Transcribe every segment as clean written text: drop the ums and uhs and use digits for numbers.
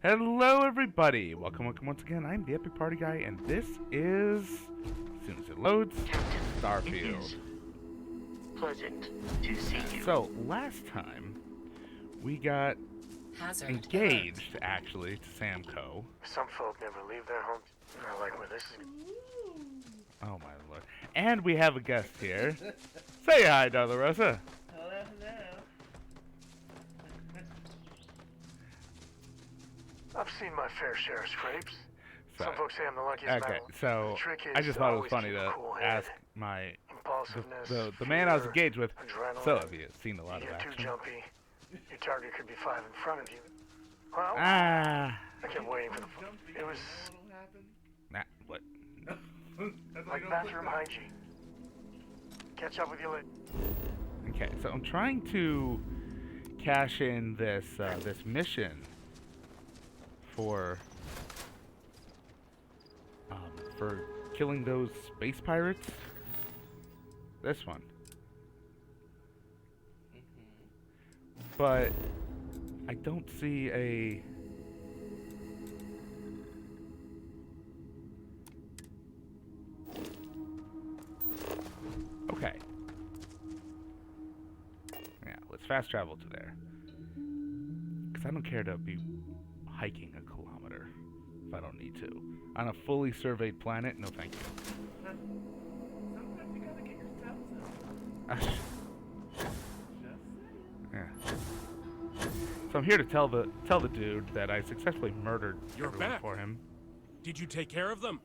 Hello, everybody! Welcome once again. I'm the Epic Party Guy, and this is, as soon as it loads, Starfield. Pleasant to see you. So, last time, we got engaged, actually, to Samco. Some folk never leave their homes. I like where this is. Oh, my lord. And we have a guest here. Say hi, Dolorosa. Hello, hello. I've seen my fair share of scrapes. So, Some folks say I'm the luckiest okay, man. so, The trick is I just thought it was always funny keep a to cool head. ask my, Impulsiveness, the man I was fear, engaged with, adrenaline. so have you seen a lot You of get too action? jumpy, your target could be 5 in front of you. Well, Ah. I kept waiting for the... It was Nah, what? like bathroom hygiene. Catch up with you later. Okay, so I'm trying to cash in this this mission for killing those space pirates. This one, but I don't see a. Okay. Yeah, let's fast travel to there. Because I don't care to be hiking a kilometer if I don't need to. On a fully surveyed planet, no thank you. Sometimes you gotta get your steps up. Yeah. So I'm here to tell the dude that I successfully murdered You're everyone back. for him. Did you take care of them?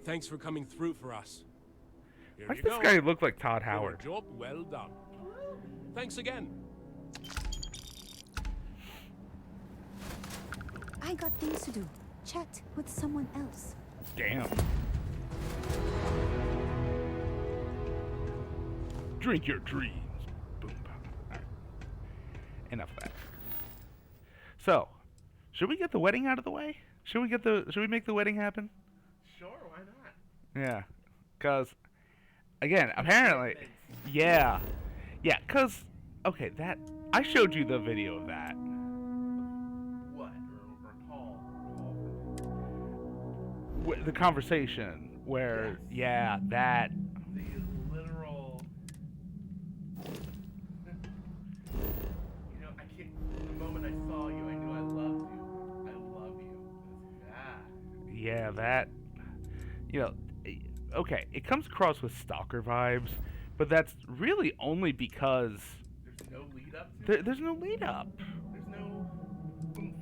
Thanks for coming through for us. Here Why you does this go. guy look like Todd For a Howard? job well done. Thanks again. I got things to do. Chat with someone else. Damn. Drink your dreams. Boom. Alright. Enough of that. So, should we get the wedding out of the way? Should we make the wedding happen? Sure, why not? Yeah. Cause again, apparently yeah. Yeah, cause okay, that I showed you the video of that. What? Recall. The conversation where Yes. yeah, that The literal. I can't. The moment I saw you, I knew I loved you. I love you. yeah, that okay, it comes across with stalker vibes, but that's really only because There's no lead up to it. there's no lead up. There's no. oomph.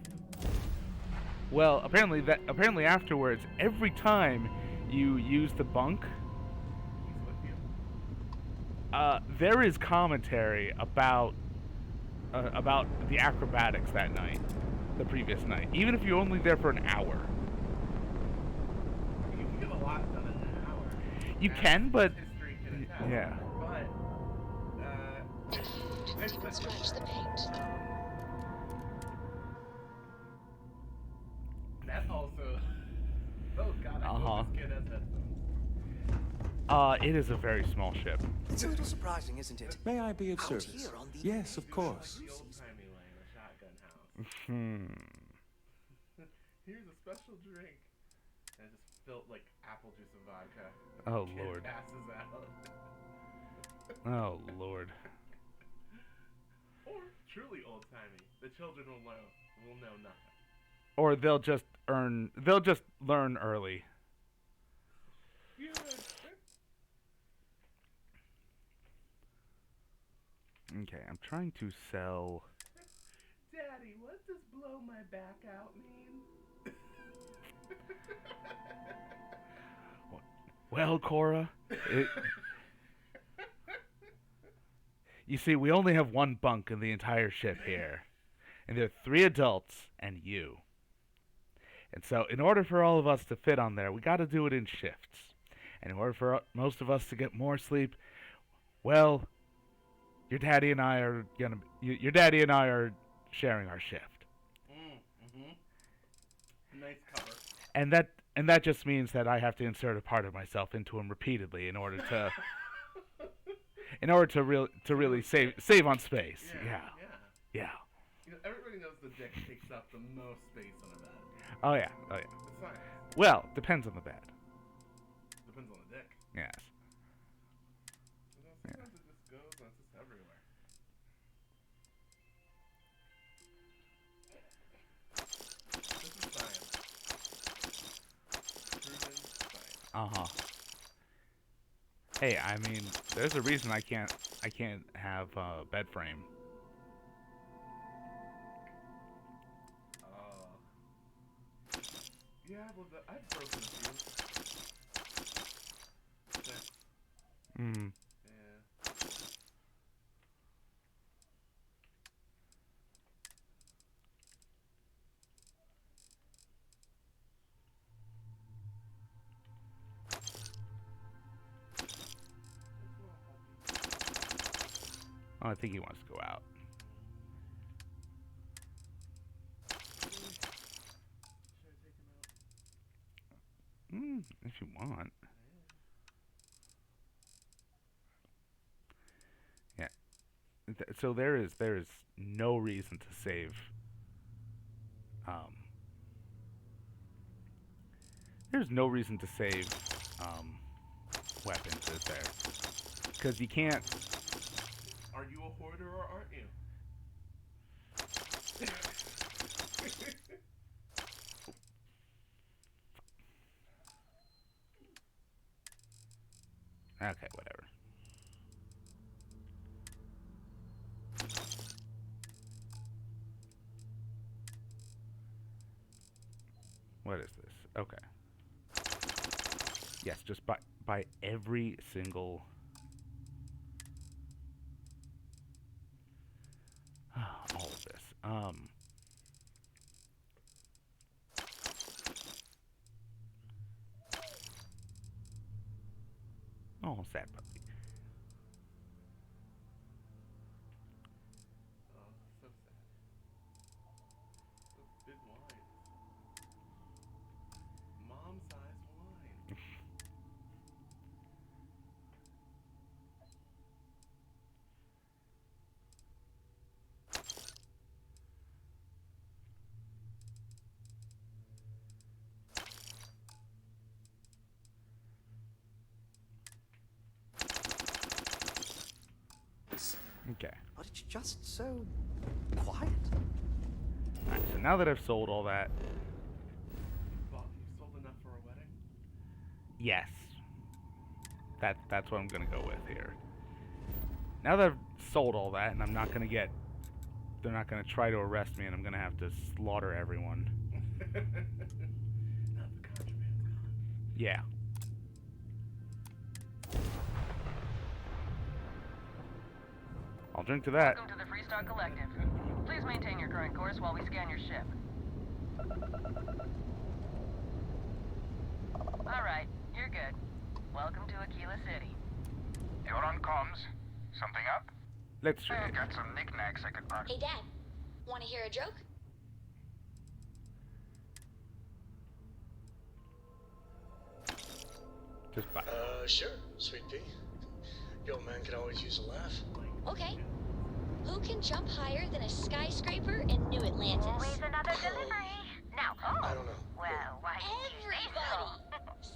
Well, apparently afterwards, every time you use the bunk, He's with you. there is commentary about the acrobatics that night, the previous night, even if you're only there for an hour. You can get a lot done in an hour. You As can, but history can attest. yeah. But. You can scratch the paint. That also. Oh god, I Uh-huh. hope this kid has headphones. It is a very small ship. It's a little surprising, isn't it? May I be of Out service? here on the Yes, of course. The old-timey way in a shotgun house. Here's a special drink. And I just spilled like apple juice and vodka. Oh Kid lord. passes out. Oh lord. Or truly old-timey. The children will know nothing. Or they'll just learn early. Good. Okay, I'm trying to sell. Daddy, what does blow my back out mean? Well, Cora, you see, we only have one bunk in the entire ship here, and there are 3 adults and you. And so, in order for all of us to fit on there, we got to do it in shifts. And in order for most of us to get more sleep, well, your daddy and I are sharing our shift. Nice cover. And that just means that I have to insert a part of myself into him repeatedly in order to in order to really save on space. Yeah. Yeah. You know, everybody knows the dick takes up the most space on a bed. Oh yeah. Oh yeah. It's science. Well, depends on the bed. Depends on the dick. Yes. You know, sometimes it just goes and it's just everywhere. This is science. Proven science. Uh-huh. Hey, I mean, there's a reason I can't have a bed frame. Yeah, well, I've broken a few. Six. Hmm. Yeah. Oh, I think he wants to go out. If you want. Yeah. So there is no reason to save. There's no reason to save weapons, is there? Because you can't. Are you a hoarder or aren't you? Okay, whatever. What is this? Okay. Yes, just buy every single. All of this. Oh, sad puppy. Oh, so sad. Those big wines. Mom-sized wine. Okay. But it's just so quiet. Alright, so now that I've sold all that, Well, you sold enough for a wedding? yes. That's what I'm gonna go with here. Now that I've sold all that, and I'm not gonna get, they're not gonna try to arrest me, and I'm gonna have to slaughter everyone. Now the contraband's gone. Yeah. I'll drink to that. Welcome to the Freestar Collective. Please maintain your current course while we scan your ship. Alright, you're good. Welcome to Aquila City. You're on comms. Something up? Let's I drink. got some knickknacks I could borrow. Hey, Dad. Want to hear a joke? Just buy. Sure, sweet pea. The old man could always use a laugh. Okay. Who can jump higher than a skyscraper in New Atlantis? Always another delivery. Now, I don't know. well, why didn't you say so?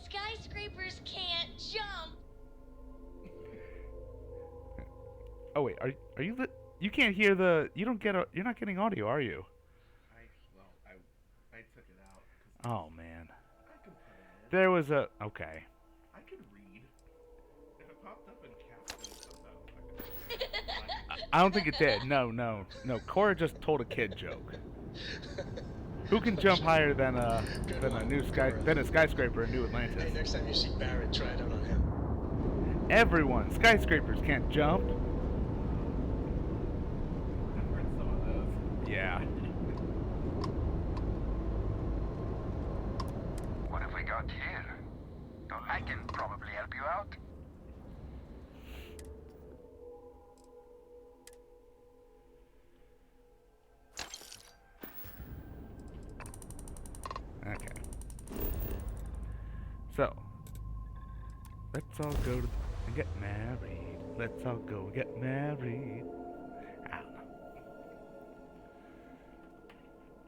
Skyscrapers can't jump. Oh wait, are you the? You can't hear the. You don't get. You're not getting audio, are you? I took it out. Oh man. I can put it in. There was a. Okay. I could read. If it popped up in captions somehow, I don't think it did. No. Cora just told a kid joke. Who can jump higher than a skyscraper in New Hey, Atlantis? next time you see Barrett, try it out on him. Everyone, skyscrapers can't jump. I've heard some of those. Yeah. What have we got here? I can probably help you out. Okay. So, let's all go and get married. Let's all go get married. I don't know.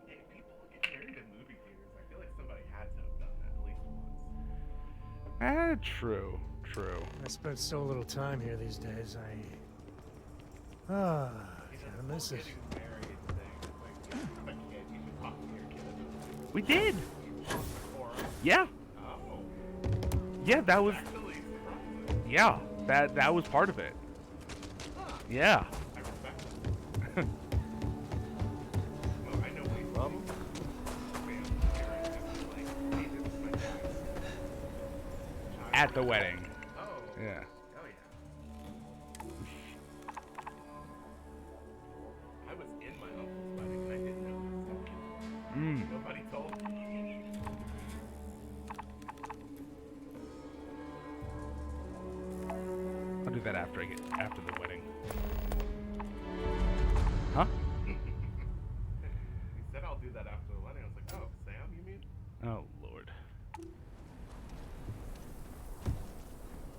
Hey, people get married in movie theaters. I feel like somebody had to have done that at least once. True, true. I spent so little time here these days. Kinda miss it. Getting married thing. It's like, you have a kid, you should talk to your kid. We did. Or, Yeah. oh, Yeah, that was. actually surprising. Yeah, that was part of it. Yeah. I respect it. Well, I know we fans parents have like, hey, this is my dad's child. At the wedding. Oh. Yeah. Oh yeah. I was in my uncle's wedding and I didn't know he was stepkid. Nobody told me. I'll do that after the wedding. Huh? He said I'll do that after the wedding. I was like, oh, Sam, you mean? Oh Lord.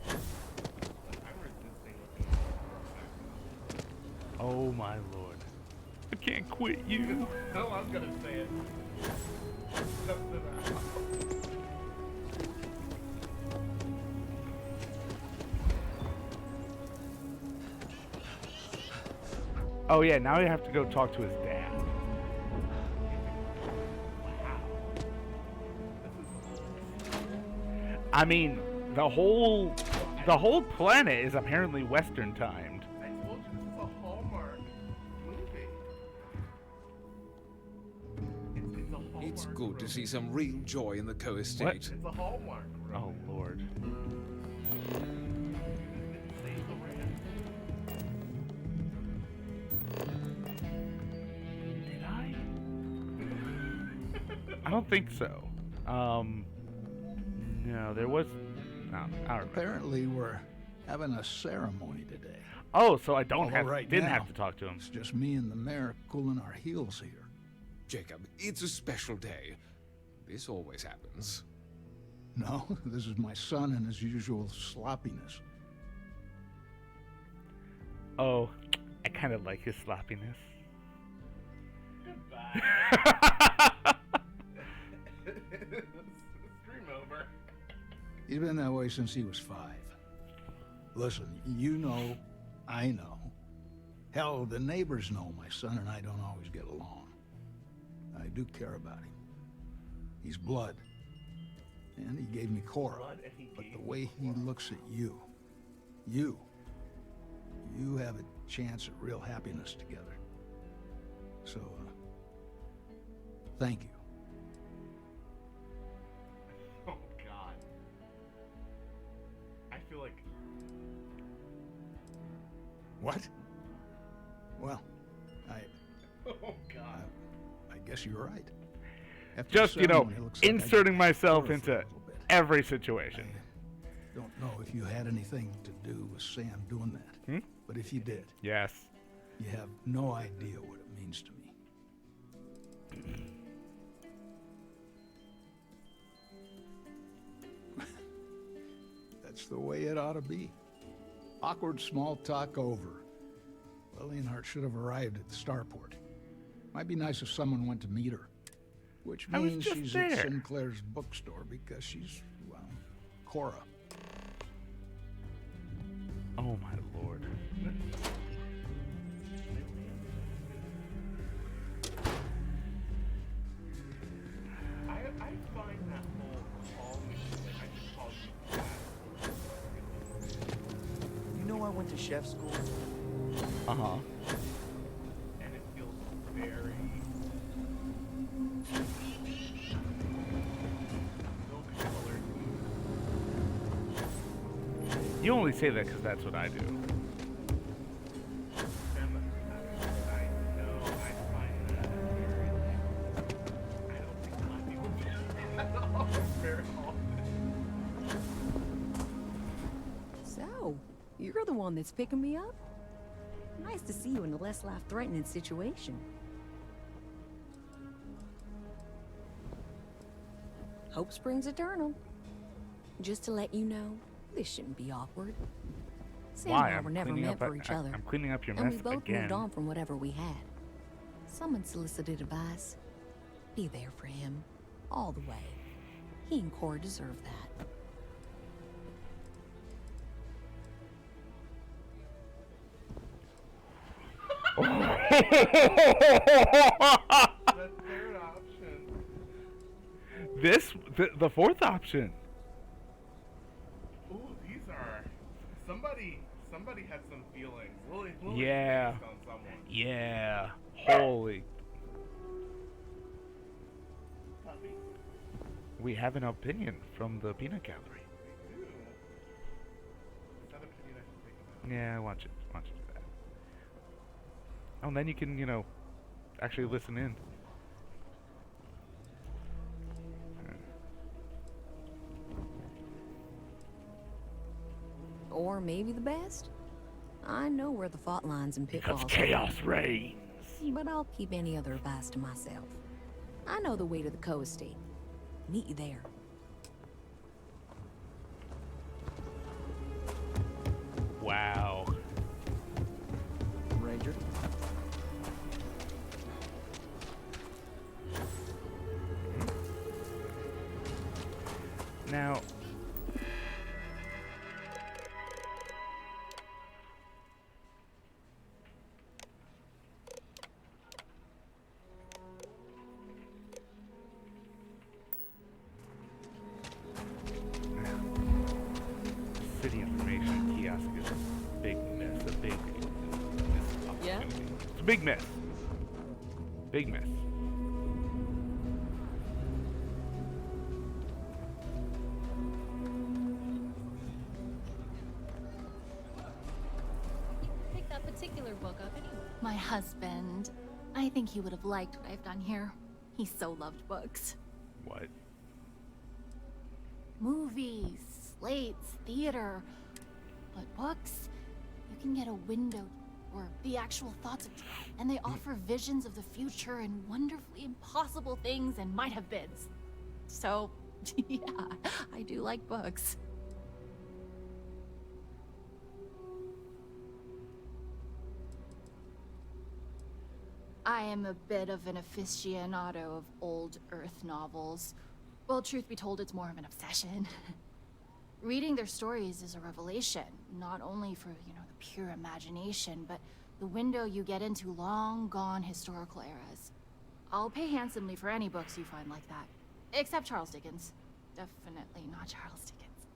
Like, I'm resisting looking at Oh my Lord. I can't quit you. No, I was gonna say it. Just to that. Oh yeah, now we have to go talk to his dad. I mean, the whole planet is apparently Western timed. I told you this is a Hallmark movie. It's a Hallmark. It's good to room. see some real joy in the co-estate. What? It's a Hallmark room. Oh Lord. Save the rent. Did I? I don't think so. No, there was. No, I don't remember. Apparently, we're having a ceremony today. Oh, so I don't Although have right didn't now, have to talk to him. It's just me and the mayor cooling our heels here. Jacob, it's a special day. This always happens. No, this is my son and his usual sloppiness. Oh, I kind of like his sloppiness. Goodbye. Stream over. He's been that way since he was 5. Listen, you know, I know. Hell, the neighbors know my son and I don't always get along. I do care about him. He's blood. And he gave me Cora. But the way he looks at you have a chance at real happiness together. So, thank you. Oh God. I feel like. What? Well, Oh God. I guess you're right. After Just, the you know, ceremony, it looks like I inserting get myself Cora for a into little bit. every situation. I don't know if you had anything to do with Sam doing that, but if you did, Yes. you have no idea what it means to me. That's the way it ought to be. Awkward small talk over. Lilienhart should have arrived at the starport. Might be nice if someone went to meet her. Which I was means just she's there. at Sinclair's bookstore because she's, well, Cora. Oh my Lord. I find that whole call me, like I just called you dad. You know I went to chef school? Uh-huh. And it feels very. No color. You only say that because that's what I do. I know, I find that very, I don't think a lot of people do that at all, very often. So, you're the one that's picking me up? Nice to see you in a less life-threatening situation. Hope springs eternal. Just to let you know, this shouldn't be awkward. Sam Why? and I I'm were never cleaning meant up. for each other. I'm cleaning up your And mess we both again. moved on from whatever we had. Some unsolicited advice. Be there for him. All the way. He and Cora deserve that. The third option. The fourth option. Ooh, these are somebody had some feelings. Lily Yeah. based on someone. Yeah. Holy. Puppy. We have an opinion from the peanut gallery. We do. Is that opinion I should take about? Yeah, watch it. Watch it do that. Oh, and then you can, actually listen in. Or maybe the best? I know where the fault lines and pitfalls Because chaos reigns. But I'll keep any other advice to myself. I know the way to the co-estate. Meet you there. Wow. Ranger. Now, city information kiosk is a big miss. A big miss. Yeah? It's a big miss. Big miss. Pick that particular book up anyway. My husband. I think he would have liked what I've done here. He so loved books. What? Movies, slates, theater. But books, you can get a window or the actual thoughts of, and they offer visions of the future and wonderfully impossible things and might have beens. So, yeah, I do like books. I am a bit of an aficionado of old Earth novels. Well, truth be told, it's more of an obsession. Reading their stories is a revelation, not only for, the pure imagination, but the window you get into long-gone historical eras. I'll pay handsomely for any books you find like that. Except Charles Dickens. Definitely not Charles Dickens.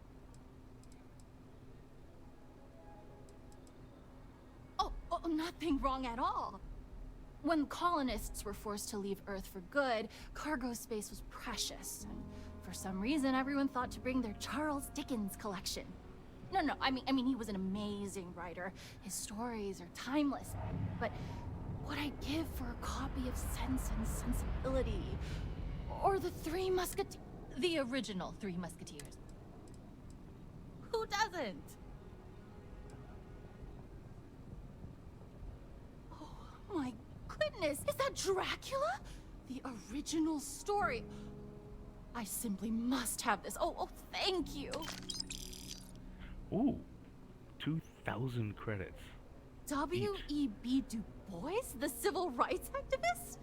Oh, nothing wrong at all. When colonists were forced to leave Earth for good, cargo space was precious, and for some reason everyone thought to bring their Charles Dickens collection. No, I mean he was an amazing writer. His stories are timeless, but what I'd give for a copy of Sense and Sensibility, or the original Three Musketeers. Who doesn't? Oh my goodness, is that Dracula? The original story. I simply must have this. Oh, thank you. Ooh, 2,000 credits. W.E.B. Du Bois, the civil rights activist?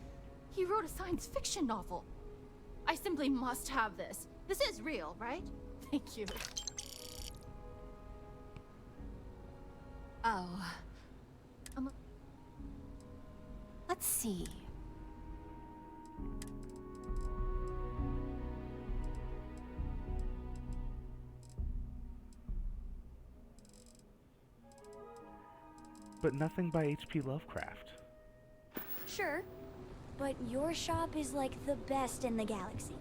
He wrote a science fiction novel. I simply must have this. This is real, right? Thank you. Oh. Let's see. But nothing by H.P. Lovecraft. Sure, but your shop is like the best in the galaxy.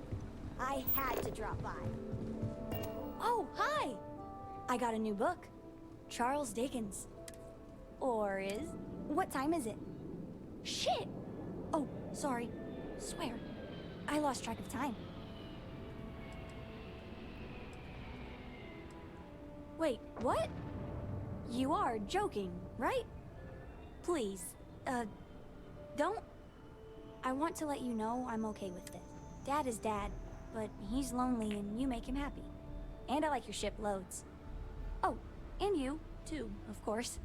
I had to drop by. Oh, hi! I got a new book. Charles Dickens. Or is... What time is it? Shit! Oh, sorry. Swear. I lost track of time. Wait, what? You are joking, right? Please, don't. I want to let you know I'm okay with this. Dad is Dad, but he's lonely and you make him happy. And I like your ship loads. Oh, and you, too, of course.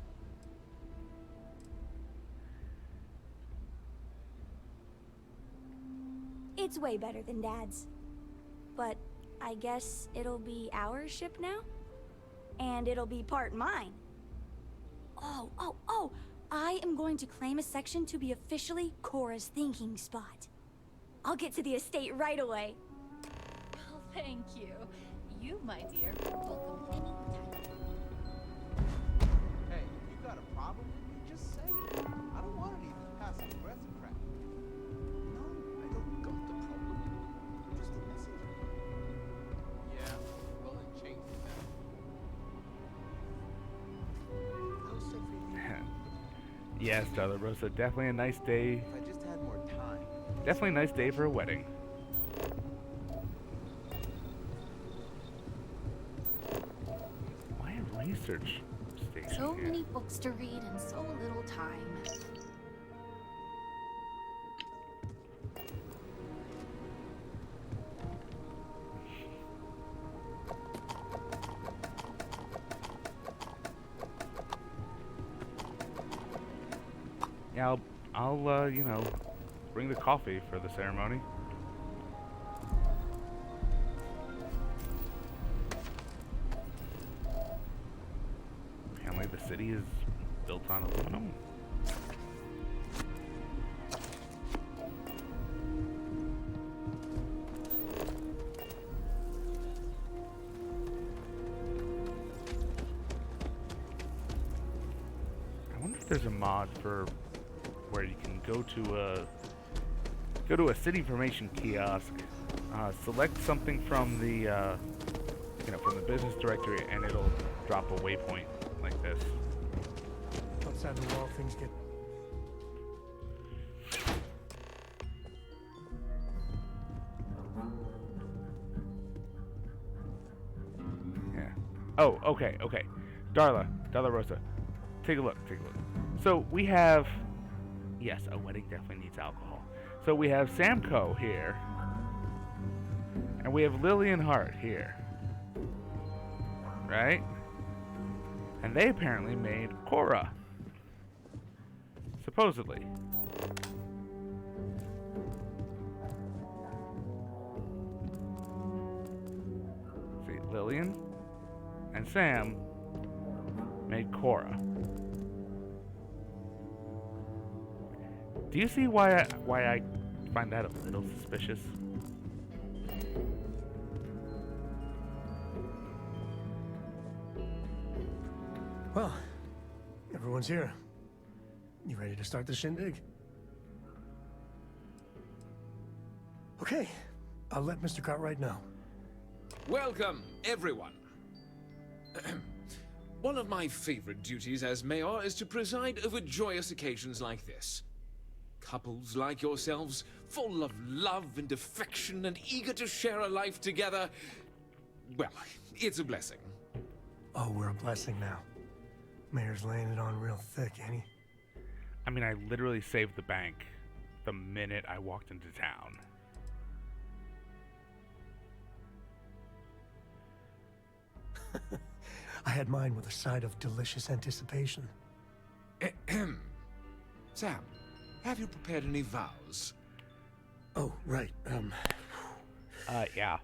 It's way better than Dad's. But I guess it'll be our ship now? And it'll be part mine. Oh, I am going to claim a section to be officially Cora's thinking spot. I'll get to the estate right away. Oh, thank you. You, my dear, are welcome anytime. Hey, if you got a problem with me, just say it. I don't want any of this passive aggressive crap. No, I don't got the problem. Just a message. Yeah, well then change it now. How's Starfield? Yes, Darla Rosa, definitely a nice day. If I just had more time. Definitely a nice day for a wedding. Why a research station So here? many books to read and so little time. Yeah, I'll you know, bring the coffee for the ceremony. Apparently the city is built on aluminum. I wonder if there's a mod for where you can go to a city information kiosk, select something from the from the business directory, and it'll drop a waypoint like this. Outside the wall, things get... Yeah. Oh, okay. Darla Rosa, take a look. So we have, yes, a wedding definitely needs alcohol. So we have Samco here, and we have Lillian Hart here, right? And they apparently made Cora, supposedly. See, Lillian and Sam made Cora. Do you see why I find that a little suspicious? Well, everyone's here. You ready to start the shindig? Okay, I'll let Mr. Cartwright know. Welcome, everyone. One of my favorite duties as mayor is to preside over joyous occasions like this. Couples like yourselves, full of love and affection and eager to share a life together. Well, it's a blessing. Oh, we're a blessing now. Mayor's laying it on real thick, ain't he? I mean, I literally saved the bank the minute I walked into town. I had mine with a side of delicious anticipation. Sam, have you prepared any vows? Oh, right. Yeah.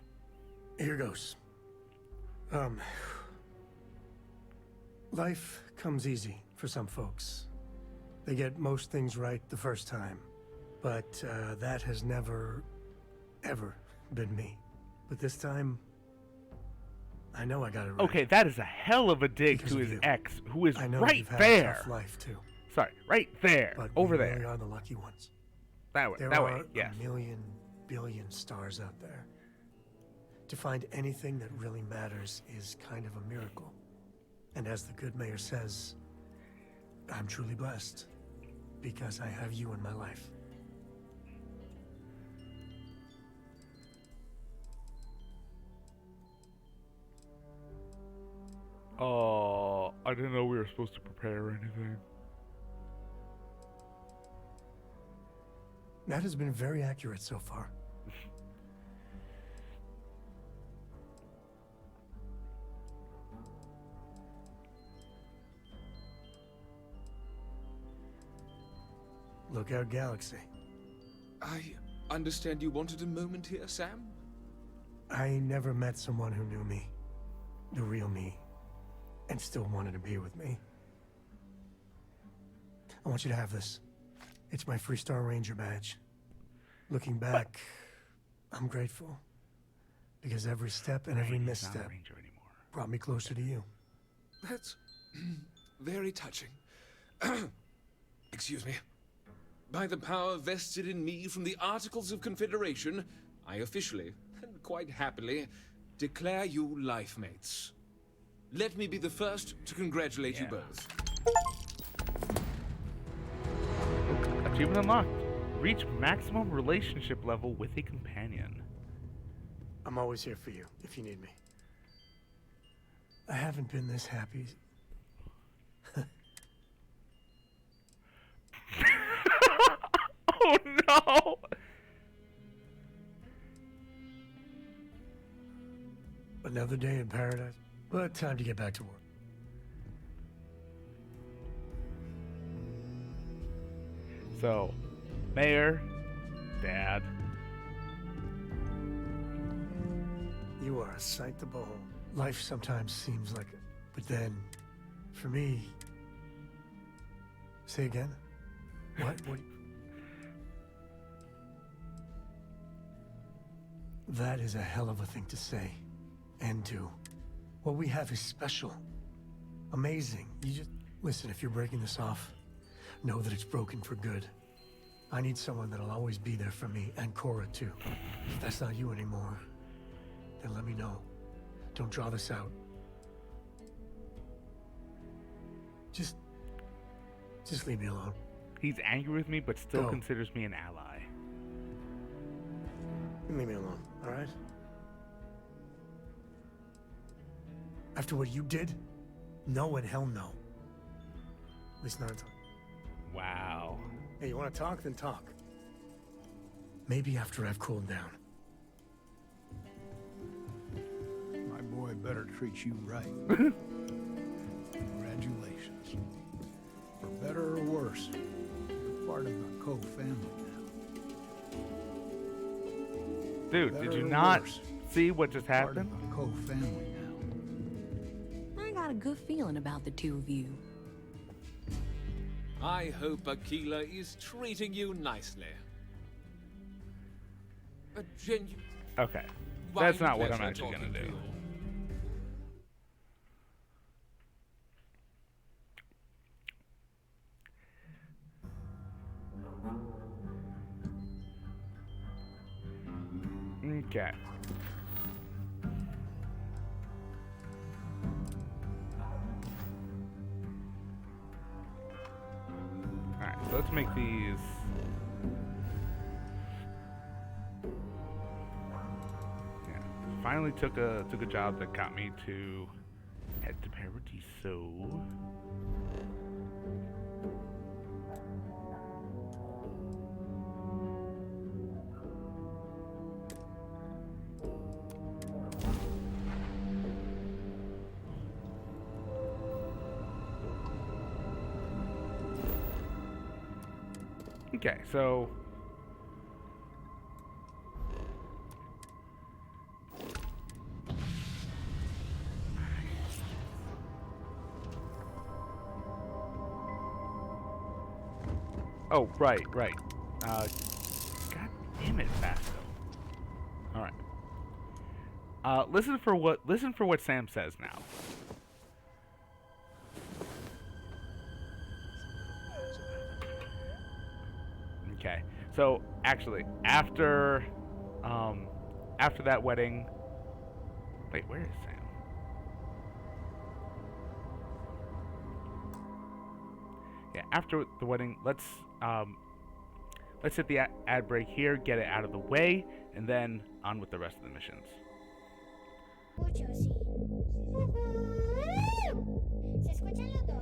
Here goes. Life comes easy for some folks. They get most things right the first time. But that has never, ever been me. But this time, I know I got it right. Okay, that is a hell of a dig Because to of his you. ex, who is I know right you've had there. a tough life too. Sorry, right there, But over we there. really are the lucky ones. That way, There that are way, yes. a million, billion stars out there. To find anything that really matters is kind of a miracle. And as the good mayor says, I'm truly blessed because I have you in my life. Oh, I didn't know we were supposed to prepare anything. That has been very accurate so far. Lookout Galaxy. I understand you wanted a moment here, Sam? I never met someone who knew me, the real me, and still wanted to be with me. I want you to have this. It's my Freestar Ranger badge. Looking back, I'm grateful. Because every step and every misstep brought me closer to you. That's very touching. Excuse me. By the power vested in me from the Articles of Confederation, I officially, and quite happily, declare you life mates. Let me be the first to congratulate you both. Achievement unlocked. Reach maximum relationship level with a companion. I'm always here for you, if you need me. I haven't been this happy. Oh no! Another day in paradise, but time to get back to work. So, Mayor, Dad. You are a sight to behold. Life sometimes seems like it, but then, for me... Say again? What? That is a hell of a thing to say. And do. What we have is special. Amazing. You just... Listen, if you're breaking this off, know that it's broken for good. I need someone that'll always be there for me, and Cora too. If that's not you anymore, then let me know. Don't draw this out. Just leave me alone. He's angry with me, but still Go. considers me an ally. Leave me alone, all right? After what you did? No and hell no. At least not until... Wow. Hey, you want to talk? Then talk. Maybe after I've cooled down. My boy better treat you right. Congratulations. For better or worse, you're part of the Cove family now. Dude, did you not see what just happened? Part of the Cove family now. I got a good feeling about the two of you. I hope Aquila is treating you nicely. A genuine... Okay. That's not what I'm actually gonna do. Okay. Alright, so let's make these. Yeah. Finally took a job that got me to head to Paradiso. Okay, so oh, right. God damn it, Vasco. All right. Listen for what Sam says now. Okay. So actually, after that wedding, wait, where is Sam? Yeah, after the wedding, let's hit the ad break here, get it out of the way, and then on with the rest of the missions. Mucho, sí. Se escuchan los dos.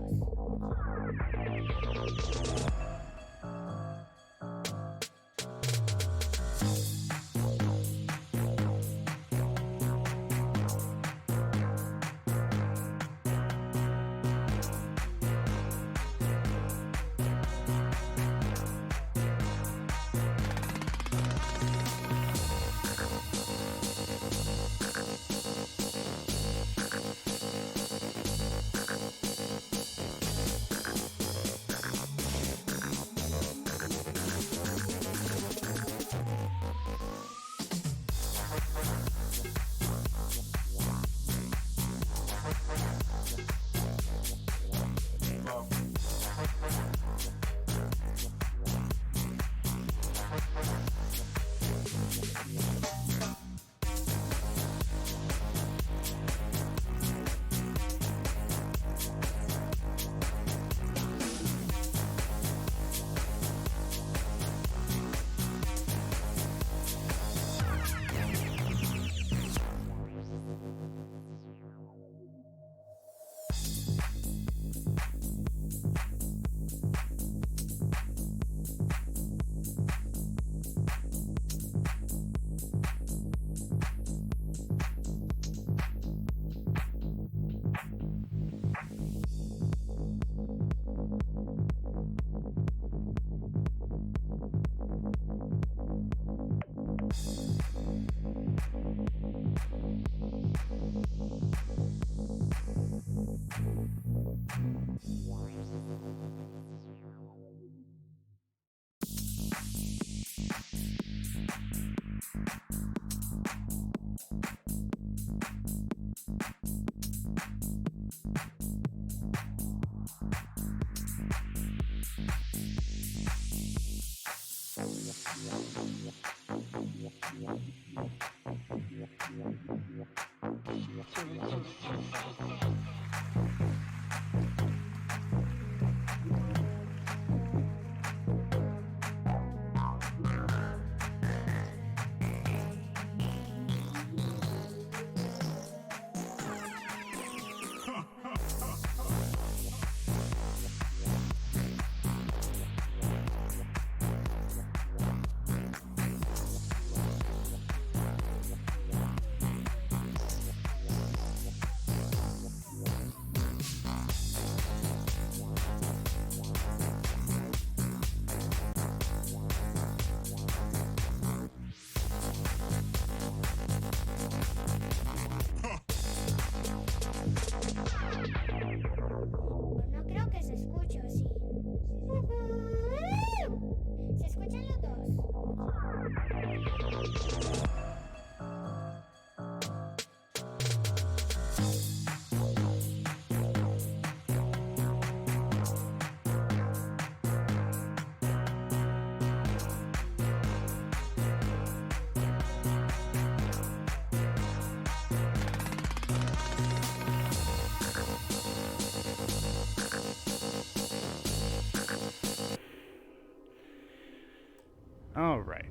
All right.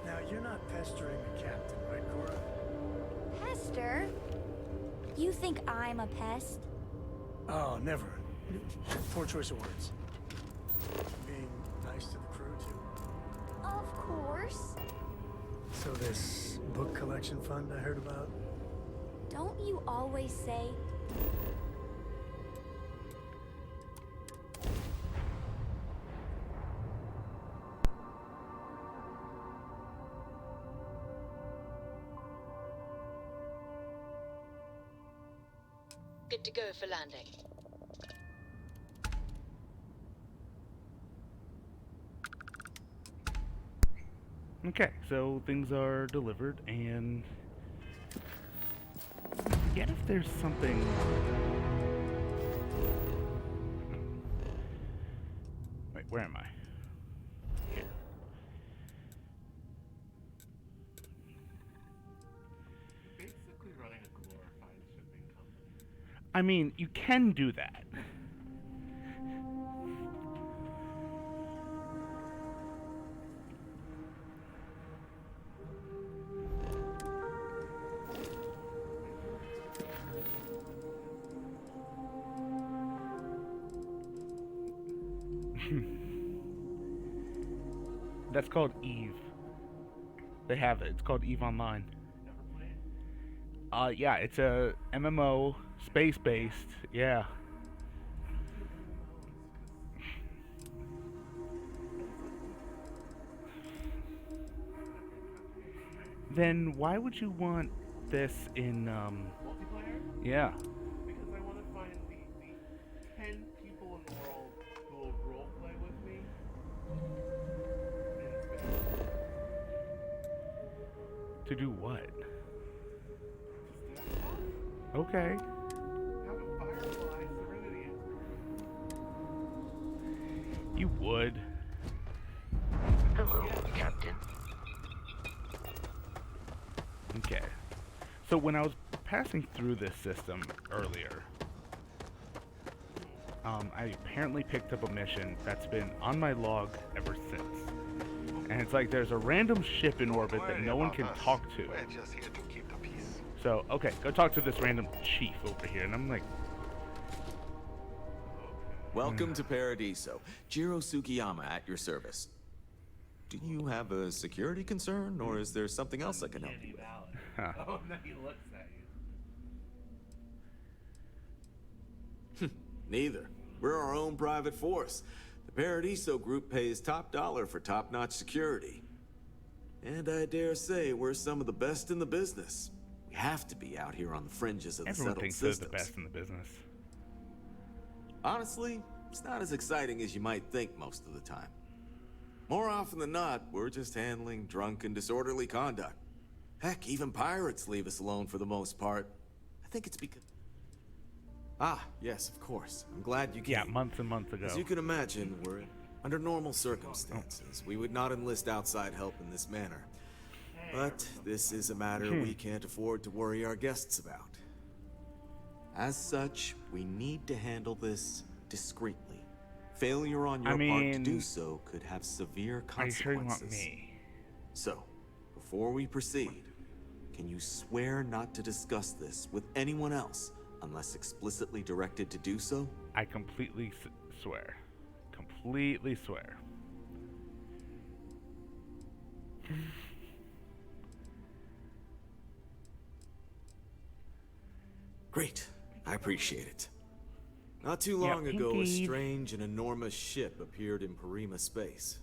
Now, you're not pestering the captain, right, Cora? Pester? You think I'm a pest? Oh, never. Poor choice of words. Being nice to the crew, too. Of course. So this book collection fund I heard about? Don't you always say... Good to go for landing. Okay, so things are delivered, and I forget if there's something. Wait, where am I? Here. Basically running a glorified shipping company. I mean, you can do that. That's called Eve. They have it. It's called Eve Online. Yeah, it's a MMO, space-based. Yeah. Then why would you want this in, Multiplayer? Yeah. Because I want to find the 10 people in the world who will roleplay with me. In space. To do what? Just to have fun. Okay. Have a Firefly Serenity. You would. Hello, Captain. Okay. So when I was passing through this system earlier, I apparently picked up a mission that's been on my log ever since. And it's like there's a random ship in orbit that no one can talk to. We're just here to keep the peace. So, okay, go talk to this random chief over here. And I'm like, welcome to Paradiso. Jiro Sukiyama at your service. Do you have a security concern, or is there something else I can help you with? huh. Oh, no, he looks at you. Neither. We're our own private force. The Paradiso group pays top dollar for top-notch security. And I dare say we're some of the best in the business. We have to be out here on the fringes of the Everyone settled thinks they're systems. the best in the business. Honestly, it's not as exciting as you might think most of the time. More often than not, we're just handling drunk and disorderly conduct. Heck, even pirates leave us alone for the most part. I think it's because... Ah, yes, of course. I'm glad you came. Yeah, months and months ago. As you can imagine, we're under normal circumstances. We would not enlist outside help in this manner. But this is a matter we can't afford to worry our guests about. As such, we need to handle this discreetly. Failure on your part to do so could have severe consequences. Are you sure you want me? So, before we proceed, can you swear not to discuss this with anyone else unless explicitly directed to do so? I completely swear. Completely swear. Great. I appreciate it. Not too long ago, a strange and enormous ship appeared in Parima space.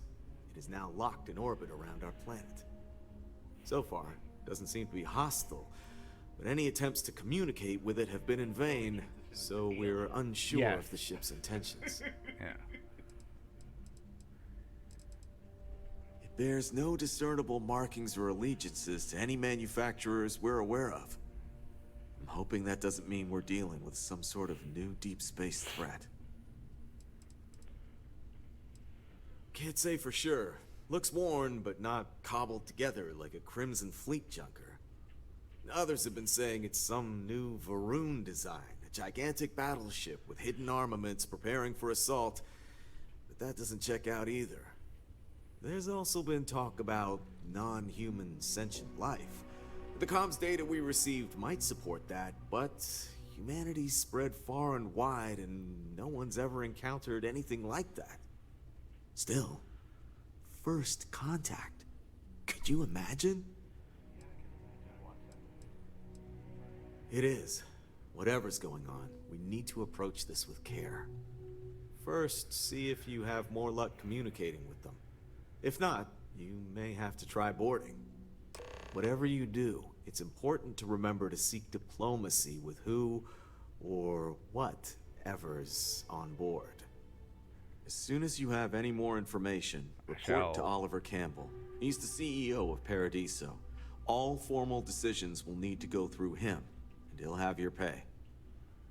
It is now locked in orbit around our planet. So far, it doesn't seem to be hostile, but any attempts to communicate with it have been in vain, so we're unsure of the ship's intentions. Yeah. It bears no discernible markings or allegiances to any manufacturers we're aware of. I'm hoping that doesn't mean we're dealing with some sort of new deep space threat. Can't say for sure. Looks worn, but not cobbled together like a Crimson Fleet junker. Others have been saying it's some new Varun design that gigantic battleship with hidden armaments preparing for assault, but that doesn't check out either. There's also been talk about non-human sentient life. The comms data we received might support that, but humanity's spread far and wide and no one's ever encountered anything like that. Still, first contact. Could you imagine? It is. Whatever's going on, we need to approach this with care. First, see if you have more luck communicating with them. If not, you may have to try boarding. Whatever you do, it's important to remember to seek diplomacy with who or whatever's on board. As soon as you have any more information, report to Oliver Campbell. He's the CEO of Paradiso. All formal decisions will need to go through him, and he'll have your pay.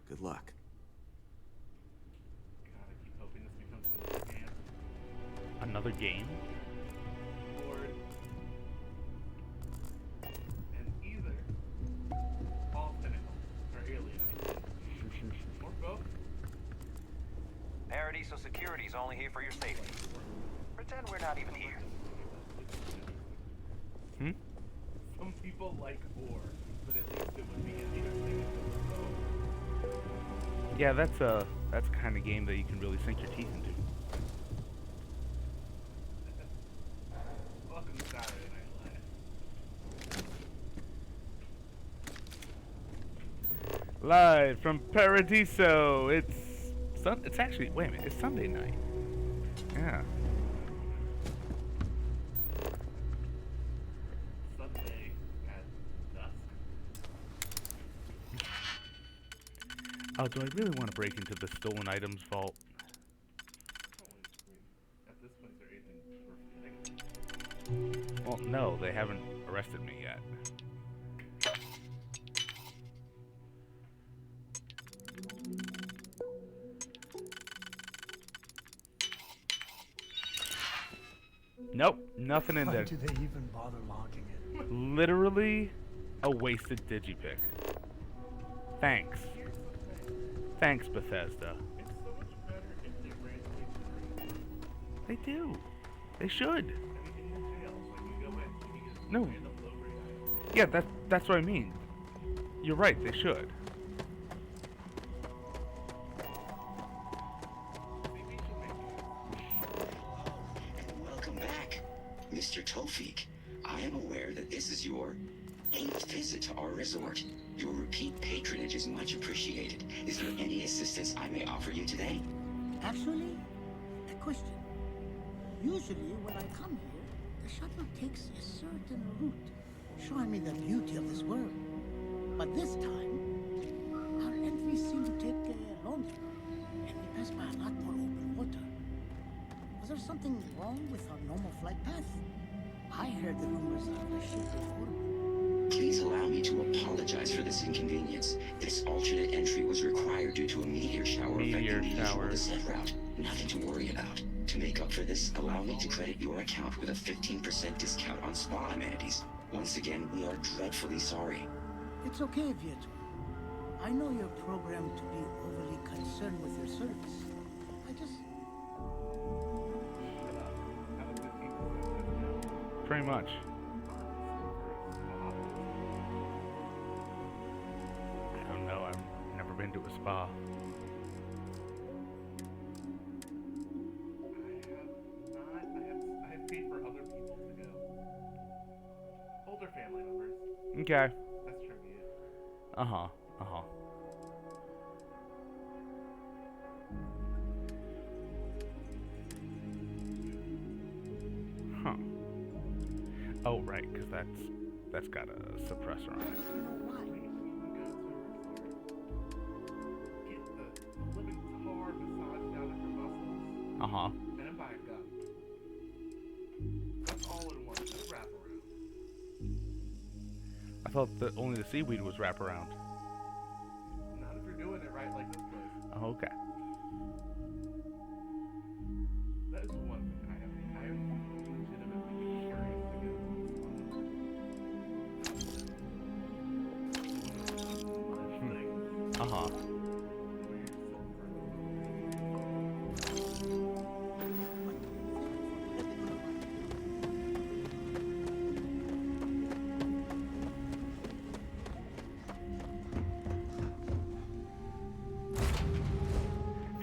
Good luck. God, I keep hoping this becomes another game. Another game? Board. And either all tentacles or aliens. Or both. Paradiso Security's only here for your safety. Pretend we're not even here. Some people like war, but at least it would be interesting if it was both. Yeah, that's the kind of game that you can really sink your teeth into. Welcome to Saturday Night Live. Live from Paradiso. It's actually, wait a minute, it's Sunday night. Yeah. Sunday at dusk. Oh, do I really want to break into the stolen items vault? At this point, is there anything worth getting? Well, no, they haven't arrested me yet. Nope, nothing in Why there. do they even bother logging it? Literally a wasted digipic. Thanks. Thanks, Bethesda. It's so much better if they randomly generate. They do. They should. I mean, in your jails, when you go in, you get No. random low-grade items. Yeah, that's what I mean. You're right, they should. Welcome back, Mr. Tofik. I am aware that this is your 8th visit to our resort. Your repeat patronage is much appreciated. Is there any assistance I may offer you today? Actually, a question. Usually when I come here, the shuttle takes a certain route, showing me the beauty of this world. But this time, our entries seem to take longer, and we pass by a lot more open water. Was there something wrong with our normal flight path? I heard the rumors of the ship before. Please allow me to apologize for this inconvenience. This alternate entry was required due to a meteor shower affecting the usual descent route. Nothing to worry about. To make up for this, allow me to credit your account with a 15% discount on spa amenities. Once again, we are dreadfully sorry. It's okay, Vieto. I know you're programmed to be overly concerned with your service. I just... Pretty much. I don't know, I've never been to a spa. I have paid for other people to go. Older family members. Okay. That's tribute. Uh-huh. Uh-huh. Huh. Oh, right, because that's got a suppressor on it. Get the living tar massage down at your muscles. Uh-huh. And then buy a gun. That's all in one. Just wrap around. I thought that only the seaweed was wraparound. Not if you're doing it right like this place. Oh, okay. That is one thing I am legitimately curious to get into this one. Uh-huh.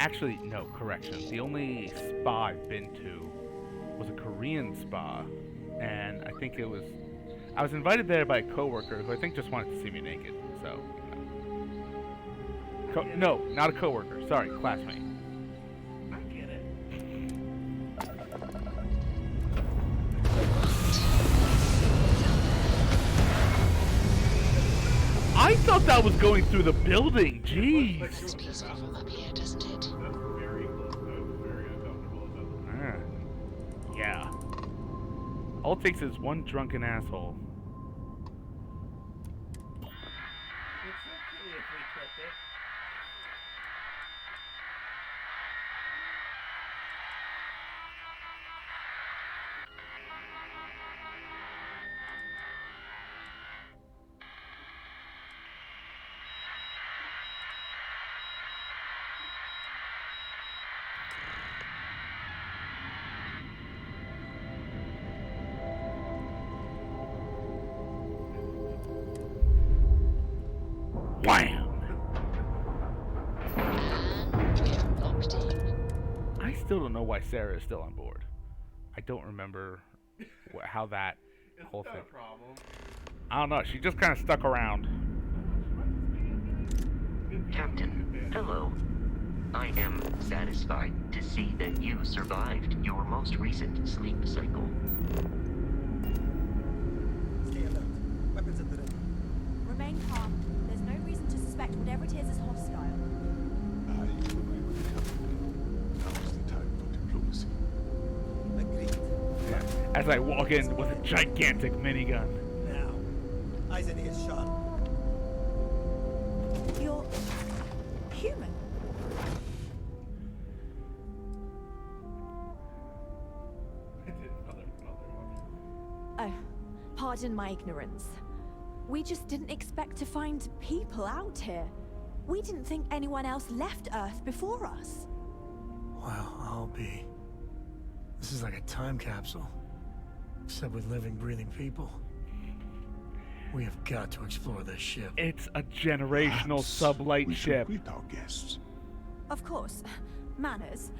Actually, no, correction. The only spa I've been to was a Korean spa, and I think I was invited there by a coworker who I think just wanted to see me naked. So, no, not a coworker. Sorry, classmate. I get it. I thought that was going through the building. Jeez. Looks peaceful from up here, doesn't it? That's very close. Very uncomfortable. Yeah. All it takes is one drunken asshole. It's okay if we clip it. Wham! And we're locked in. I still don't know why Sarah is still on board. I don't remember how that whole Isn't that thing. a problem? I don't know. She just kind of stuck around. Captain, hello. I am satisfied to see that you survived your most recent sleep cycle. Stay alert. Weapons at the ready. Remain calm. There's no reason to suspect whatever it is hostile. I agree with the captain. Now is the time for diplomacy. Agreed. As I walk in with a gigantic minigun. Now, eyes and ears sharp. You're human. Oh, pardon my ignorance. We just didn't expect to find people out here. We didn't think anyone else left Earth before us. Well, I'll be. This is like a time capsule. Except with living, breathing people. We have got to explore this ship. It's a generational sublight ship. Greet our guests. Of course. Manners.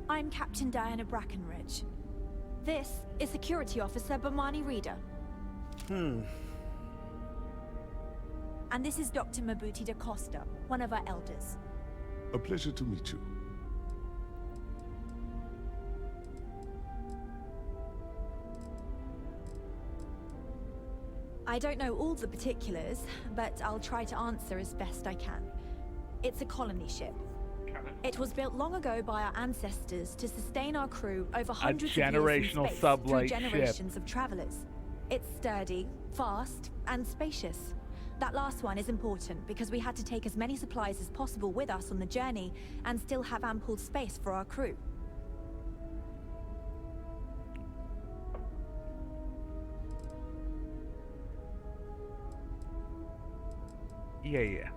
I'm Captain Diana Brackenridge. This is Security Officer Bomani Reader. And this is Dr. Mabuti da Costa, one of our elders. A pleasure to meet you. I don't know all the particulars, but I'll try to answer as best I can. It's a colony ship. It was built long ago by our ancestors to sustain our crew over hundreds of years generational in space sublight through ship. generations of travelers. It's sturdy, fast, and spacious. That last one is important because we had to take as many supplies as possible with us on the journey and still have ample space for our crew. Yeah.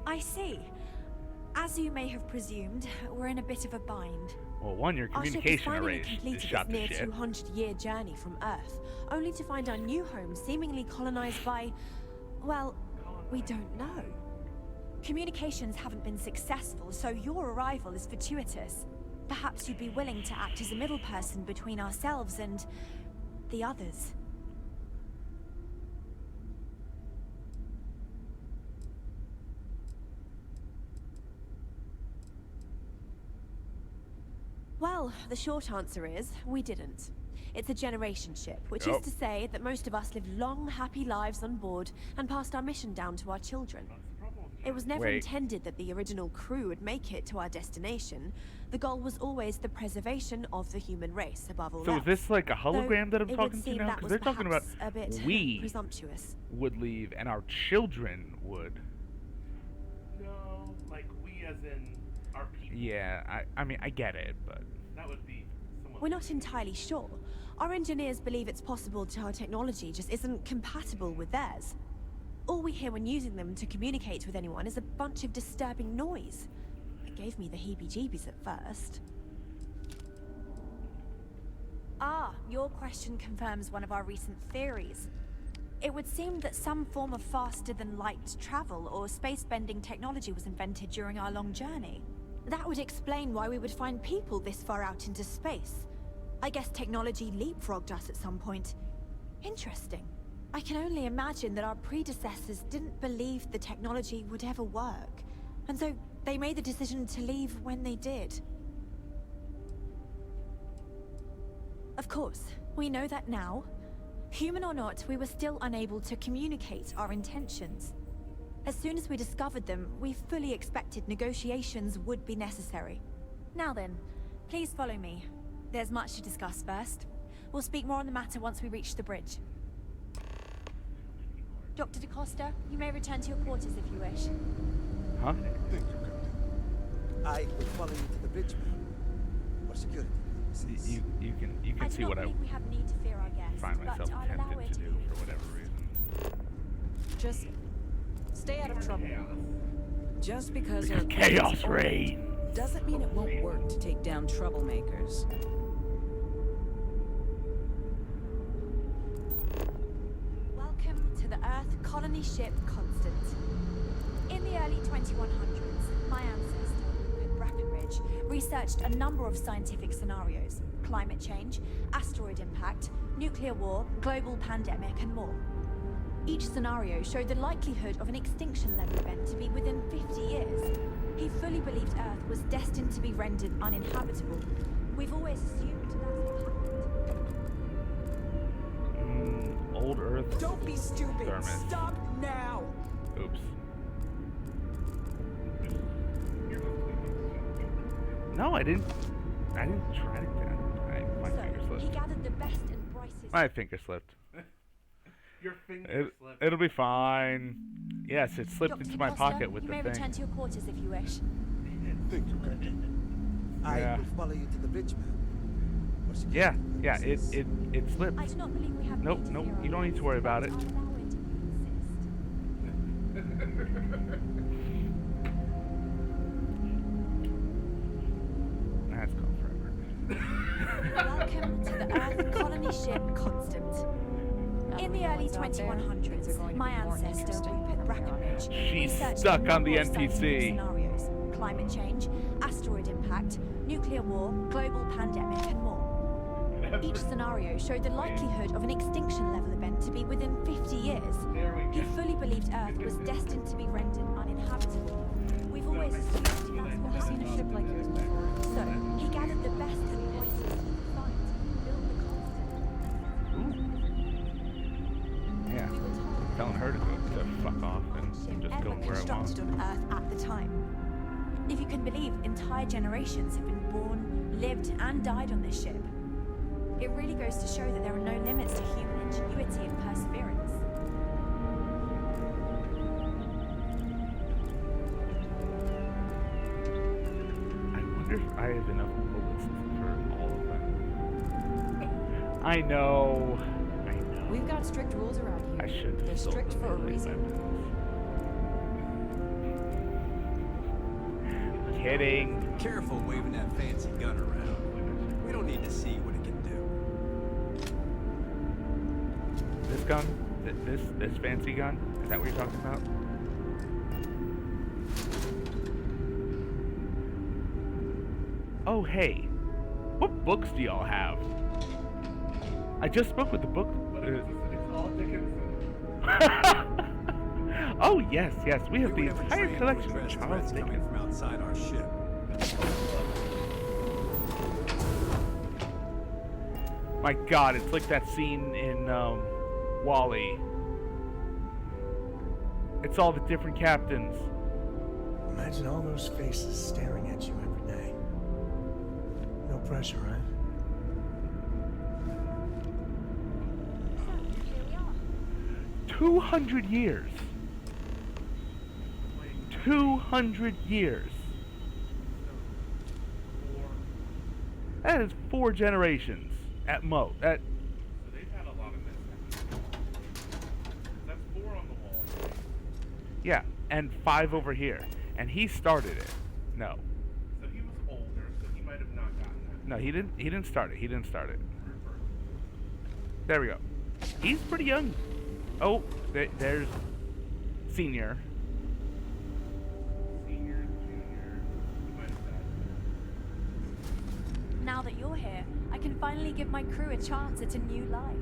I see. As you may have presumed, we're in a bit of a bind. Well, one, your communication array is shot to near shit. 200-year journey from Earth, only to find our new home seemingly colonized by, well, we don't know. Communications haven't been successful, so your arrival is fortuitous. Perhaps you'd be willing to act as a middle person between ourselves and the others. Well, the short answer is, we didn't. It's a generation ship, which is to say that most of us lived long, happy lives on board and passed our mission down to our children. It was never intended that the original crew would make it to our destination. The goal was always the preservation of the human race, above all So else. is this like a hologram that I'm Though it talking would to seem now? that Because was they're talking about perhaps a bit we presumptuous. would leave and our children would. No, like we as in our people. Yeah, I mean, I get it, but... That would be somewhat... We're not entirely sure. Our engineers believe it's possible that our technology just isn't compatible with theirs. All we hear when using them to communicate with anyone is a bunch of disturbing noise. It gave me the heebie-jeebies at first. Ah, your question confirms one of our recent theories. It would seem that some form of faster-than-light travel or space-bending technology was invented during our long journey. That would explain why we would find people this far out into space. I guess technology leapfrogged us at some point. Interesting. I can only imagine that our predecessors didn't believe the technology would ever work, and so they made the decision to leave when they did. Of course, we know that now. Human or not, we were still unable to communicate our intentions. As soon as we discovered them, we fully expected negotiations would be necessary. Now then, please follow me. There's much to discuss first. We'll speak more on the matter once we reach the bridge. Dr. DaCosta, you may return to your quarters if you wish. Huh? Thank you, Captain. I will follow you to the bridge, ma'am. For security. You can see what I we have need to fear our guests, find myself but I'll allow tempted it to do for whatever reason. Just stay out of trouble. Just because our Chaos reigns doesn't mean it won't work to take down troublemakers. Welcome to the Earth colony ship Constant. In the early 2100s, my ancestor, Rupert Brackenridge, researched a number of scientific scenarios: climate change, asteroid impact, nuclear war, global pandemic, and more. Each scenario showed the likelihood of an extinction-level event to be within 50 years. He fully believed Earth was destined to be rendered uninhabitable. We've always assumed that happened. Old Earth. Don't be stupid. Thermos. Stop now. Oops. No, I didn't try to. My finger He slipped. gathered the best and brightest. My finger slipped. Your finger slipped. It'll be fine. Yes, it slipped Dr. into my DaCosta, pocket with you the may thing. return to your quarters if you wish. Thank you, Captain. Yeah. I will follow you to the bridge, ma'am. For security. Yeah, it slipped. I do not believe we have Nope, need to nope, fear our you don't need to guests, worry about but it. I'll allow it if you insist. That's gone forever. Welcome to the Earth colony ship Constant. In the early 2100s, my ancestor, Rupert Brackenridge, She's researched stuck a on number the of scientific NPC. scenarios: climate change, asteroid impact, nuclear war, global pandemic, and more. Each scenario showed the likelihood of an extinction-level event to be within 50 years. He fully believed Earth was destined to be rendered uninhabitable. We've always assumed that's what I've seen a ship like yours before. So, he gathered the best and brightest he could find, built the Constant. Yeah, telling her to fuck off and just go where I want. Constructed on Earth at the time. If you can believe, entire generations have been born, lived, and died on this ship. It really goes to show that there are no limits to human ingenuity and perseverance. I wonder if I have enough bullets for all of them. I know. We've got strict rules around here. I should. They're strict for a reason. Kidding. Careful waving that fancy gun around. We don't need to see what it can do. This gun? This fancy gun? Is that what you're talking about? Oh, hey. What books do y'all have? I just spoke with the book. It's all Dickinson. Oh, yes. We have the We were never entire trained to collection of address Charles threats coming Dickens. from outside our ship. My god, it's like that scene in Wall-E. It's all the different captains. Imagine all those faces staring at you every day. No pressure, right? So, here we are. 200 years. 200 years. That is 4 generations at most. So they've had a lot of mishaps. That's 4 on the wall. Yeah, and 5 over here. And he started it. No. So he was older, so he might have not gotten that. No, he didn't start it. There we go. He's pretty young. Oh, there's Senior. Senior, junior, he might have died. can finally give my crew a chance at a new life.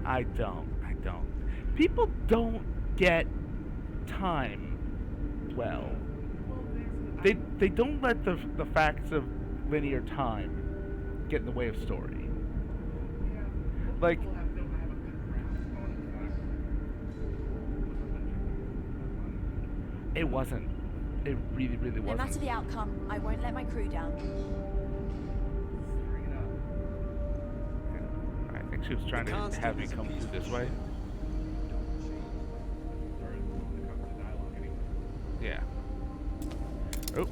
I don't. People don't get time well. They don't let the facts of linear time get in the way of story. Like, it wasn't. It really No wasn't. matter the outcome, I won't let my crew down. I think she was trying to have me come through this way. Yeah. Oh.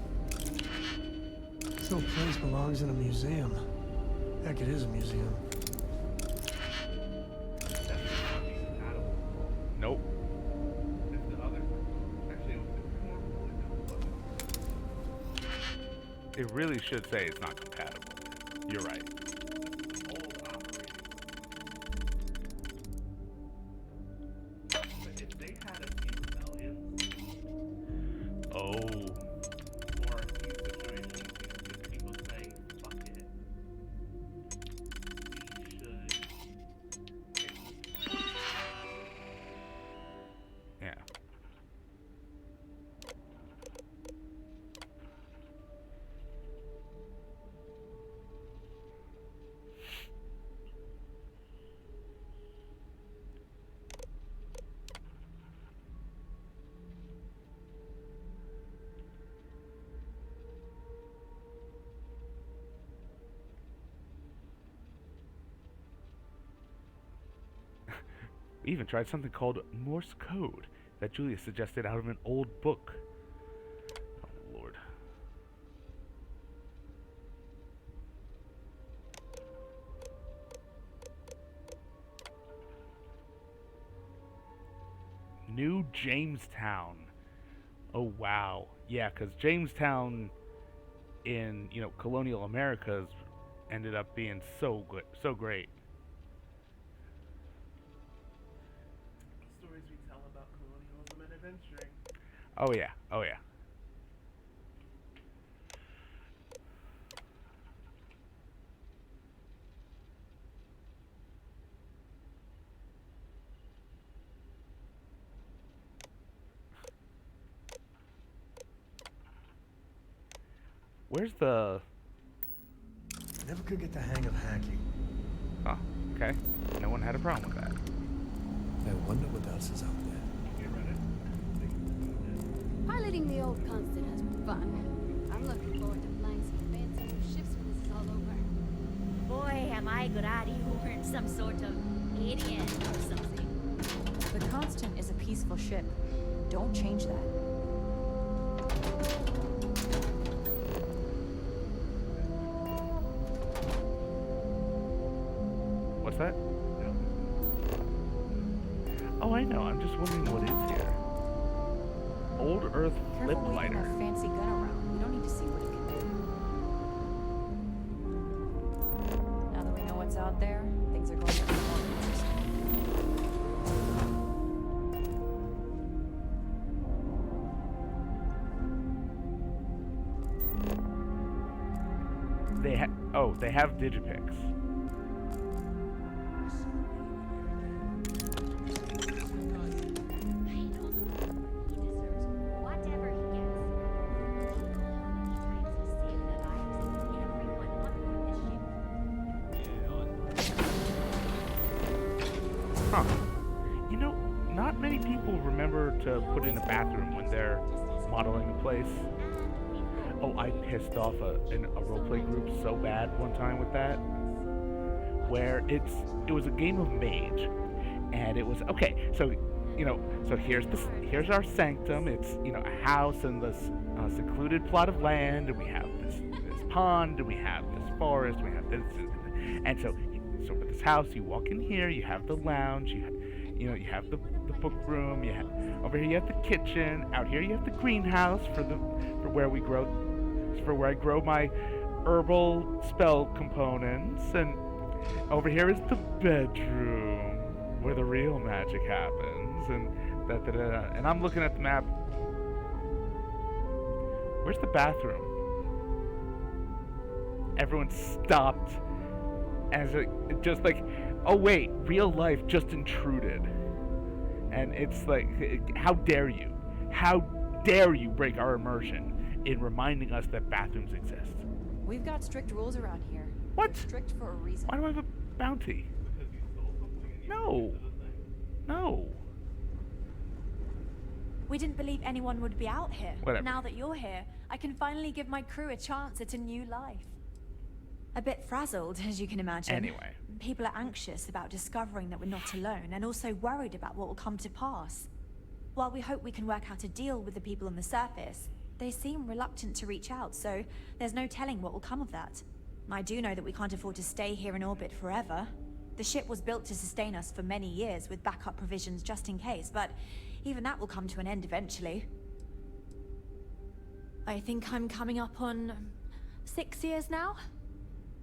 This whole place belongs in a museum. Heck, it is a museum. Nope. It really should say it's not compatible. You're right. Oh. Yeah. We even tried something called Morse code that Julia suggested out of an old book. Oh, Lord. New Jamestown. Oh, wow. Yeah, because Jamestown in, colonial Americas ended up being so good, so great. Stories we tell about colonialism and adventuring. Oh, yeah. Oh, yeah. Where's the... I never could get the hang of hacking. Oh, okay. No one had a problem with that. I wonder what else is out there. Piloting the old Constant has been fun. I'm looking forward to flying some fancy new ships when this is all over. Boy, am I glad you weren't some sort of idiot or something. The Constant is a peaceful ship. Don't change that. What's that? Oh, I know. I'm just wondering what is here. Old Earth flip Careful waving lighter. that fancy gun around. We don't need to see what it can do. Now that we know what's out there, things are going to be more interesting. They have Digipix. Huh. Not many people remember to put in a bathroom when they're modeling a place. Oh, I pissed off a roleplay group so bad one time with that. Where it was a game of mage. And it was, okay, so, so here's our sanctum. It's, a house in this secluded plot of land, and we have this pond, and we have this forest, we have this, and so with this house, you walk in here, you have the lounge, you have the book room, over here you have the kitchen, out here you have the greenhouse for where I grow my herbal spell components, and over here is the bedroom where the real magic happens, and and I'm looking at the map. Where's the bathroom? Everyone stopped as a just like, oh wait, real life just intruded, and it's like, how dare you? How dare you break our immersion in reminding us that bathrooms exist? We've got strict rules around here. What? They're strict for a reason. Why do I have a bounty? No. No. We didn't believe anyone would be out here. Whatever. Now that you're here, I can finally give my crew a chance at a new life. A bit frazzled, as you can imagine. Anyway. People are anxious about discovering that we're not alone, and also worried about what will come to pass. While we hope we can work out a deal with the people on the surface, they seem reluctant to reach out, so there's no telling what will come of that. I do know that we can't afford to stay here in orbit forever. The ship was built to sustain us for many years with backup provisions just in case, but even that will come to an end eventually. I think I'm coming up on 6 years now.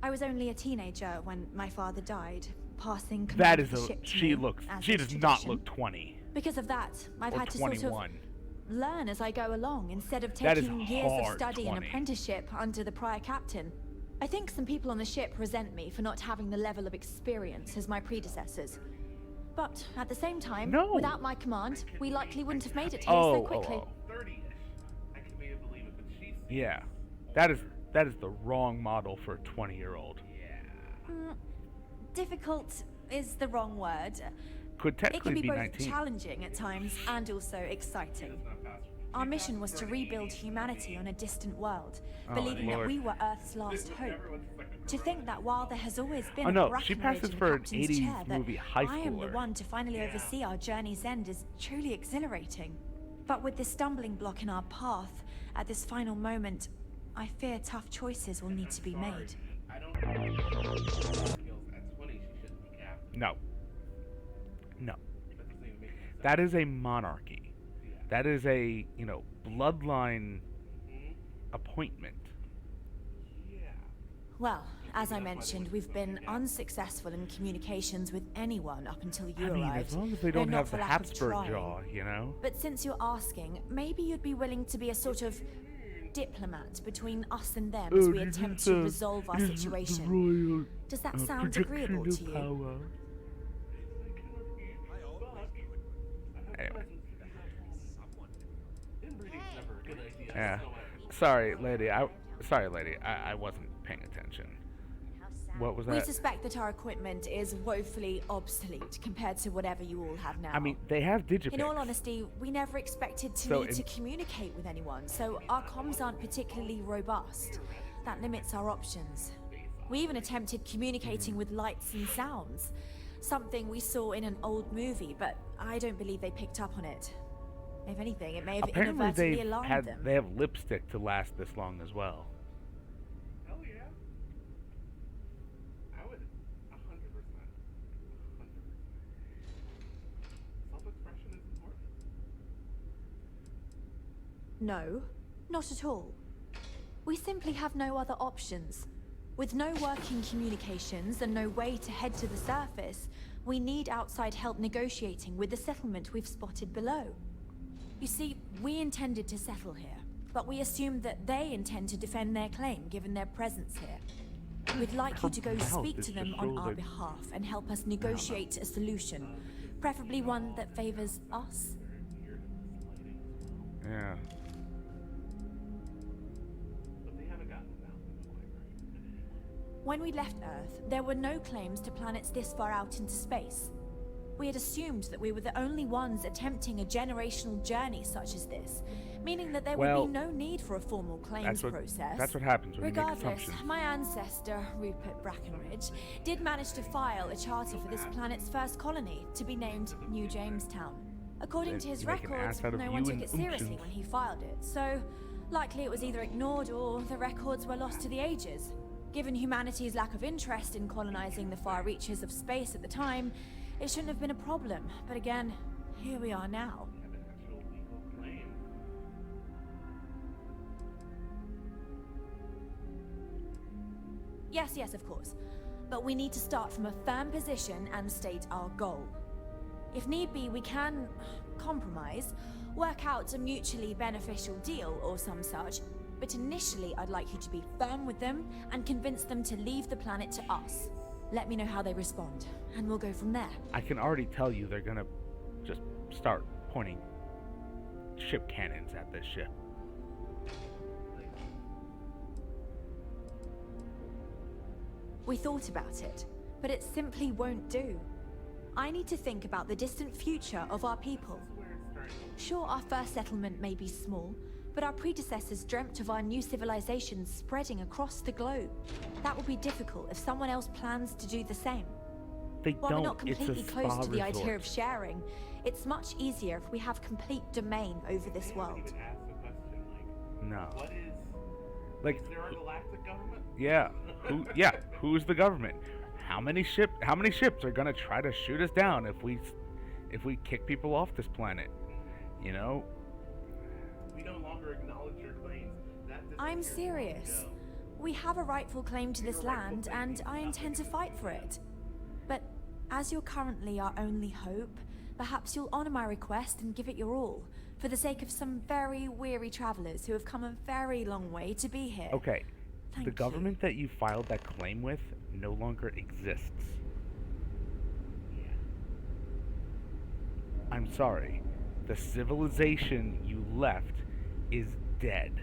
I was only a teenager when my father died, passing command That of is the a. ship to She me, looks. as She is does not tradition. look 20. Because of that, I've Or had to 21. sort of learn as I go along instead of That is taking years of hard study and 20. apprenticeship under the prior captain. I think some people on the ship resent me for not having the level of experience as my predecessors. But at the same time, No. without my command, we likely wouldn't have made it here so quickly. Oh. 30-ish. I can maybe believe it, but she's... Yeah. That is the wrong model for a 20-year-old. Difficult is the wrong word. Could It can technically be be both 19. challenging at times and also exciting. Our mission was to rebuild humanity on a distant world, Oh, believing that Lord. we were Earth's last hope. To think that while there has always been Oh, a no, Brackenridge she passes in for the an captain's 80s chair, that movie high I am the schooler. one to finally oversee our journey's end is truly exhilarating. But with this stumbling block in our path, at this final moment, I fear tough choices will need to be made. I don't know. At 20, she shouldn't be captain. No. No. That doesn't even make any sense. That is a monarchy. That is a, bloodline appointment. Well, as I mentioned, we've been unsuccessful in communications with anyone up until you arrived. As long as they though don't not have for the lack of Habsburg trying. jaw, But since you're asking, maybe you'd be willing to be a sort of diplomat between us and them as we attempt to resolve our situation. Does that sound agreeable to you? Anyway. Yeah. Sorry, lady. I wasn't paying attention. What was We that? suspect that our equipment is woefully obsolete compared to whatever you all have now. I mean, they have digipics. In all honesty, we never expected to need to communicate with anyone, so our comms aren't particularly robust. That limits our options. We even attempted communicating with lights and sounds, something we saw in an old movie, but I don't believe they picked up on it. If anything, it may have Apparently inadvertently alarmed them. they have lipstick to last this long as well. Hell yeah. I would 100%. 100%. Self-expression is important. No, not at all. We simply have no other options. With no working communications and no way to head to the surface, we need outside help negotiating with the settlement we've spotted below. You see, we intended to settle here, but we assumed that they intend to defend their claim given their presence here. We'd like you to go speak to them on our behalf and help us negotiate a solution, preferably one that favors us. Yeah. When we left Earth, there were no claims to planets this far out into space. We had assumed that we were the only ones attempting a generational journey such as this, meaning that there would be no need for a formal claims process. That's what happens when you make Regardless, assumptions. my ancestor, Rupert Brackenridge, did manage to file a charter for this planet's first colony, to be named New Jamestown. According to his You make an records, ass out of no you one took and it seriously Oomsons. when he filed it, so likely it was either ignored or the records were lost to the ages. Given humanity's lack of interest in colonizing the far reaches of space at the time, it shouldn't have been a problem. But again, here we are now. Yes, of course. But we need to start from a firm position and state our goal. If need be, we can compromise, work out a mutually beneficial deal or some such, but initially I'd like you to be firm with them and convince them to leave the planet to us. Let me know how they respond, and we'll go from there. I can already tell you they're gonna just start pointing ship cannons at this ship. We thought about it, but it simply won't do. I need to think about the distant future of our people. Sure, our first settlement may be small, but our predecessors dreamt of our new civilizations spreading across the globe. That will be difficult if someone else plans to do the same. While we're not completely close to the idea of sharing, it's much easier if we have complete domain over this world. No. What is... Like, is there a galactic government? Yeah. Who's the government? How many ships are gonna try to shoot us down if we kick people off this planet? You know? We no longer acknowledge your claims. I'm serious. We have a rightful claim to this land, and I intend to fight for it. But as you're currently our only hope, perhaps you'll honor my request and give it your all, for the sake of some very weary travelers who have come a very long way to be here. Okay. Thank the government that you filed that claim with no longer exists. I'm sorry. The civilization you left is dead.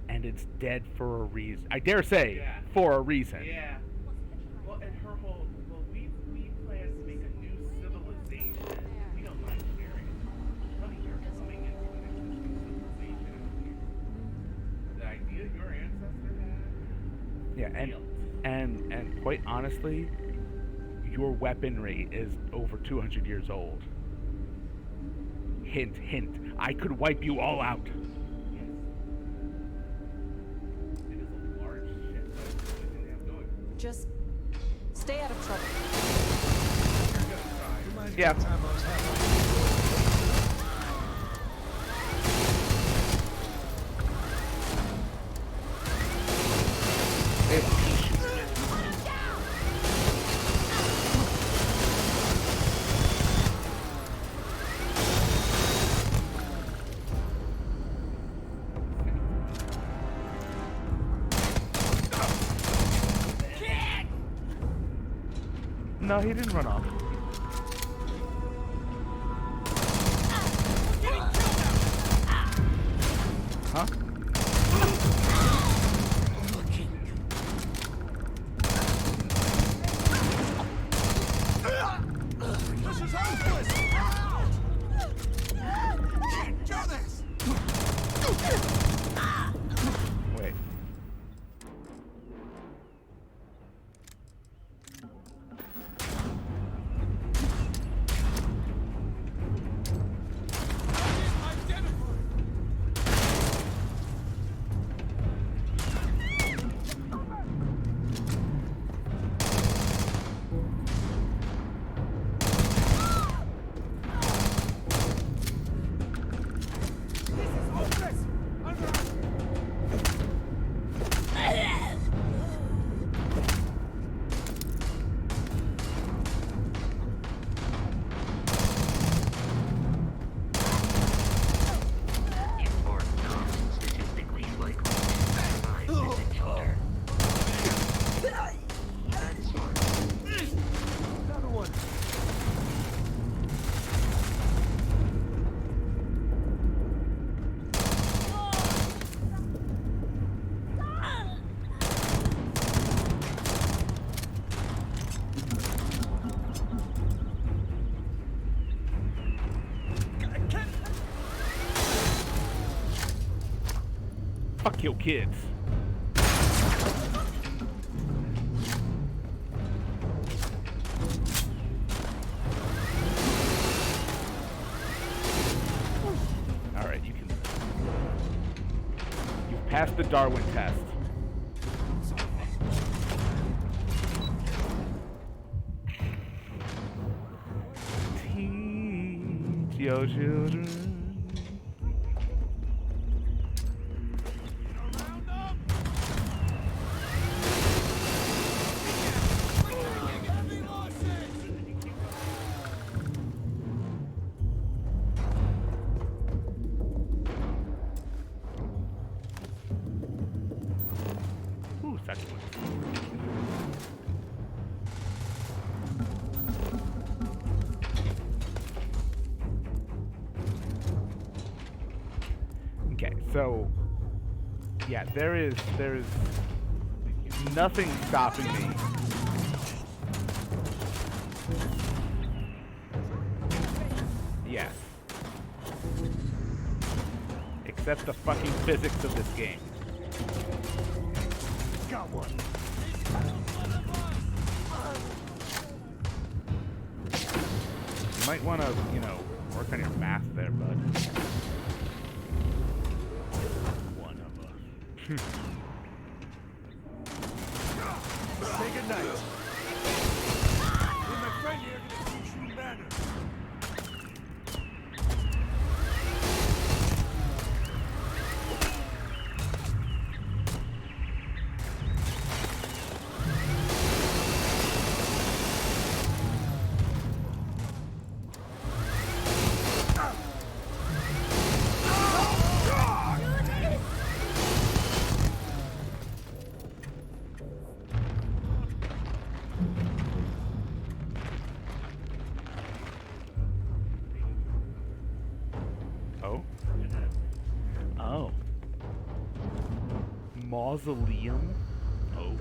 And it's dead for a reason. I dare say, for a reason. Yeah. Well, and her whole... Well, we plan to make a new civilization. We don't mind sharing it. Honey, you're coming into an existing civilization out here. The idea your ancestor had... Yeah, and quite honestly, your weaponry is over 200 years old. Hint, hint. I could wipe you all out. Yes. It is a large ship. That's the only thing they have going. Just stay out of trouble. Yeah. No, he didn't run off. Huh? This is hopeless! Can't do this! Wait. Fuck your kids. Alright, you can... You've passed the Darwin test. Teach your children. So, yeah, there is nothing stopping me. Yes. Except the fucking physics of this game. Got one. You might want to, you know, work on your math there, bud. One of us. Say goodnight. Me and my friend here are gonna teach you manners. Oh. Mausoleum? Oh.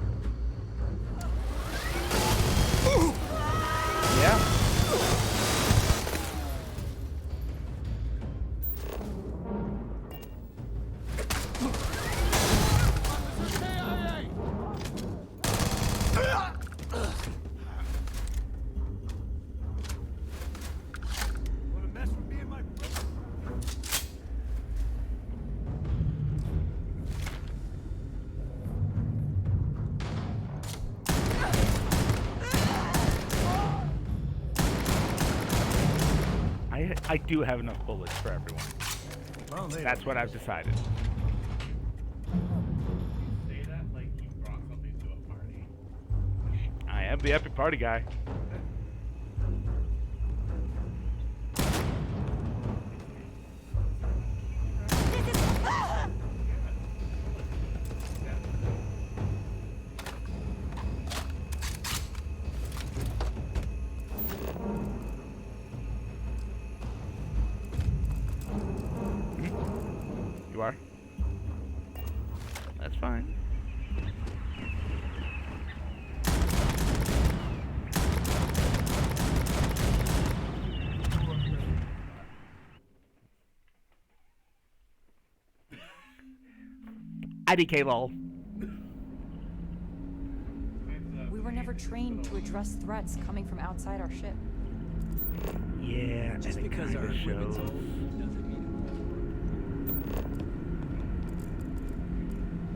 Yeah. Wanna mess with me and my friend? I do have enough bullets for everyone. Well, that's what I've decided. Say that like you brought something to a party. I am the epic party guy. You are? That's fine. IDK lol. We were never trained to address threats coming from outside our ship. Yeah, Just and it because our kinda equipment's shows. old doesn't mean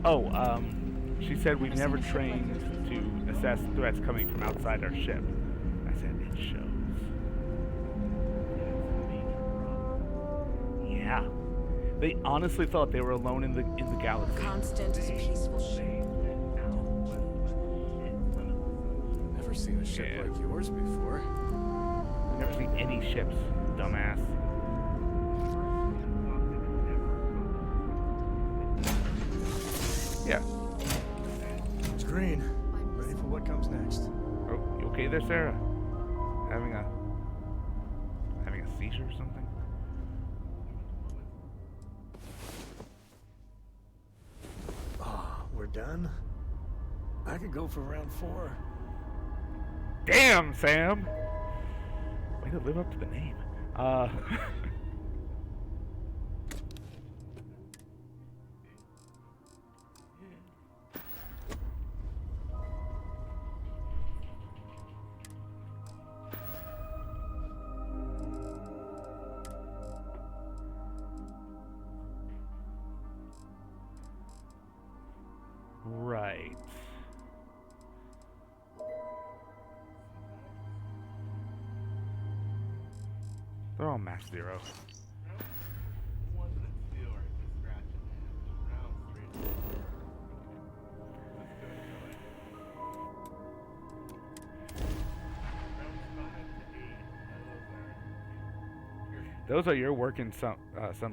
Oh, she said we've never trained to assess threats coming from outside our ship. I said it shows. Yeah. They honestly thought they were alone in the galaxy. Constant is a peaceful ship. Never seen a ship like yours before. Never seen any ships, dumbass. Yeah. It's green. Ready for what comes next. Oh, you okay there, Sarah? Having a seizure or something? Oh, we're done? I could go for round 4. Damn, Sam! Way to live up to the name. Right. They're all mass zero. Those are your working some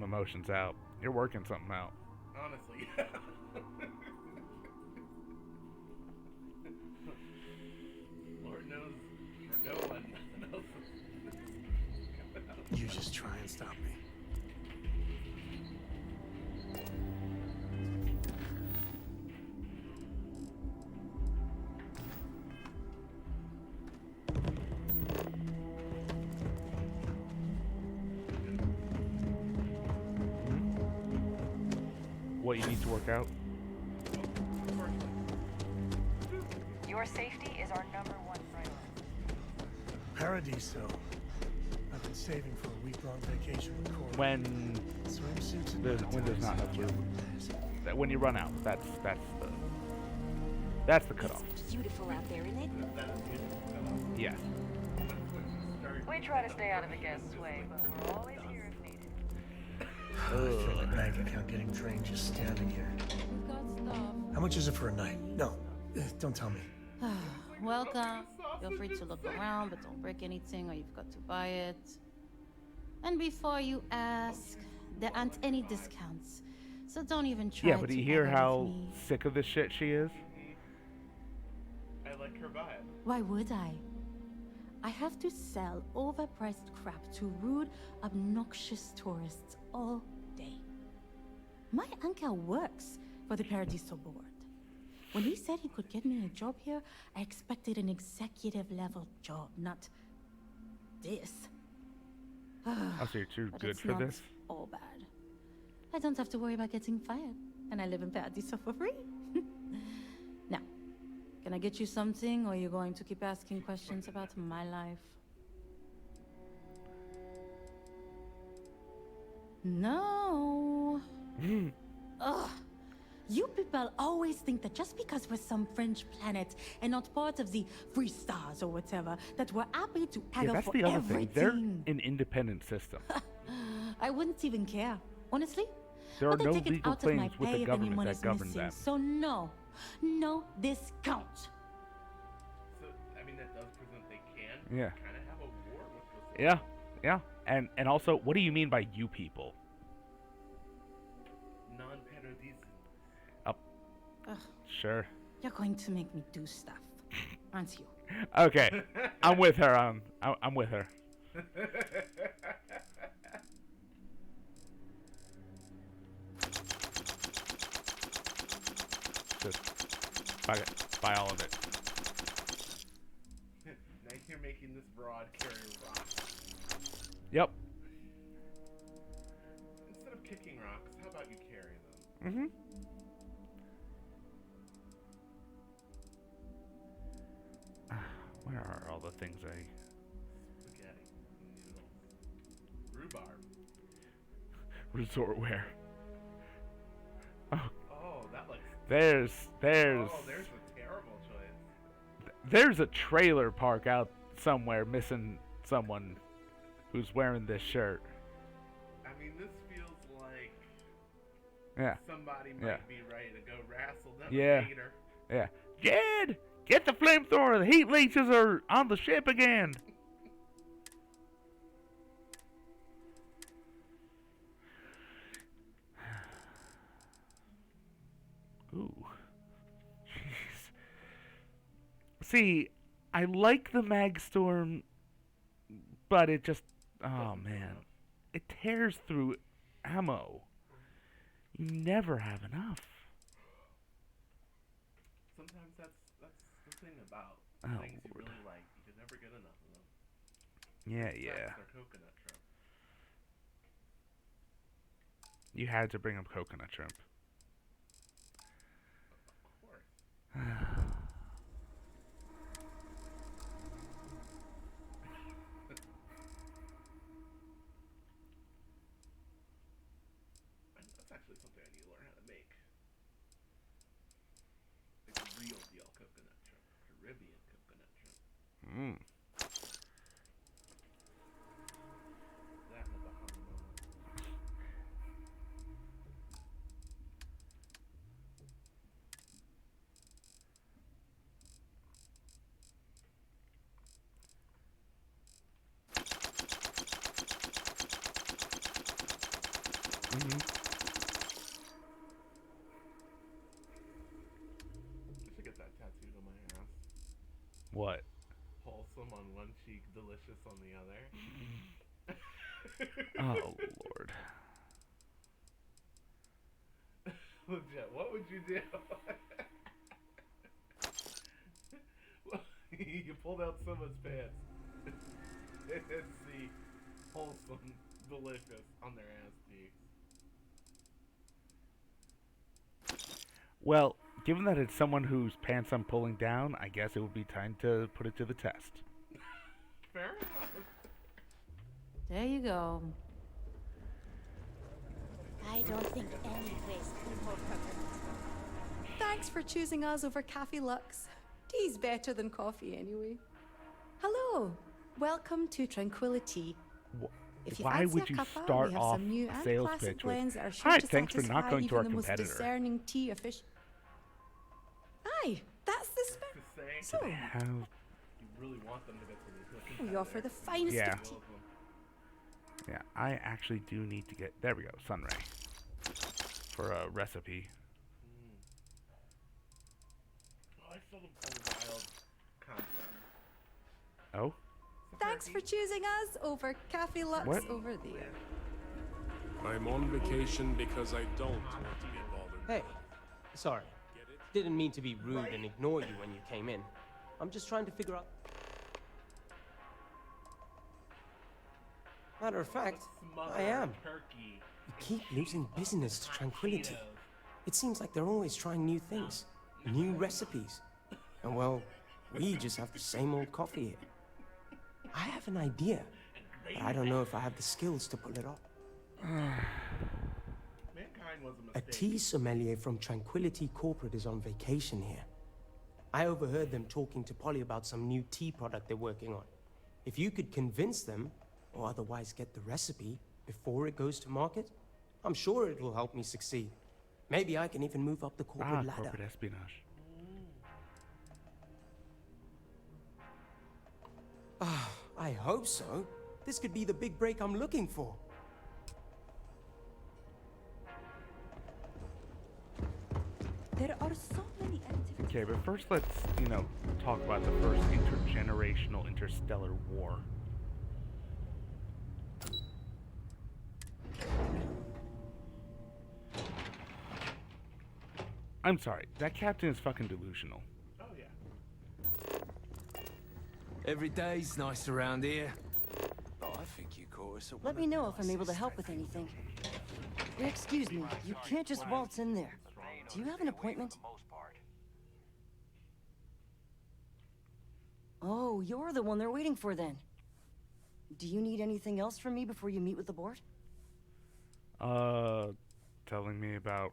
emotions out. You're working something out. Honestly. Lord knows for no one, nothing else is You just try and stop me. what you need to work out. Your safety is our #1 priority. Paradiso. I've been saving for a week-long vacation with Corey. When Swimsuits and there's not enough room. When you run out, that's the cutoff. It's beautiful out there, isn't it? Yes. We try to stay out of the guest's way, but we're always here if needed. I feel my bank account getting drained just standing here. We've got stuff. How much is it for a night? No, don't tell me. Welcome. Feel free to look around, but don't break anything or you've got to buy it. And before you ask, there aren't any discounts. So don't even try to. Yeah, but do you hear how sick of this shit she is? I like her vibe. Why would I? I have to sell overpriced crap to rude, obnoxious tourists all day. My uncle works for the Paradiso board. When he said he could get me a job here, I expected an executive level job, not this. Oh, so you're too But good it's for not this? all bad. I don't have to worry about getting fired, and I live in Paradiso for free. Now, can I get you something, or are you going to keep asking questions about my life? No. Ugh. You people always think that just because we're some French planet and not part of the Free Stars or whatever, that we're happy to haggle Yeah, that's for the other everything. thing. They're an independent system. I wouldn't even care, honestly. There are But I no take it legal out of my claims with pay the if government anyone that is govern missing. them. So no discount. So, I mean, that does present they can Yeah. kind of have a war with this. Yeah. And also, what do you mean by you people? Non-Paradiso. Ugh, Sure. you're going to make me do stuff, aren't you? Okay, I'm with her. I'm with her. Just buy all of it. Now you're making this broad carry rocks. Yep. Instead of kicking rocks, how about you carry them? Mm-hmm. Where are all the things Spaghetti, noodles, rhubarb. Resort wear. Oh, that looks. there's. Oh, there's a terrible choice. There's a trailer park out somewhere missing someone who's wearing this shirt. I mean, this feels like. Yeah. Somebody might be ready to go wrestle them. Yeah. Later. Yeah. Jed, get the flamethrower. The heat leeches are on the ship again. Ooh. Jeez. See, I like the Magstorm, but it just, oh man, it tears through ammo. You never have enough. Sometimes that's the thing about things you really like. You can never get enough of them. Yeah, That's yeah. their coconut shrimp. You had to bring up coconut shrimp. Of course. That's actually something I need to learn how to make. Like real deal coconut shrimp. Caribbean coconut shrimp. Mmm. That and the Bahama. Mm-hmm. I should get that tattooed on my ass. What? Wholesome on one cheek, delicious on the other. Oh, Lord. Legit, what would you do? You pulled out someone's pants. It's the wholesome, delicious on their ass cheeks. Well, given that it's someone whose pants I'm pulling down, I guess it would be time to put it to the test. Fair enough. There you go. I don't think any place could be more perfect. Thanks for choosing us over Cafe Lux. Tea's better than coffee anyway. Hello. Welcome to Tranquility. If you Why fancy would a you cuppa, start we have off some new a and sales classic pitch with, blends that are sure "Hi, to thanks for not satisfy going to even our the most competitor." discerning tea aficionado. Aye, that's the spirit. So, You really want them to get to the we offer the finest Yeah. of tea. Yeah, I actually do need to get... There we go, Sunray. For a recipe. Oh, I saw them so wild concept. Oh? Thanks for choosing us over Cafe Lux What? over there. I'm on vacation because I don't want to be bothered. Hey, sorry. Didn't mean to be rude and ignore you when you came in. I'm just trying to figure out... Matter of fact, I am. Turkey. We keep losing business to Tranquility. It seems like they're always trying new things, new recipes. And well, we just have the same old coffee here. I have an idea, but I don't know if I have the skills to pull it off. Mankind was a A mistake. tea sommelier from Tranquility Corporate is on vacation here. I overheard them talking to Polly about some new tea product they're working on. If you could convince them, or otherwise get the recipe before it goes to market, I'm sure it will help me succeed. Maybe I can even move up the corporate ladder. Corporate espionage. I hope so. This could be the big break I'm looking for. There are so many activities. Okay, but first let's, talk about the first intergenerational interstellar war. I'm sorry, that captain is fucking delusional. Oh, yeah. Every day's nice around here. But I think you caught us at Let me know if I'm able to help with anything. Excuse me, you can't just waltz in there. Do you have an appointment? Oh, you're the one they're waiting for then. Do you need anything else from me before you meet with the board? Telling me about...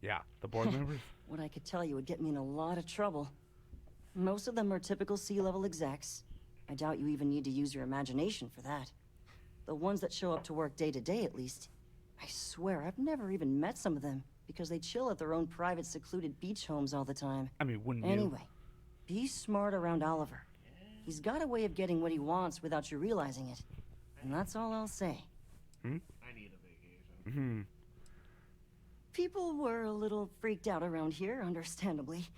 Yeah, the board members? What I could tell you would get me in a lot of trouble. Most of them are typical C-level execs. I doubt you even need to use your imagination for that. The ones that show up to work day to day, at least. I swear, I've never even met some of them, because they chill at their own private, secluded beach homes all the time. I mean, wouldn't you? Anyway, be smart around Oliver. He's got a way of getting what he wants without you realizing it. And that's all I'll say. I need a vacation. People were a little freaked out around here, understandably.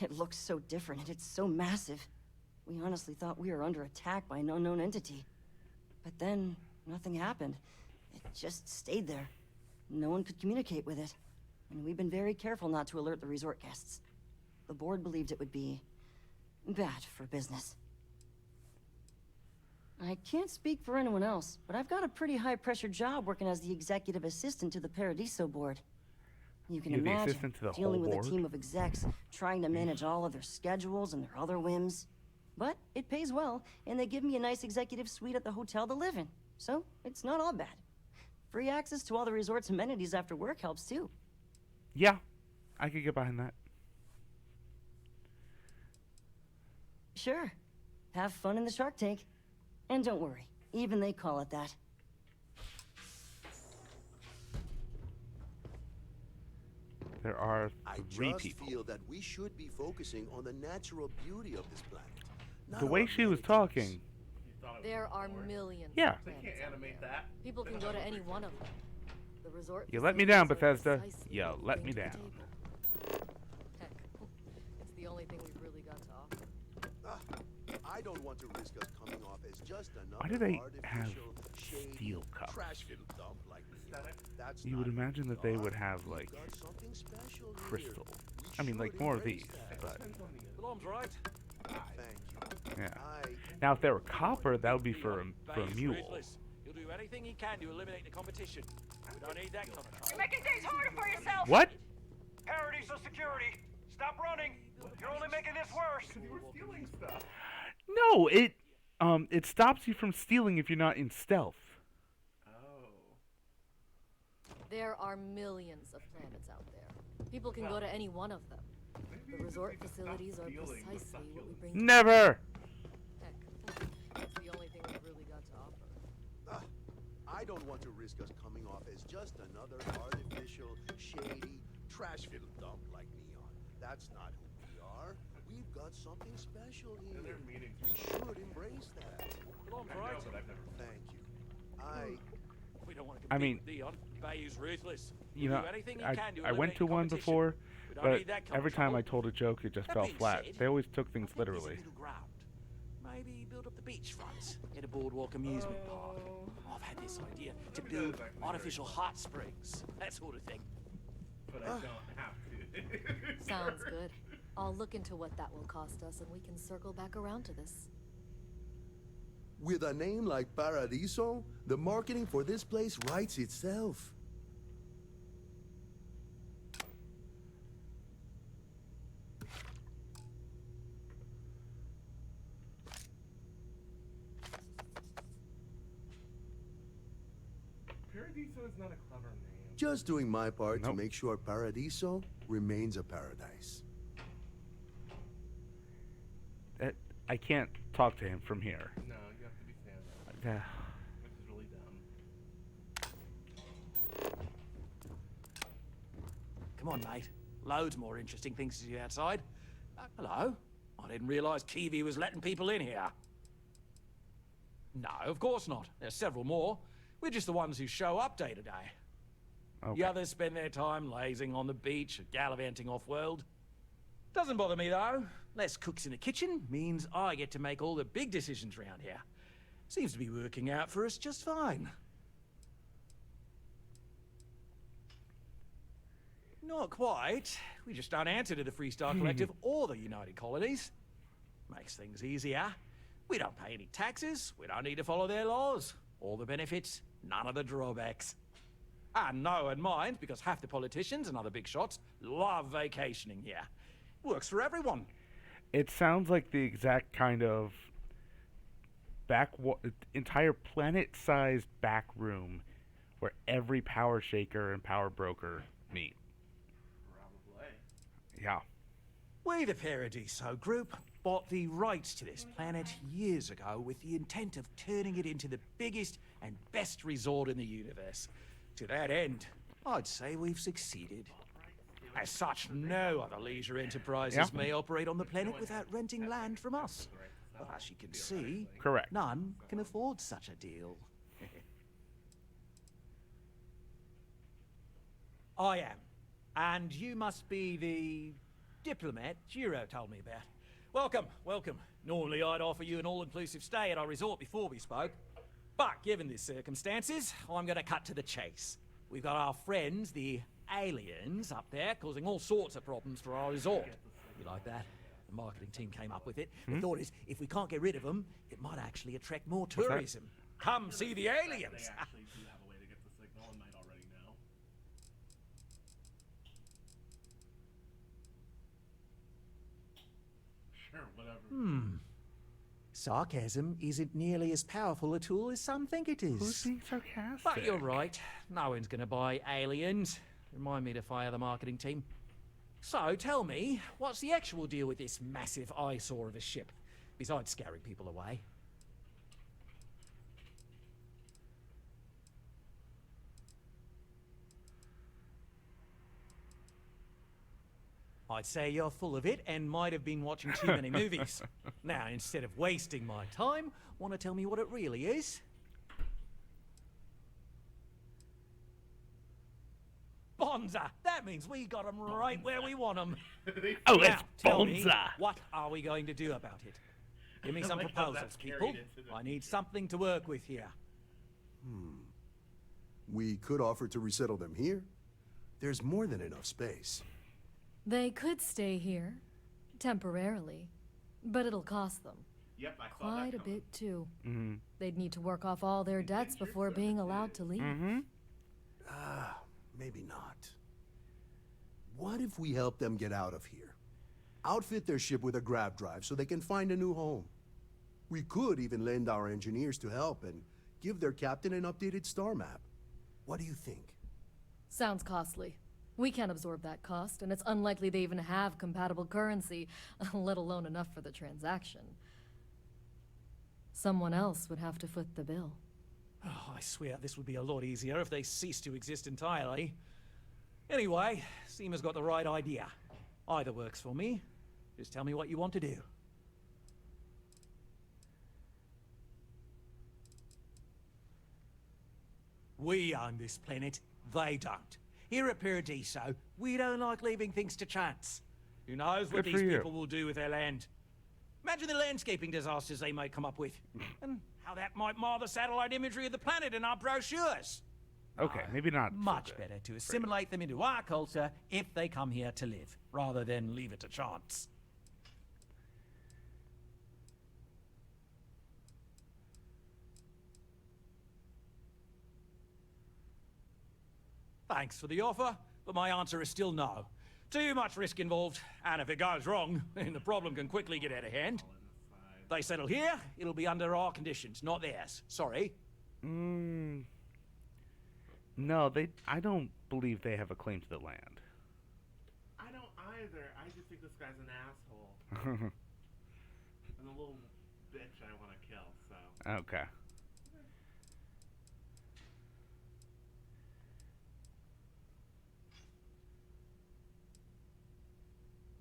It looks so different and it's so massive. We honestly thought we were under attack by an unknown entity. But then, nothing happened. It just stayed there. No one could communicate with it. And we've been very careful not to alert the resort guests. The board believed it would be bad for business. I can't speak for anyone else, but I've got a pretty high-pressure job working as the executive assistant to the Paradiso board. You can You're the imagine assistant to the dealing whole with board? a team of execs, trying to manage all of their schedules and their other whims. But it pays well, and they give me a nice executive suite at the hotel to live in. So, it's not all bad. Free access to all the resort's amenities after work helps too. Yeah, I could get behind that. Sure. Have fun in the Shark Tank. And don't worry, even they call it that. There are I three just people. feel that we should be focusing on the natural beauty of this planet. not The way our she was talking. There are millions. Yeah. Of planets out there. People can go to any one of them. The resort. You let me down, facilities are Bethesda. precisely You what we let bring me to the down. table. Heck, it's the only thing we've really got to offer. I don't want to risk us coming off as just another Why do they have artificial, shady, steel cups? trash-filled dump like this. That's You would not imagine that they would have, like, got something special here. crystal. I mean, like, more of these, but... Alarm's right. Thank you. Yeah. Now, if they were copper, that would be for a mule. do anything he can to eliminate the competition. We don't need that kind of trouble. You're making things harder for yourself! What? Paradiso security! Stop running! You're only making this worse! You were stealing stuff. No, it stops you from stealing if you're not in stealth. There are millions of planets out there. People can go to any one of them. The resort facilities are precisely what we bring. Never! Heck, that's the only thing we've really got to offer. I don't want to risk us coming off as just another artificial, shady, trash-filled dump like Neon. That's not who we are. We've got something special here. We should embrace that. Well, I'm right. Thank you. We don't want to I mean, with Neon. Bayou's ruthless. you know, Do anything you I can to went eliminate to one competition. before, We don't but need that kind every of time trouble. I told a joke, it just That fell being flat. said, They always took things I think there's a literally. middle ground. Maybe build up the beachfront, get a boardwalk amusement park. I've had this idea to build artificial hot springs, that sort of thing. But I don't have to. Sounds good. I'll look into what that will cost us, and we can circle back around to this. With a name like Paradiso, the marketing for this place writes itself. Paradiso is not a clever name. Just doing my part to make sure Paradiso remains a paradise. I can't talk to him from here. No, you have to be standing. Which is really dumb. Come on, mate. Loads more interesting things to do outside. Hello? I didn't realize Kiwi was letting people in here. No, of course not. There's several more. We're just the ones who show up day to day. Okay. The others spend their time lazing on the beach, gallivanting off-world. Doesn't bother me, though. Less cooks in the kitchen means I get to make all the big decisions around here. Seems to be working out for us just fine. Not quite. We just don't answer to the Freestar Collective or the United Colonies. Makes things easier. We don't pay any taxes. We don't need to follow their laws. All the benefits, none of the drawbacks. And no one minds because half the politicians and other big shots love vacationing here. Works for everyone. It sounds like the exact kind of entire planet-sized back room where every power shaker and power broker meet. Probably. Yeah. We, the Paradiso Group, bought the rights to this planet years ago with the intent of turning it into the biggest and best resort in the universe. To that end, I'd say we've succeeded. As such, no other leisure enterprises may operate on the planet without renting land from us. But as you can see, correct, none can afford such a deal. I am. And you must be the diplomat Giro told me about. Welcome, welcome. Normally I'd offer you an all-inclusive stay at our resort before we spoke. But given the circumstances, I'm going to cut to the chase. We've got our friends, the aliens, up there, causing all sorts of problems for our resort. You like that? The marketing team came up with it. The thought is, if we can't get rid of them, it might actually attract more tourism. Come see the aliens! They actually do have a way to get the signal and might already know. Sure, whatever. Sarcasm isn't nearly as powerful a tool as some think it is. Who's being sarcastic? But you're right. No one's going to buy aliens. Remind me to fire the marketing team. So, tell me, what's the actual deal with this massive eyesore of a ship, besides scaring people away? I'd say you're full of it and might have been watching too many movies. Now, instead of wasting my time, want to tell me what it really is? Bonza! That means we got them right where we want them. Oh, now, it's tell me, Bonza! what are we going to do about it? Give me some like how proposals, that's people. carried into the- I need something to work with here. We could offer to resettle them here. There's more than enough space. They could stay here, temporarily, but it'll cost them. Yep, I saw Quite that a bit, too. Mm-hmm. They'd need to work off all their debts before being allowed to leave. Mm-hmm. Maybe not. What if we help them get out of here? Outfit their ship with a grav drive so they can find a new home. We could even lend our engineers to help and give their captain an updated star map. What do you think? Sounds costly. We can't absorb that cost, and it's unlikely they even have compatible currency, let alone enough for the transaction. Someone else would have to foot the bill. Oh, I swear this would be a lot easier if they ceased to exist entirely. Anyway, Seema's got the right idea. Either works for me. Just tell me what you want to do. We own this planet, they don't. Here at Paradiso, we don't like leaving things to chance. Who knows what Good for these you. people will do with their land? Imagine the landscaping disasters they might come up with, and how that might mar the satellite imagery of the planet in our brochures. Okay, maybe not. so Much good. better to assimilate them into our culture if they come here to live, rather than leave it to chance. Thanks for the offer, but my answer is still no. Too much risk involved, and if it goes wrong, then the problem can quickly get out of hand. They settle here, it'll be under our conditions, not theirs. Sorry. No, I don't believe they have a claim to the land. I don't either. I just think this guy's an asshole. And a little bitch I want to kill, so. Okay.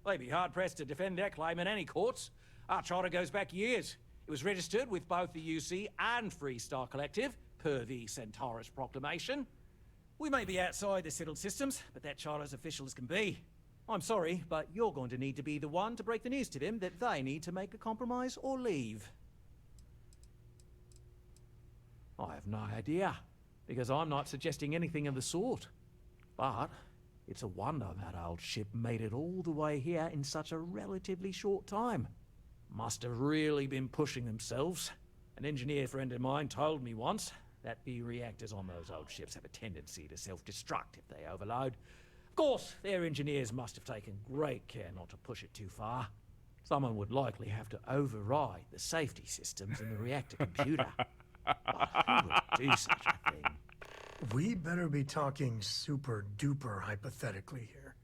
They'd be hard-pressed to defend their claim in any courts. Our charter goes back years. It was registered with both the UC and Free Star Collective, per the Centaurus Proclamation. We may be outside the settled systems, but that charter's official as can be. I'm sorry, but you're going to need to be the one to break the news to them that they need to make a compromise or leave. I have no idea, because I'm not suggesting anything of the sort. But it's a wonder that old ship made it all the way here in such a relatively short time. Must have really been pushing themselves. An engineer friend of mine told me once that the reactors on those old ships have a tendency to self-destruct if they overload. Of course, their engineers must have taken great care not to push it too far. Someone would likely have to override the safety systems in the reactor computer. But who would do such a thing? We better be talking super duper hypothetically here.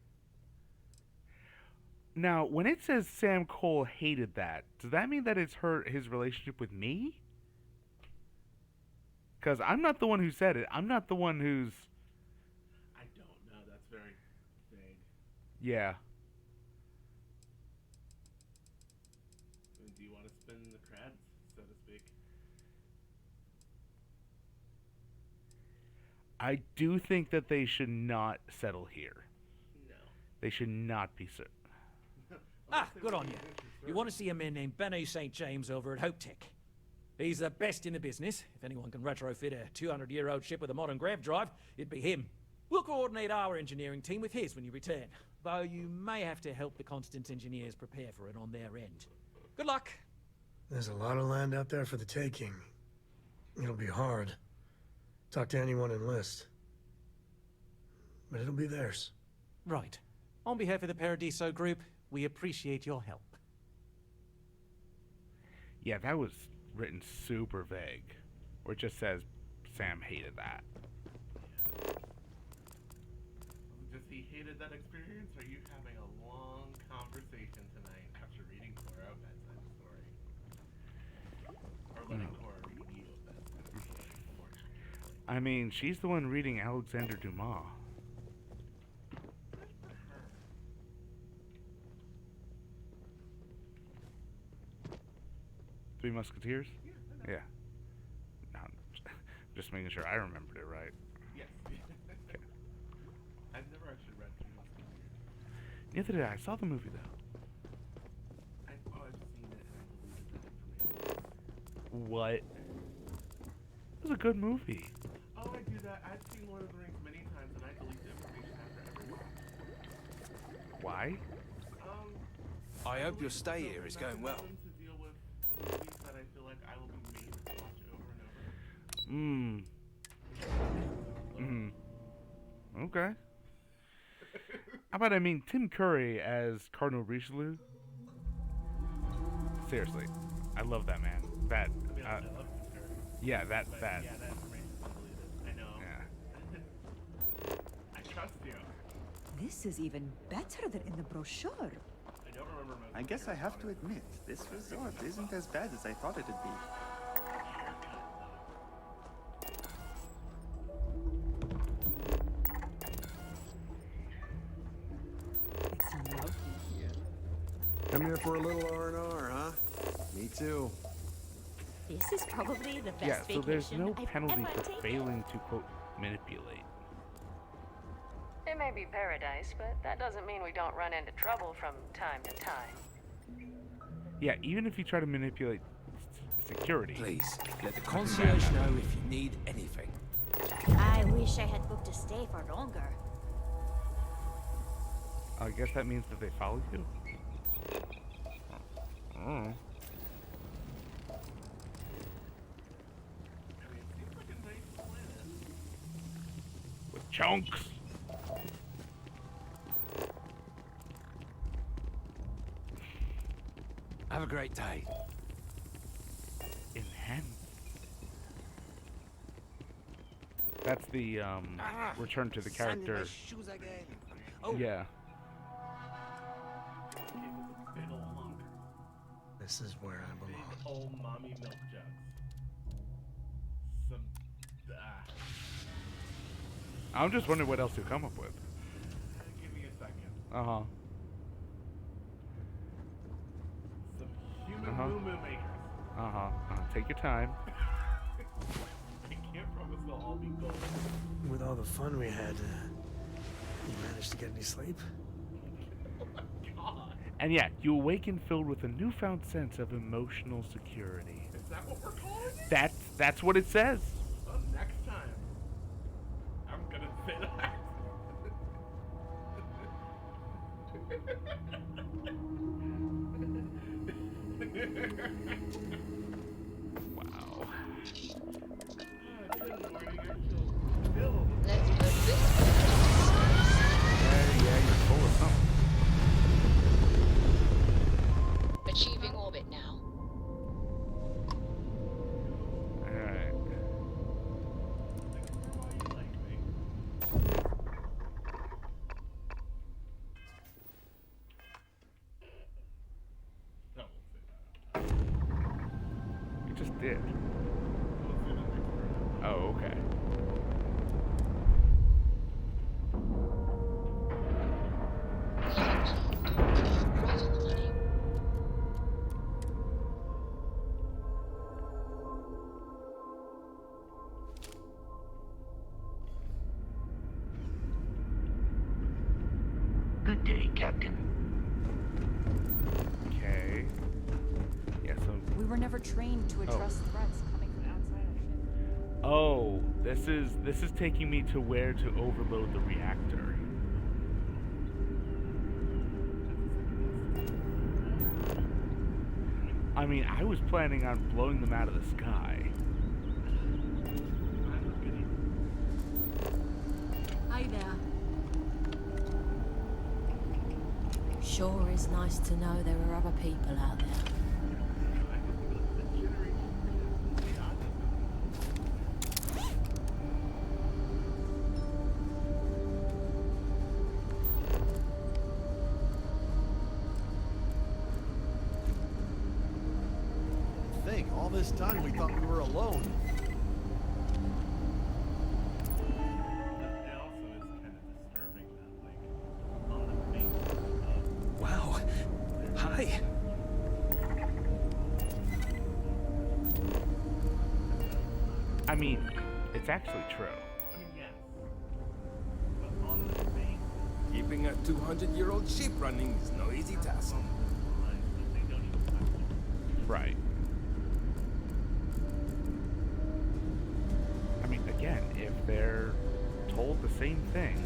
Now, when it says Sam Cole hated that, does that mean that it's hurt his relationship with me? Because I'm not the one who said it. I'm not the one who's... I don't know. That's very vague. Yeah. Do you want to spin the creds, so to speak? I do think that they should not settle here. No. They should not be... Good on you. You want to see a man named Benny St. James over at Hope Tech. He's the best in the business. If anyone can retrofit a 200-year-old ship with a modern grav drive, it'd be him. We'll coordinate our engineering team with his when you return, though you may have to help the Constance engineers prepare for it on their end. Good luck. There's a lot of land out there for the taking. It'll be hard. Talk to anyone enlist. But it'll be theirs. Right. On behalf of the Paradiso Group, we appreciate your help. Yeah, that was written super vague. Where it just says Sam hated that. Just he hated that experience, or are you having a long conversation tonight after reading Cora a bedtime story? Or letting Cora read you a bedtime story? I mean, she's the one reading Alexander Dumas. Three Musketeers? Yeah. No, I'm just making sure I remembered it right. Yes. Okay. I've never actually read Three Musketeers. Neither did I. I saw the movie, though. I've seen it, and I deleted that information. What? It was a good movie. Oh, I do that. I've seen Lord of the Rings many times, and I delete the information after every watch. Why? I hope your stay here is going well. To deal with I will be made to watch over and over. Okay. How about, I mean, Tim Curry as Cardinal Richelieu? Seriously, I love that man. That, I love Tim Curry. yeah, that. Yeah, that information is deleted. I know. Yeah. I trust you. This is even better than in the brochure. I don't remember most. I guess I have to admit, this resort isn't as bad as I thought it'd be. It's lovely here. Come here for a little R&R, huh? Me too. This is probably the best Yeah, so there's vacation no I've penalty ever for taken. failing to, quote, manipulate. It may be paradise, but that doesn't mean we don't run into trouble from time to time. Yeah, even if you try to manipulate security. Please, let the concierge know if you need anything. I wish I had booked a stay for longer. I guess that means that they followed you? Oh. With chunks. Have a great day. Enhance. That's the return to the character. Oh. Yeah. This is where I belong. Big old mommy milk jugs. Some. I'm just wondering what else you'll come up with. Give me a second. Uh-huh. Some human moo-moo makers. Uh-huh. Take your time. I can't promise they'll all be gold. With all the fun we had, you managed to get any sleep? Oh my god. And yeah, you awaken filled with a newfound sense of emotional security. Is that what we're calling it? That's what it says. Well, next time, I'm gonna say that. Wow. Good morning, actual Bill. Let's put this Yeah, you're full of something. achieving orbit now. Alright. You just did. Oh, okay. Right on the money. Good day, Captain. Okay. Yeah, so... We were never trained to address threats coming from outside our ship. Oh, this is taking me to where to overload the reactor. I mean, I was planning on blowing them out of the sky. Hi there. Sure is nice to know there are other people out there. All this time we thought we were alone. It also is kind of disturbing that, like, on the face of... Wow. Hi. I mean, it's actually true. I mean, yes. But on the face... Keeping a 200-year-old ship running is no easy task. Right. I mean, again, if they're told the same thing,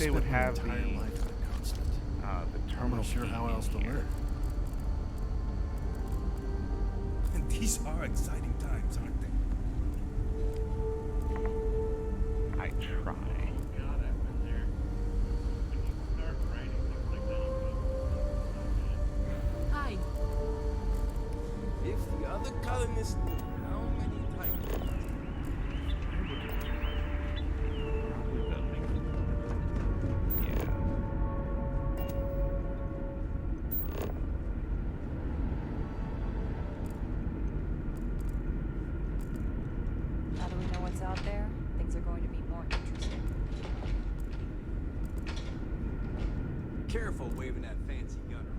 they would spent my have the entire life in a constant. the I'm terminal not sure key how in else to here. learn. And these are exciting times, aren't they? I try. Hi. If the other colonists knew how many times. Now that we know what's out there, things are going to be more interesting. Careful waving that fancy gun around.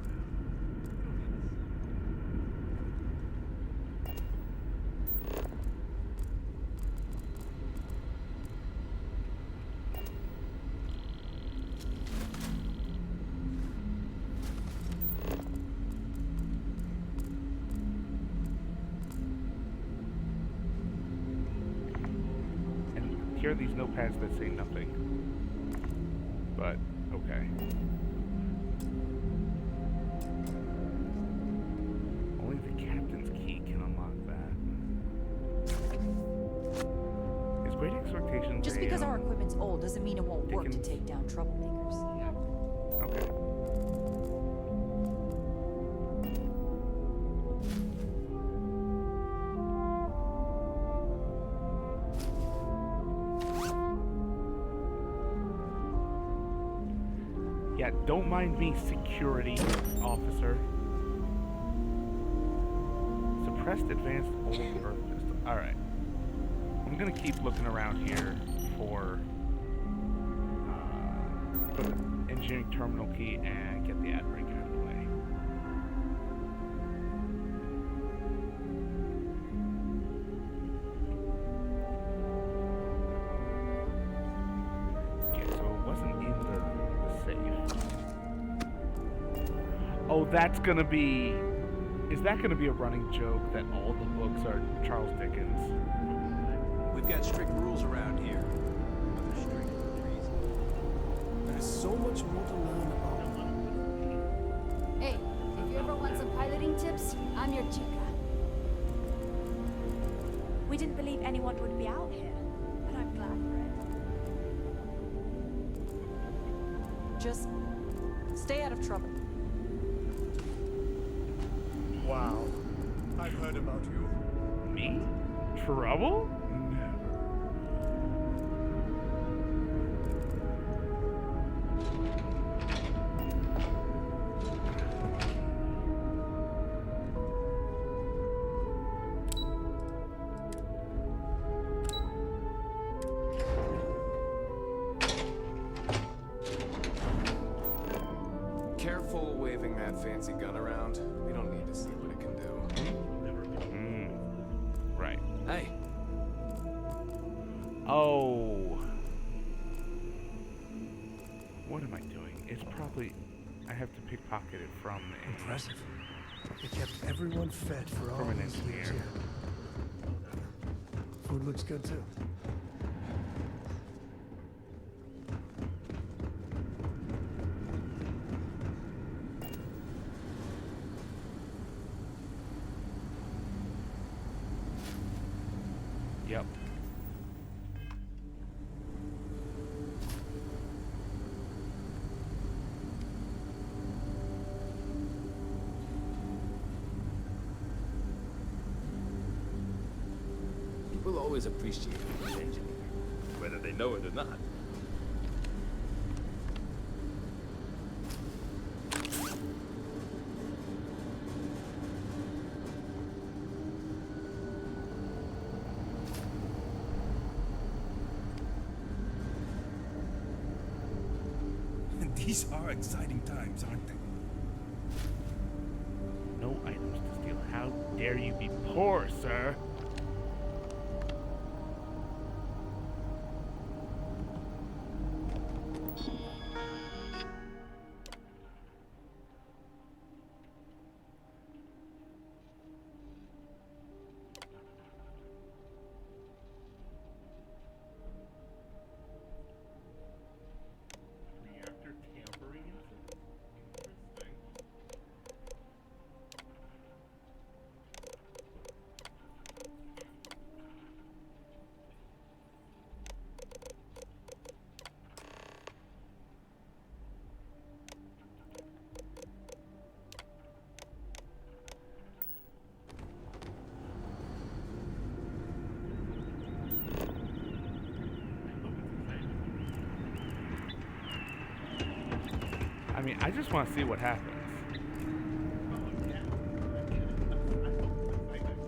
And here are these notepads that say nothing. But, okay. Only the captain's key can unlock that. Is Great Exhortation Just because our equipment's old doesn't mean it won't work to take down troublemakers. Okay. Yeah, don't mind me, security officer. Suppressed advanced old Earth pistol. Alright. I'm gonna keep looking around here for the engineering terminal key and get the ad break out of the way. Okay, so it wasn't in the safe. Oh, that's gonna be... Is that gonna be a running joke that all the books are Charles Dickens? We've got strict rules around here. They're strict for a reason. There's so much more to learn about. Hey, if you ever want some piloting tips, I'm your chica. We didn't believe anyone would be out here, but I'm glad for it. Just stay out of trouble. Wow. I've heard about you. Me? Trouble? Careful waving that fancy gun around. We don't need to see what it can do. Right. Hey. Oh. What am I doing? It's probably... I have to pickpocket it from a... Impressive. It kept everyone fed for all From an these years. engineer. Yeah. Food looks good too. Yep. People always appreciate a good engineer, whether they know it or not. And these are exciting times, aren't they? No items to steal. How dare you be poor, sir? mean, I just want to see what happens.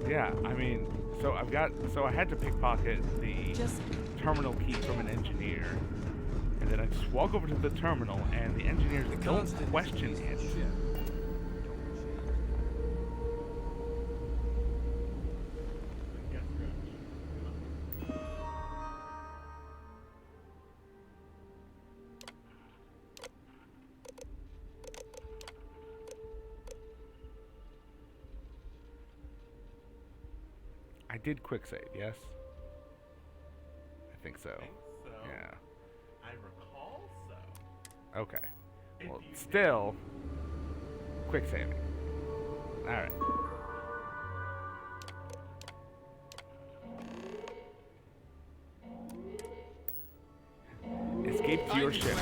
Yeah, I mean, so I had to pickpocket the terminal key from an engineer, and then I just walk over to the terminal, and the engineers don't question it. I did quick save, yes? I think so. Yeah. I recall so. Okay. Well, still, quick saving. Alright. Escape to your ship.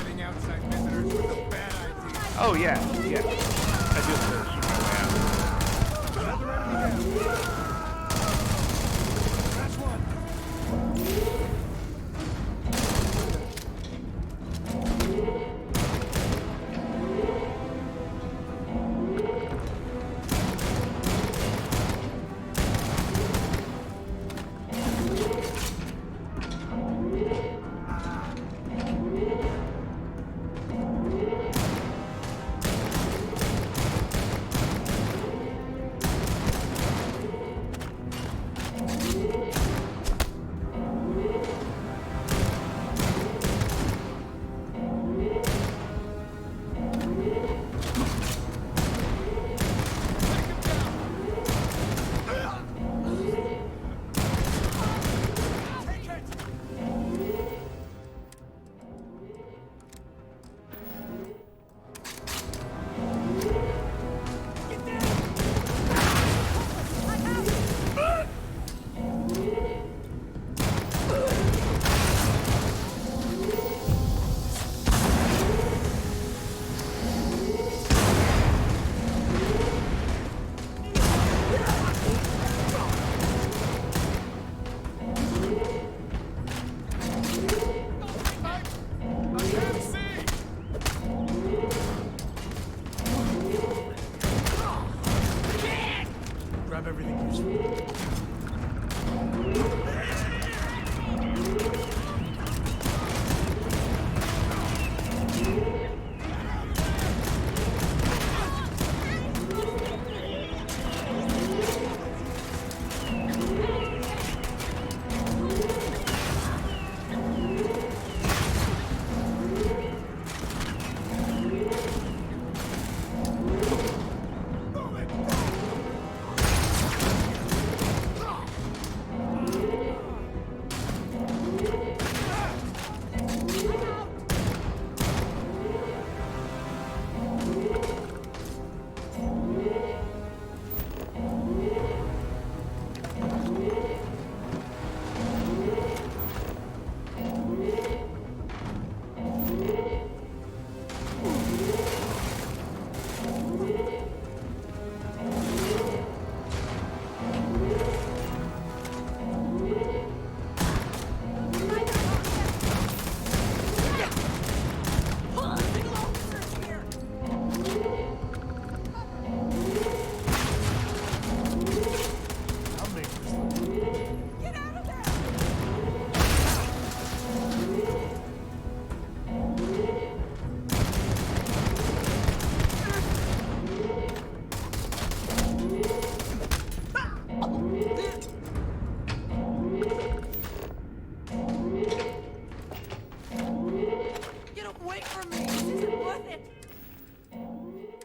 Oh, yeah, yeah. I do have to shoot my way out. Another enemy down.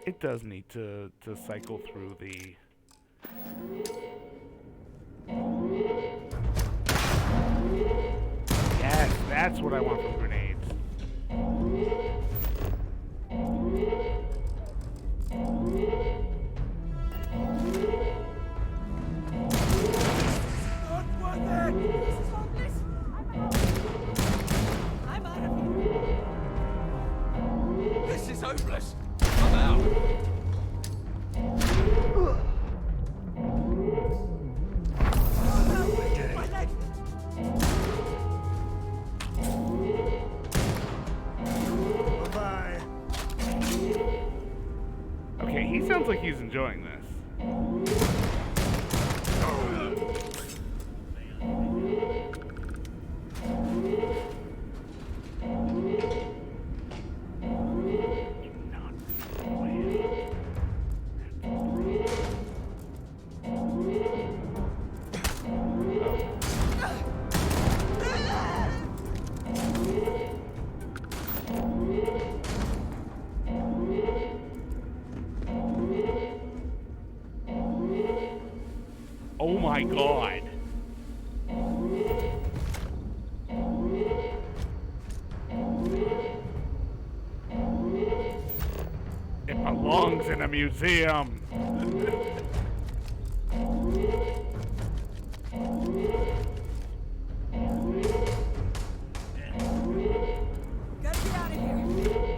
It does need to cycle through the... Yes, that's what I want from grenades. This is hopeless. I'm out. Bye-bye. he sounds like he's enjoying this. Oh my god. It belongs in a museum. Gotta get out of here.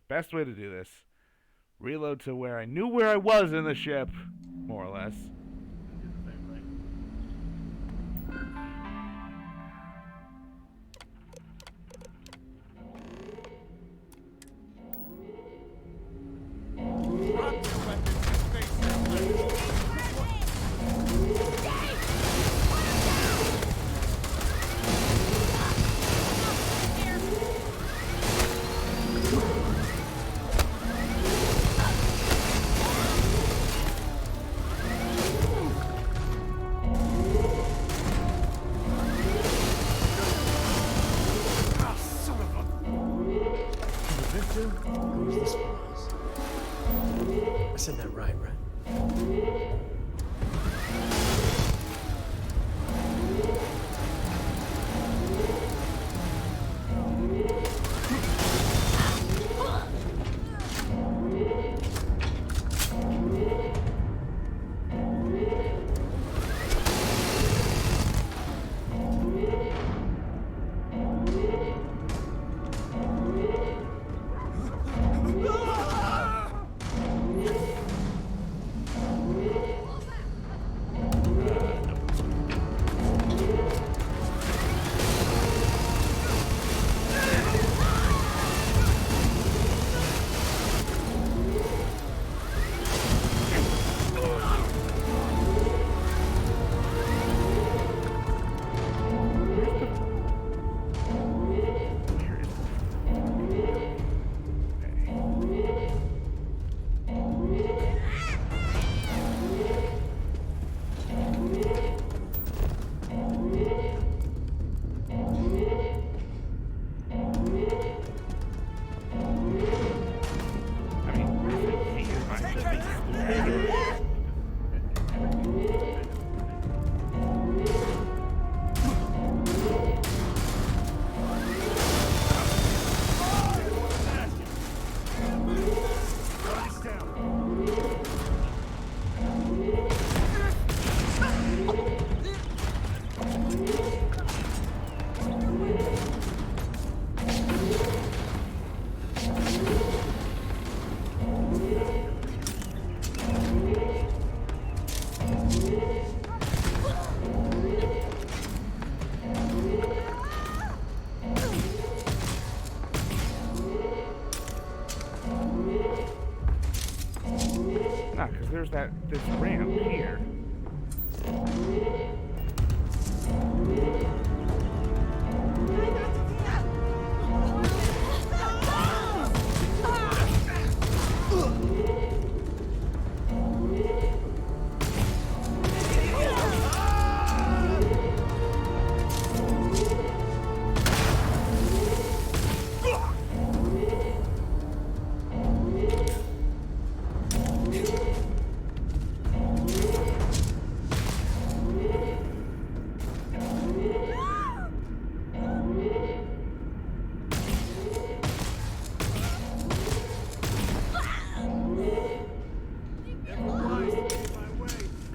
Best way to do this. Reload to where I knew where I was in the ship, more or less. I said that right? Because there's this ramp here.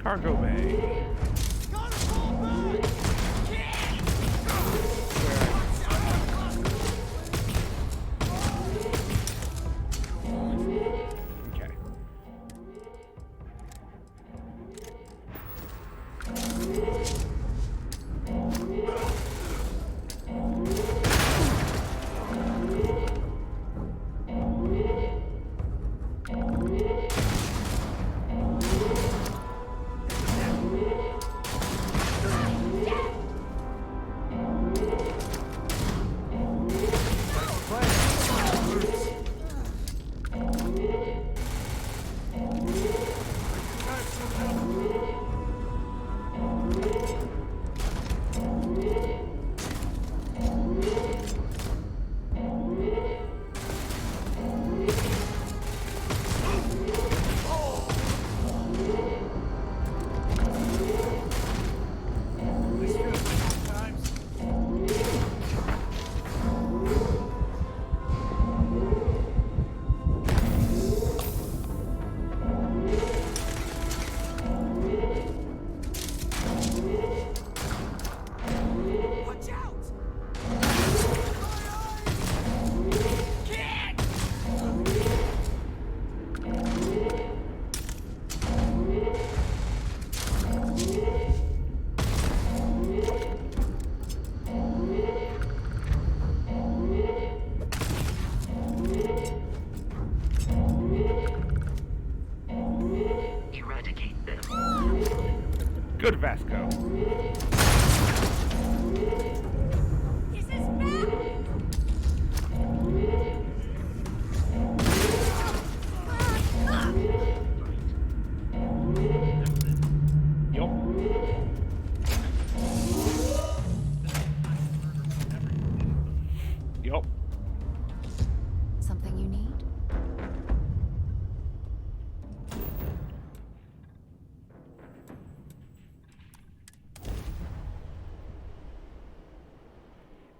Cargo bay. Okay. Good, Vasco. This is bad! Yup. Yup. Something you need?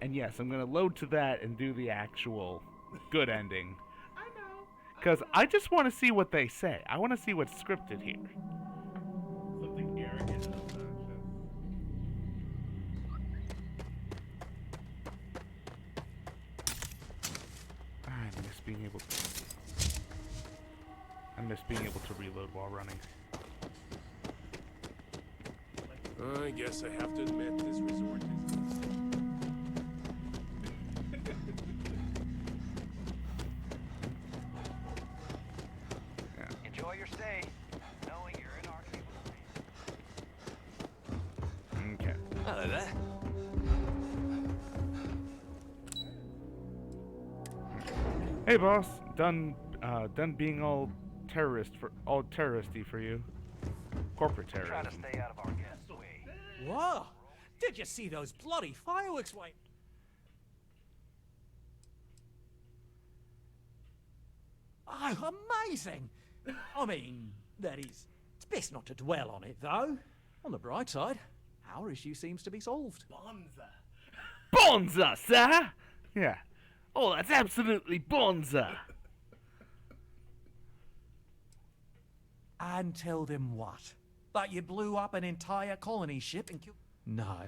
And yes, I'm gonna load to that and do the actual good ending. I know. Because I just want to see what they say. I want to see what's scripted here. Something arrogant and obnoxious. I miss being able to reload while running. I guess I have to admit this resort is... Enjoy your stay, knowing you're in our capable hands. Okay. Hello there. Hey, boss. Done being all terroristy for you. Corporate Try to terrorism. stay out of our guest's way. Whoa! Did you see those bloody fireworks? Wait. Oh, amazing! I mean, That is, it's best not to dwell on it, though. On the bright side, our issue seems to be solved. Bonza. Bonza, sir! Yeah. Oh, that's absolutely bonza. And tell them what? That you blew up an entire colony ship and killed... No.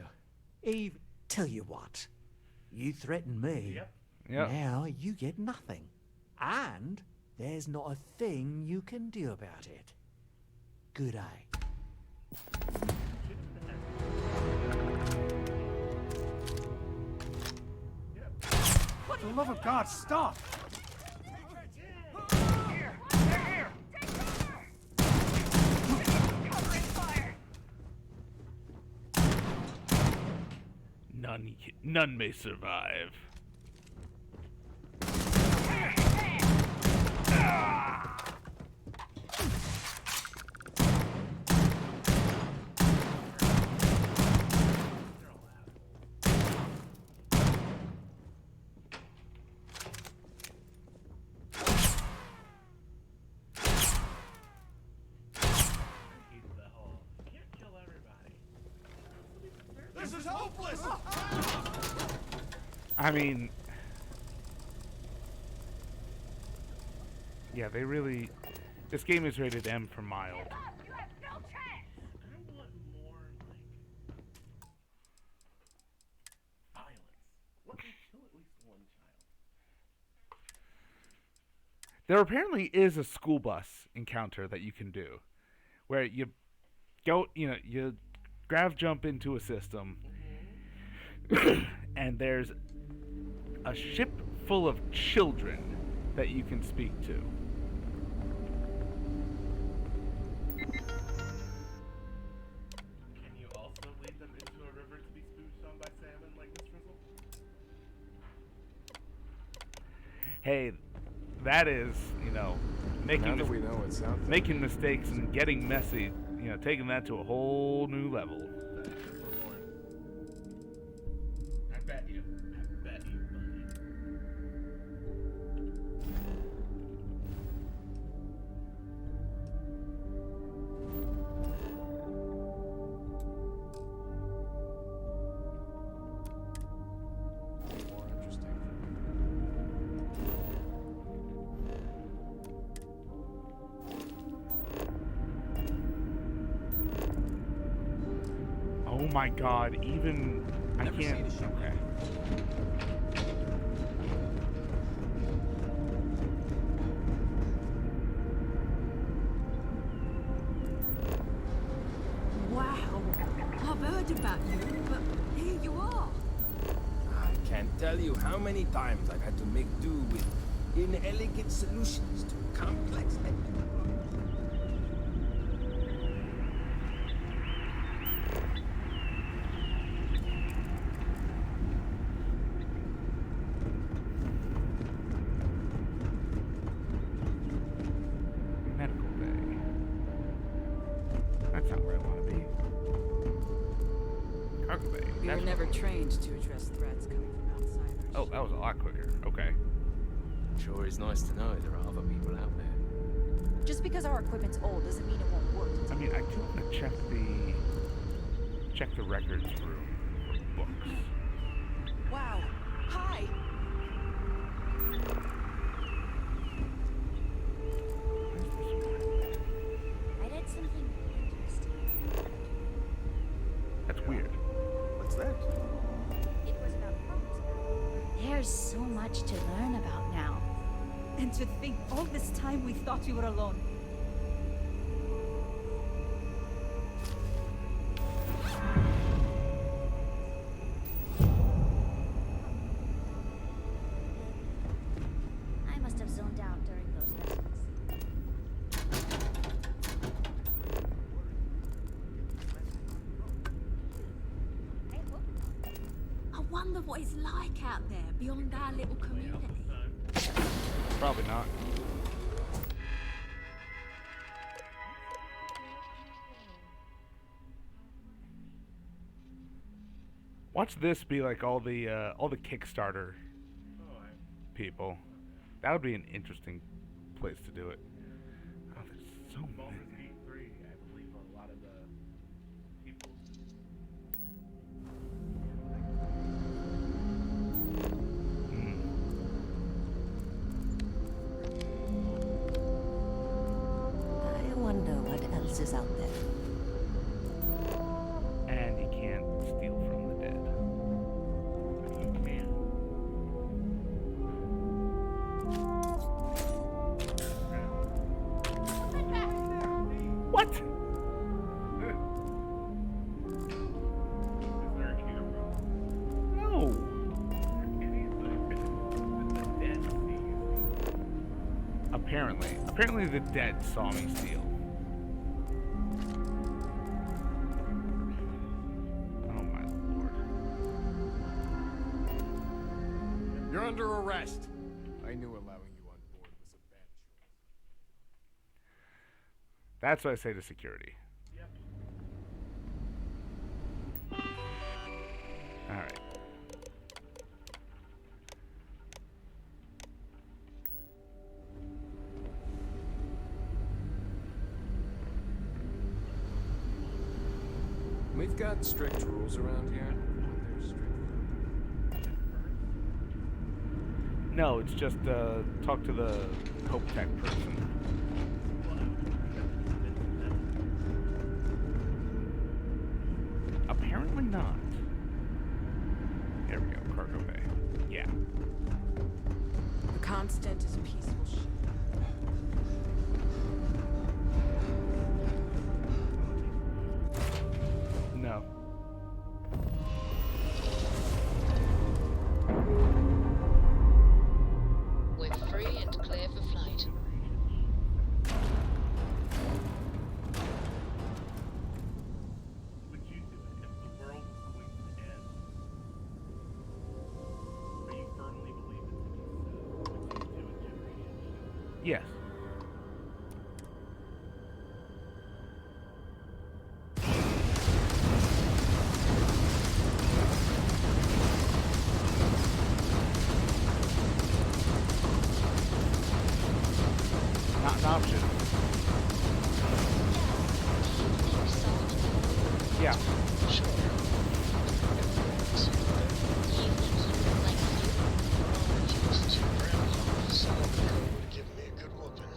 Eve, tell you what. You threatened me. Yep. Now you get nothing. And there's not a thing you can do about it. Good day. For the love of God, stop! None may survive. This is hopeless! I mean, yeah, they really. This game is rated M for mild. I want more, like, violence. Let me kill at least one child. There apparently is a school bus encounter that you can do, where you go, you grav jump into a system, and there's a ship full of children that you can speak to. Can you also lead them into a river to be spooched on by salmon like Miss Frizzle? Hey, that is, making Now that we know it's out there. making mistakes and getting messy, taking that to a whole new level. I bet you, buddy. More interesting. Oh my God! Even I can't. Okay. Wow. I've heard about you, but here you are. I can't tell you how many times I've had to make do with inelegant solutions to complex technical problems. Medical bay. That's not where I want to be. Cargo bay. We were That's never trained to address threats coming from outsiders. Oh, that was a lot quicker. Okay. Sure is nice to know there are other people out there. Just because our equipment's old doesn't mean it won't work. I mean, I do want to check the records room for books. Wow. Hi. I read something interesting. That's weird. What's that? It was about chromosomes. There's so much to learn about now. And to think all this time we thought we were alone. I must have zoned out during those lessons. I wonder what it's like out there beyond our little community. Probably not. Watch this be like all the Kickstarter people. That would be an interesting place to do it. Oh, there's so many. is out there. And you can't steal from the dead. But you can. What? No. Apparently the dead saw me steal. Oh my lord. You're under arrest. I knew allowing you on board was a bad choice. That's what I say to security. Alright. We've got strict rules around here. They're strict. No, it's just talk to the Cope Tech person. Apparently not. Here we go, cargo bay. Yeah. The Constant is a peaceful ship. No. We're free and clear for flight. Would you do it if the world was going to end? Or you firmly believe it to be so? Would you do a generation shift? Yes. Not an option. Yeah. Sure. Someone would have given me a good whooping.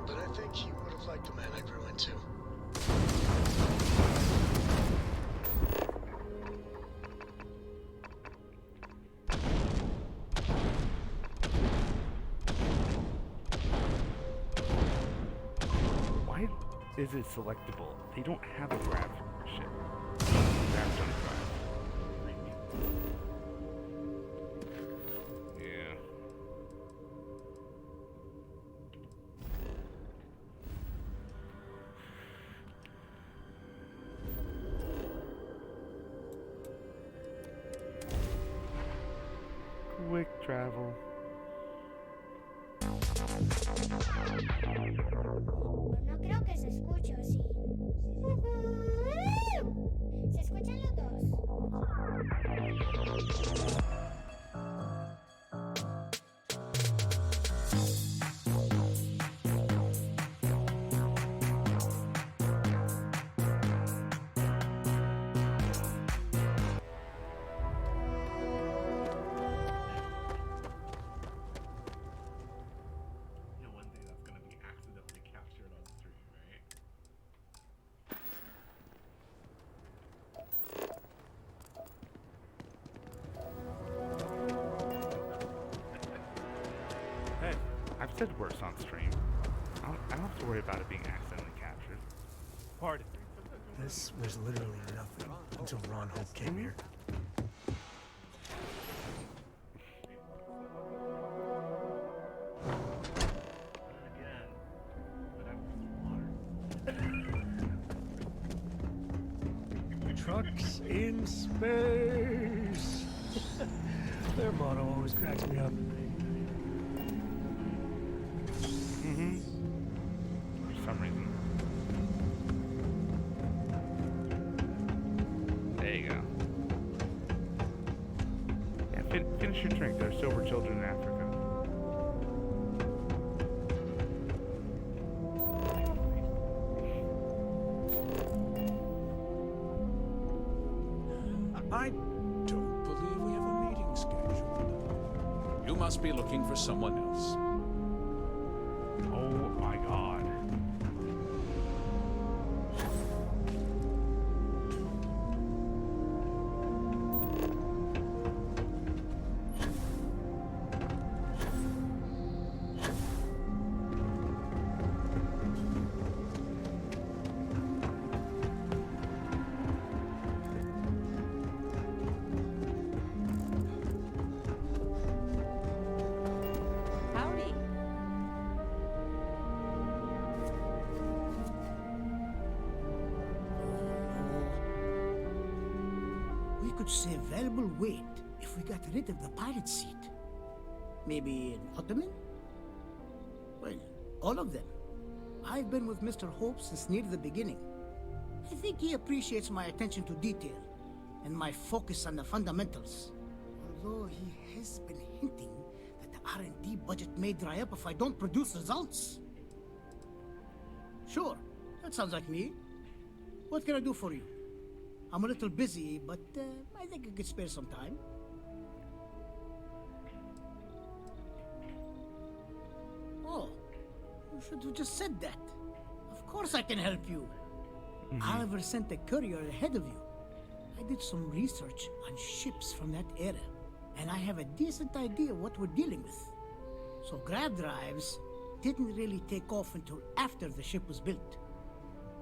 But I think he would have liked the man I grew into. Why is it selectable? They don't have a grab ship. Grab don't drive. Yeah. Quick travel. No creo que se escuche, ¿o sí? ¿Se escuchan los dos? You know, one day that's gonna be accidentally captured on stream, right? Hey, I've said worse on stream. I don't have to worry about it being accidentally captured. Pardon. This was literally nothing until Ron Hope came here. Again. But I'm water. Trucks in space. Their motto always cracks me up. Mm-hmm. For some reason. There you go. Yeah, finish your drink. There are sober children in Africa. I don't believe we have a meeting scheduled. You must be looking for someone else. Oh my god. could save valuable weight if we got rid of the pilot seat. Maybe an ottoman? Well, all of them. I've been with Mr. Hope since near the beginning. I think he appreciates my attention to detail and my focus on the fundamentals. Although he has been hinting that the R&D budget may dry up if I don't produce results. Sure, that sounds like me. What can I do for you? I'm a little busy, but I think I could spare some time. Oh, you should have just said that. Of course I can help you. Oliver sent a courier ahead of you. I did some research on ships from that era, and I have a decent idea what we're dealing with. So grav drives didn't really take off until after the ship was built.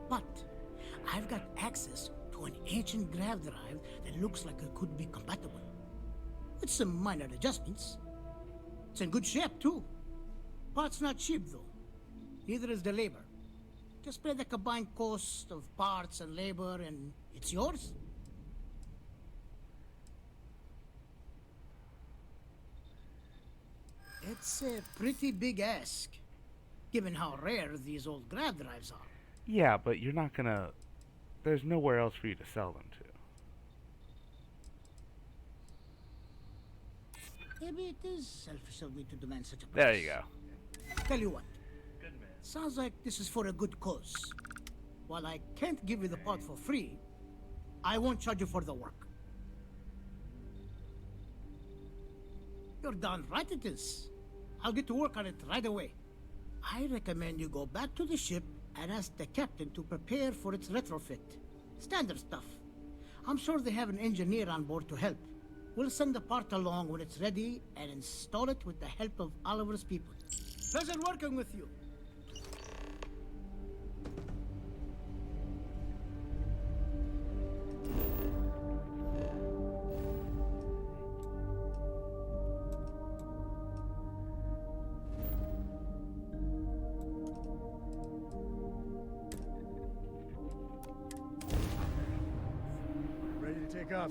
But I've got access to an ancient grav drive that looks like it could be compatible. With some minor adjustments. It's in good shape, too. Parts not cheap, though. Neither is the labor. Just pay the combined cost of parts and labor, and it's yours. It's a pretty big ask, given how rare these old grav drives are. Yeah, but you're not gonna... There's nowhere else for you to sell them to. Maybe it is selfish of me to demand such a price. There you go. Tell you what. Good man. Sounds like this is for a good cause. While I can't give you the part for free, I won't charge you for the work. You're darn right it is. I'll get to work on it right away. I recommend you go back to the ship and ask the captain to prepare for its retrofit. Standard stuff. I'm sure they have an engineer on board to help. We'll send the part along when it's ready and install it with the help of Oliver's people. Pleasure working with you. Ready to take off?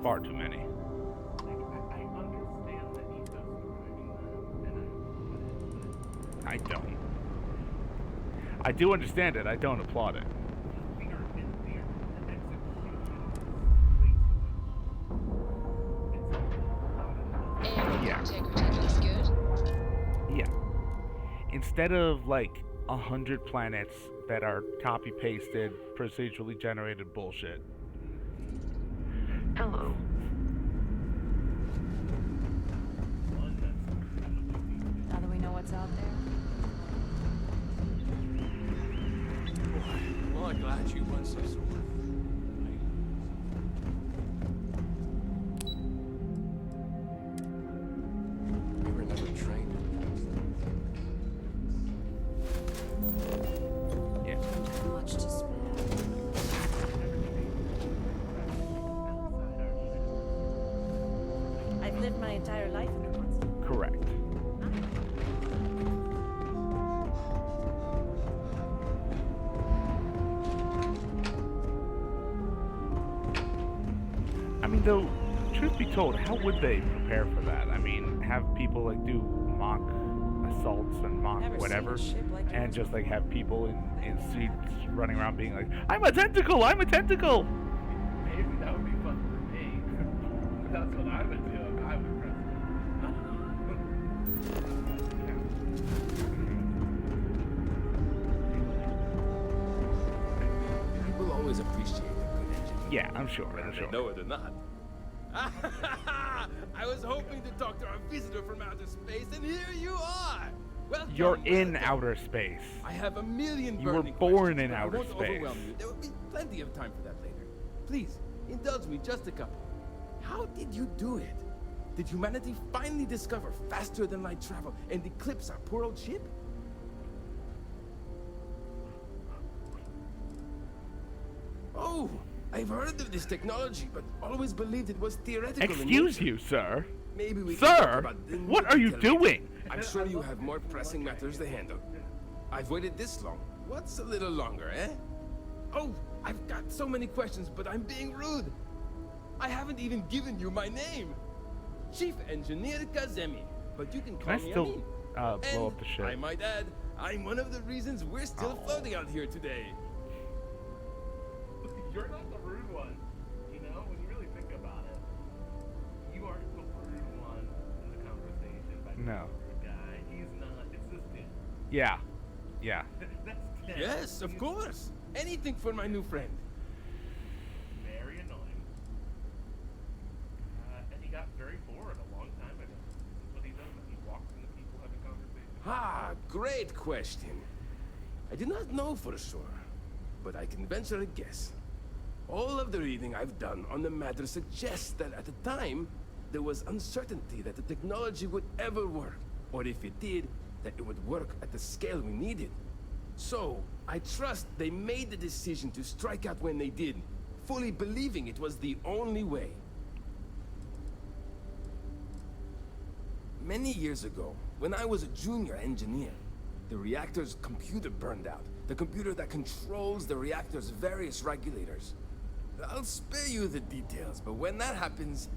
Far too many. I understand the ethos behind that, and I don't. I do understand it. I don't applaud it. Yeah. Integrity looks good. Yeah. Instead of like 100 planets that are copy-pasted, procedurally generated bullshit. Hello. Now that we know what's out there. Well, I'm glad you went so sore. We were never trained. Yeah. Much to spare. I've lived my entire life in a constant. Correct. I mean, though, truth be told, how would they prepare for that? I mean, have people like do mock assaults and mock Never seen whatever, a ship like and yours just like before. have people in suits running around being like, "I'm a tentacle! I'm a tentacle!" maybe that would be fun for me. That's what I would do if I was People always appreciate a good engine. Yeah, I'm sure. I'm sure. They know it or not. I was hoping to talk to our visitor from outer space, and here you are. Welcome, You're in welcome. outer space. I have a million You were burning born questions, in but outer I won't space. overwhelm you. There will be plenty of time for that later. Please, indulge me just a couple. How did you do it? Did humanity finally discover faster than light travel and eclipse our poor old ship? Oh, I've heard of this technology, but always believed it was theoretical. in Excuse nature. you, sir. Maybe we can talk Sir, about the what are you detail later. doing? I'm sure you have more pressing matters to handle. I've waited this long. What's a little longer, eh? Oh, I've got so many questions, but I'm being rude. I haven't even given you my name. Chief Engineer Kazemi, but you can call I me still Amin. blow And up the ship? I might add, I'm one of the reasons we're still floating out here today. You're not the rude one. You know, when you really think about it, you aren't the rude one in the conversation. No. The guy, he's not. It's this kid. Yeah. Yeah. That's Ted. Yes, of course. Anything for my new friend. Very annoying. And he got very bored a long time ago. This is what he does. He walks into people having conversations. Ah, great question. I do not know for sure, but I can venture a guess. All of the reading I've done on the matter suggests that at the time, there was uncertainty that the technology would ever work, or if it did, that it would work at the scale we needed. So, I trust they made the decision to strike out when they did, fully believing it was the only way. Many years ago, when I was a junior engineer, the reactor's computer burned out. The computer that controls the reactor's various regulators. I'll spare you the details, but when that happens,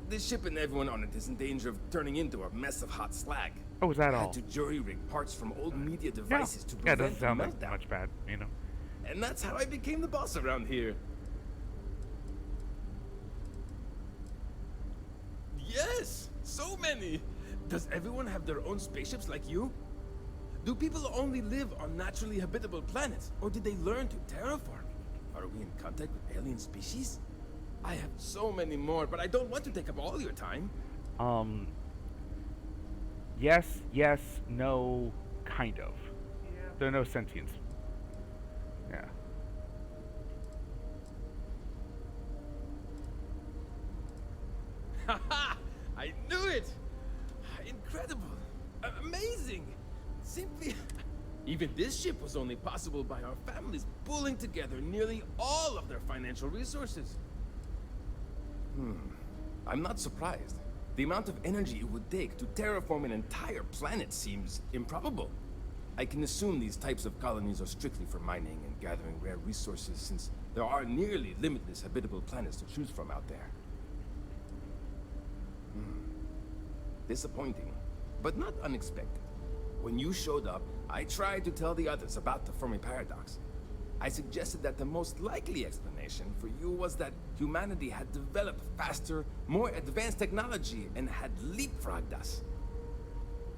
the ship and everyone on it is in danger of turning into a mess of hot slag. Oh, is that I all? had to jury-rig parts from old media devices to Yeah, it prevent doesn't sound the like meltdown. much bad, you know. And that's how I became the boss around here. Yes! So many! Does everyone have their own spaceships like you? Do people only live on naturally habitable planets, or did they learn to terraform? Are we in contact with alien species? I have so many more, but I don't want to take up all your time. Yes, no, kind of. Yeah. There are no sentients. Yeah. Haha! I knew it! Incredible! Amazing! Simply... Even this ship was only possible by our families pulling together nearly all of their financial resources. I'm not surprised. The amount of energy it would take to terraform an entire planet seems improbable. I can assume these types of colonies are strictly for mining and gathering rare resources, since there are nearly limitless habitable planets to choose from out there. Disappointing, but not unexpected. When you showed up, I tried to tell the others about the Fermi paradox. I suggested that the most likely explanation for you was that humanity had developed faster, more advanced technology and had leapfrogged us.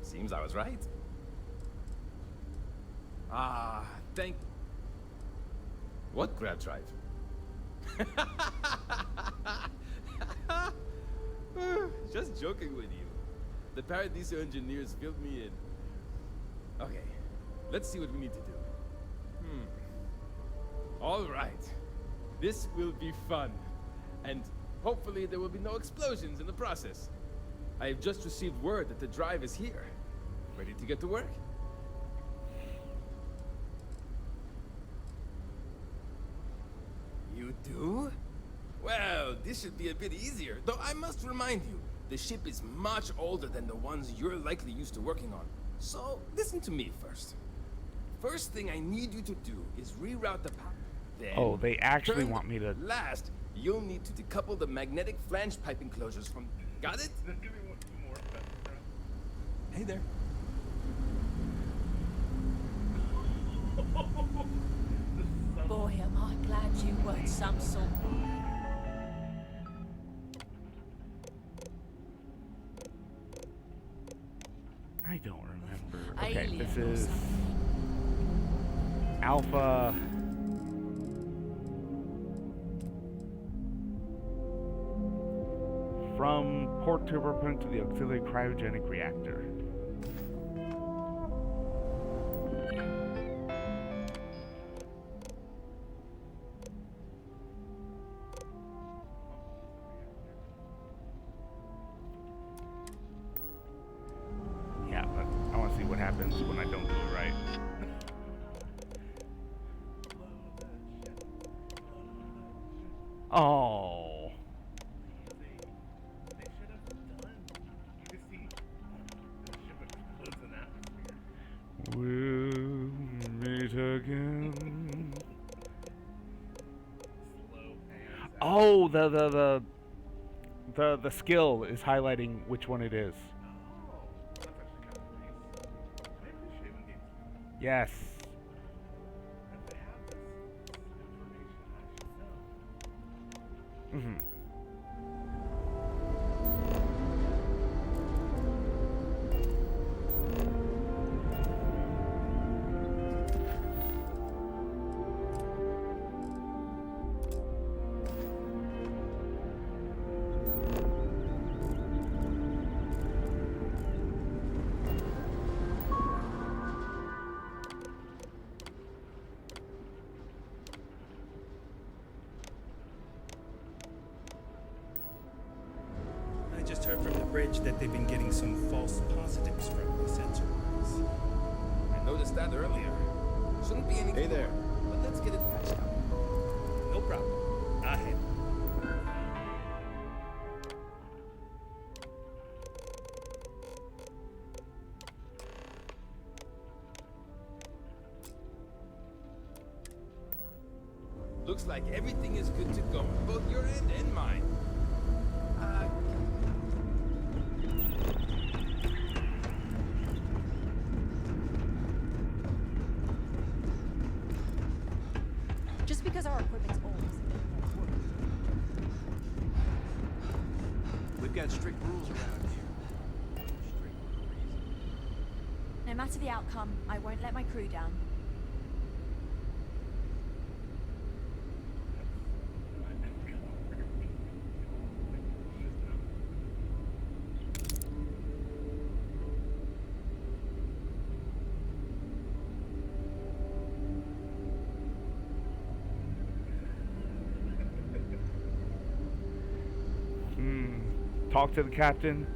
Seems I was right. Ah, thank... What grab drive? Just joking with you. The Paradiso engineers filled me in. Okay, let's see what we need to do. All right. This will be fun. And hopefully there will be no explosions in the process. I have just received word that the drive is here. Ready to get to work? You do? Well, this should be a bit easier. Though I must remind you, the ship is much older than the ones you're likely used to working on. So, listen to me first. First thing I need you to do is reroute the power. Then, Oh, they actually turn want me to... Last, you'll need to decouple the magnetic flange pipe enclosures from... Got it? Give me one more. Hey there. Boy, am I glad you weren't some sort. I don't remember. Alien Okay, this or is... something. Alpha... From port turboprop to the auxiliary cryogenic reactor. Yeah, but I want to see what happens when I don't do it right. Oh. They should have done. You can see the ship explodes in atmosphere. We'll meet again. Oh, the skill is highlighting which one it is. That's actually kind of nice. I appreciate when games do that. Yes. If they have this information, I should know. Mm-hmm. I just heard from the bridge that they've been getting some false positives from the sensor lines. I noticed that earlier. Shouldn't be anything. Hey there. But let's get it patched out. No problem. I'll handle it. Looks like everything is good to go on both your end and mine. Just because our equipment's old doesn't mean it won't work. We've got strict rules around here. No matter the outcome, I won't let my crew down. Talk to the captain,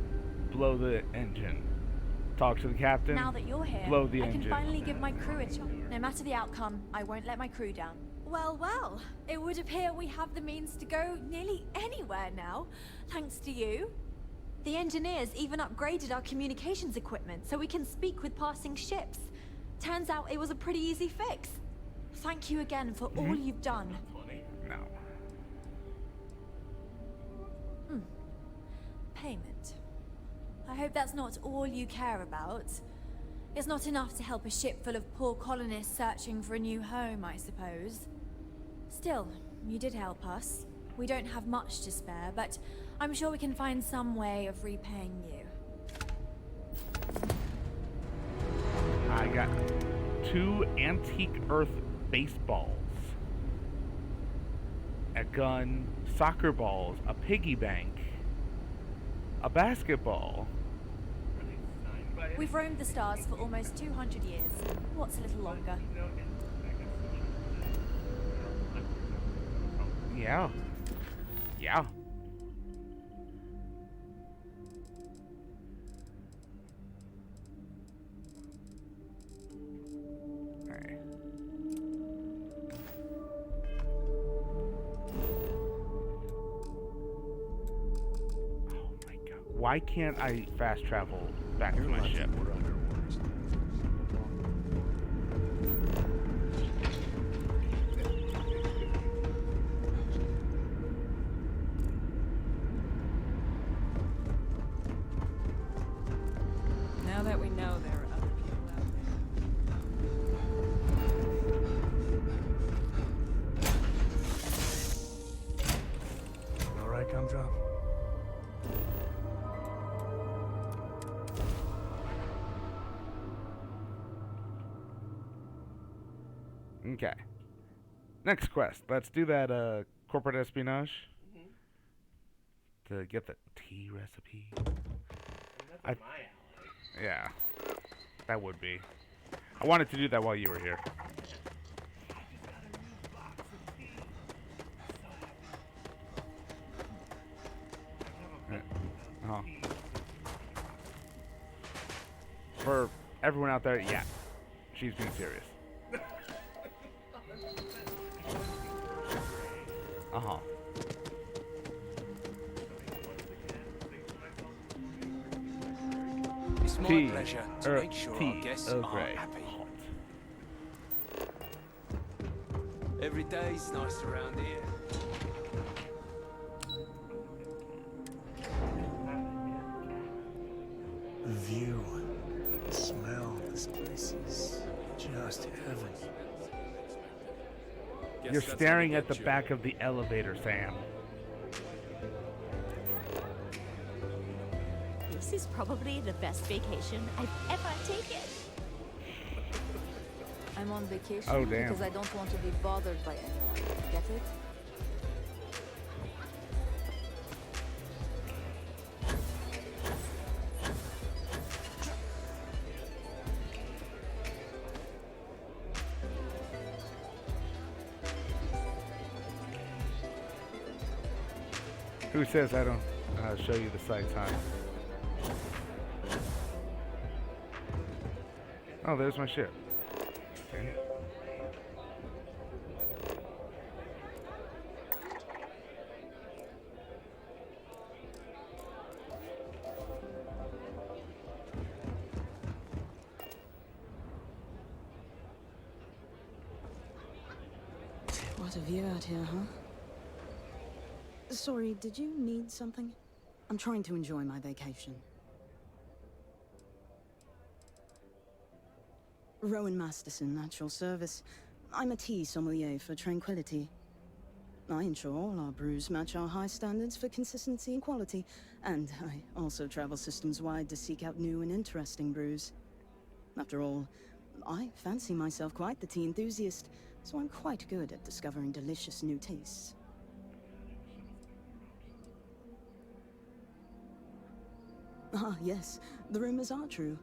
blow the engine. Talk to the captain, Now that you're here, blow the I engine. can finally give my crew a chance. No matter the outcome, I won't let my crew down. Well, well, it would appear we have the means to go nearly anywhere now, thanks to you. The engineers even upgraded our communications equipment so we can speak with passing ships. Turns out it was a pretty easy fix. Thank you again for all you've done. No. Payment. I hope that's not all you care about. It's not enough to help a ship full of poor colonists searching for a new home, I suppose. Still, you did help us. We don't have much to spare, but I'm sure we can find some way of repaying you. I got 2 antique Earth baseballs, a gun, soccer balls, a piggy bank, a basketball. We've roamed the stars for almost 200 years. What's a little longer? Yeah. Yeah. Alright. Why can't I fast travel back to my ship? We're under orders. Now that we know there are other people out there. All right, Gumdrop. Okay. Next quest. Let's do that corporate espionage. To get the tea recipe. That's up my alley. Yeah. That would be. I wanted to do that while you were here. For everyone out there, yeah. She's being serious. Uh-huh. It's my Tea, pleasure to make sure our guests Earl are Grey. happy. Every day's nice around here. view, the smell. This place is just heaven. You're staring at the back of the elevator, Sam. This is probably the best vacation I've ever taken. I'm on vacation Oh, damn. because I don't want to be bothered by anyone. Get it? Who says I don't show you the sights, huh? Oh, there's my ship. Okay. What a view out here, huh? Sorry, did you need something? I'm trying to enjoy my vacation. Rowan Masterson, Natural Service. I'm a tea sommelier for tranquility. I ensure all our brews match our high standards for consistency and quality, and I also travel systems-wide to seek out new and interesting brews. After all, I fancy myself quite the tea enthusiast, so I'm quite good at discovering delicious new tastes. Ah, yes, the rumors are true.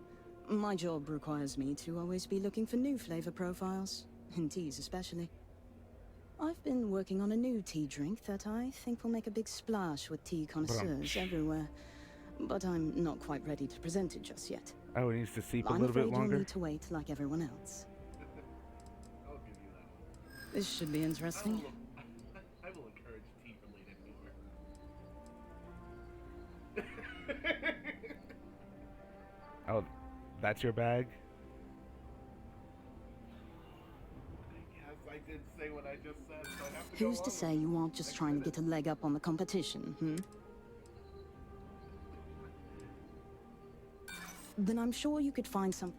My job requires me to always be looking for new flavor profiles, in teas especially. I've been working on a new tea drink that I think will make a big splash with tea connoisseurs everywhere, but I'm not quite ready to present it just yet. Oh, it needs to seep a I'm little bit afraid longer? you'll need to wait like everyone else. This should be interesting. I will encourage tea-related humor. Oh, that's your bag? Yes, I did say what I just said, so I have to Who's to say you aren't just trying to get a leg up on the competition, hmm? Then I'm sure you could find some...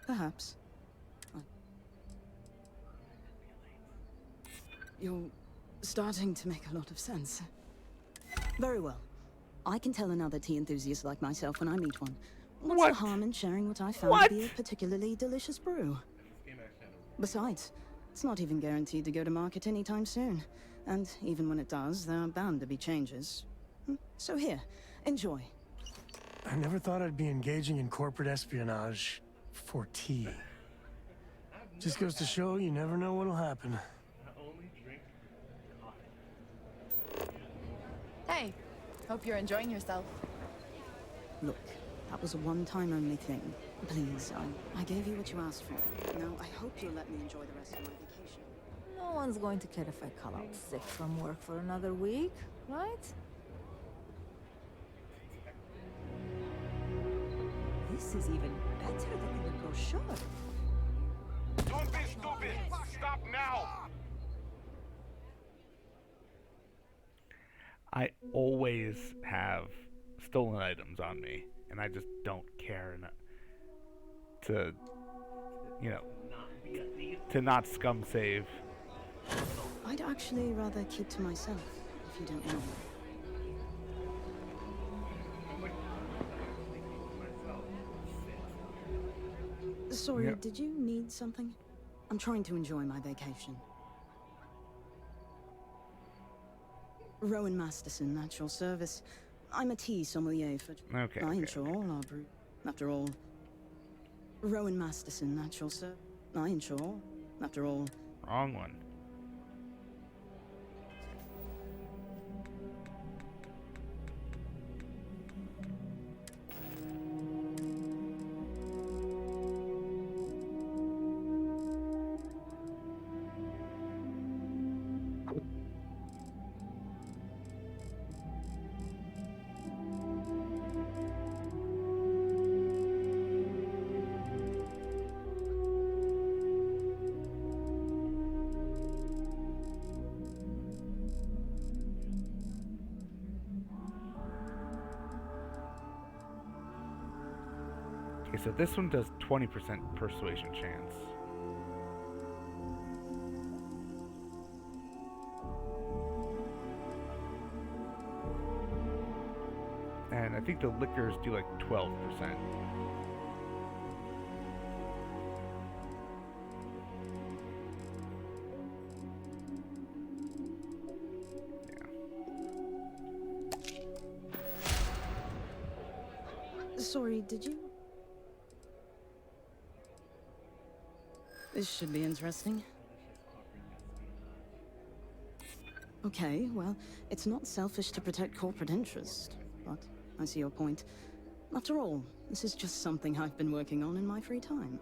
Perhaps. You're starting to make a lot of sense. Very well. I can tell another tea enthusiast like myself when I meet one. What's the harm in sharing what I found to be a particularly delicious brew? Besides, it's not even guaranteed to go to market anytime soon. And even when it does, there are bound to be changes. So here, enjoy. I never thought I'd be engaging in corporate espionage for tea. Just goes to show you never know what'll happen. Hey, hope you're enjoying yourself. Look, that was a one-time only thing. Please, I gave you what you asked for. Now, I hope you'll let me enjoy the rest of my vacation. No one's going to care if I call out sick from work for another week, right? This is even better than the brochure. Don't be stupid! Stop now! I always have stolen items on me, and I just don't care to, you know, to not scum save. I'd actually rather keep to myself, if you don't mind. Sorry, Yep. did you need something? I'm trying to enjoy my vacation. Rowan Masterson, Natural Service. I'm a tea sommelier for... Okay, I okay, ensure all our brew... After all... Rowan Masterson, Natural Service. I ensure... After all... Wrong one. Okay, so this one does 20% persuasion chance. And I think the liquors do like 12%. Sorry, did you? This should be interesting. Okay, well, it's not selfish to protect corporate interest, but I see your point. After all, this is just something I've been working on in my free time.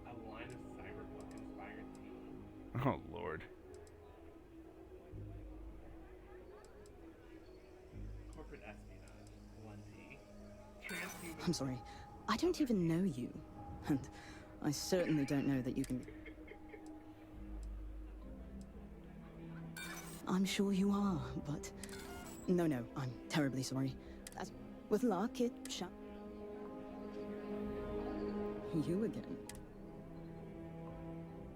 A line of cyberpunk-inspired tea. Oh, Lord. Corporate espionage. Transhuman. I'm sorry, I don't even know you, and I certainly don't know that you can... I'm sure you are, but... No, I'm terribly sorry. With luck, it shall... You again.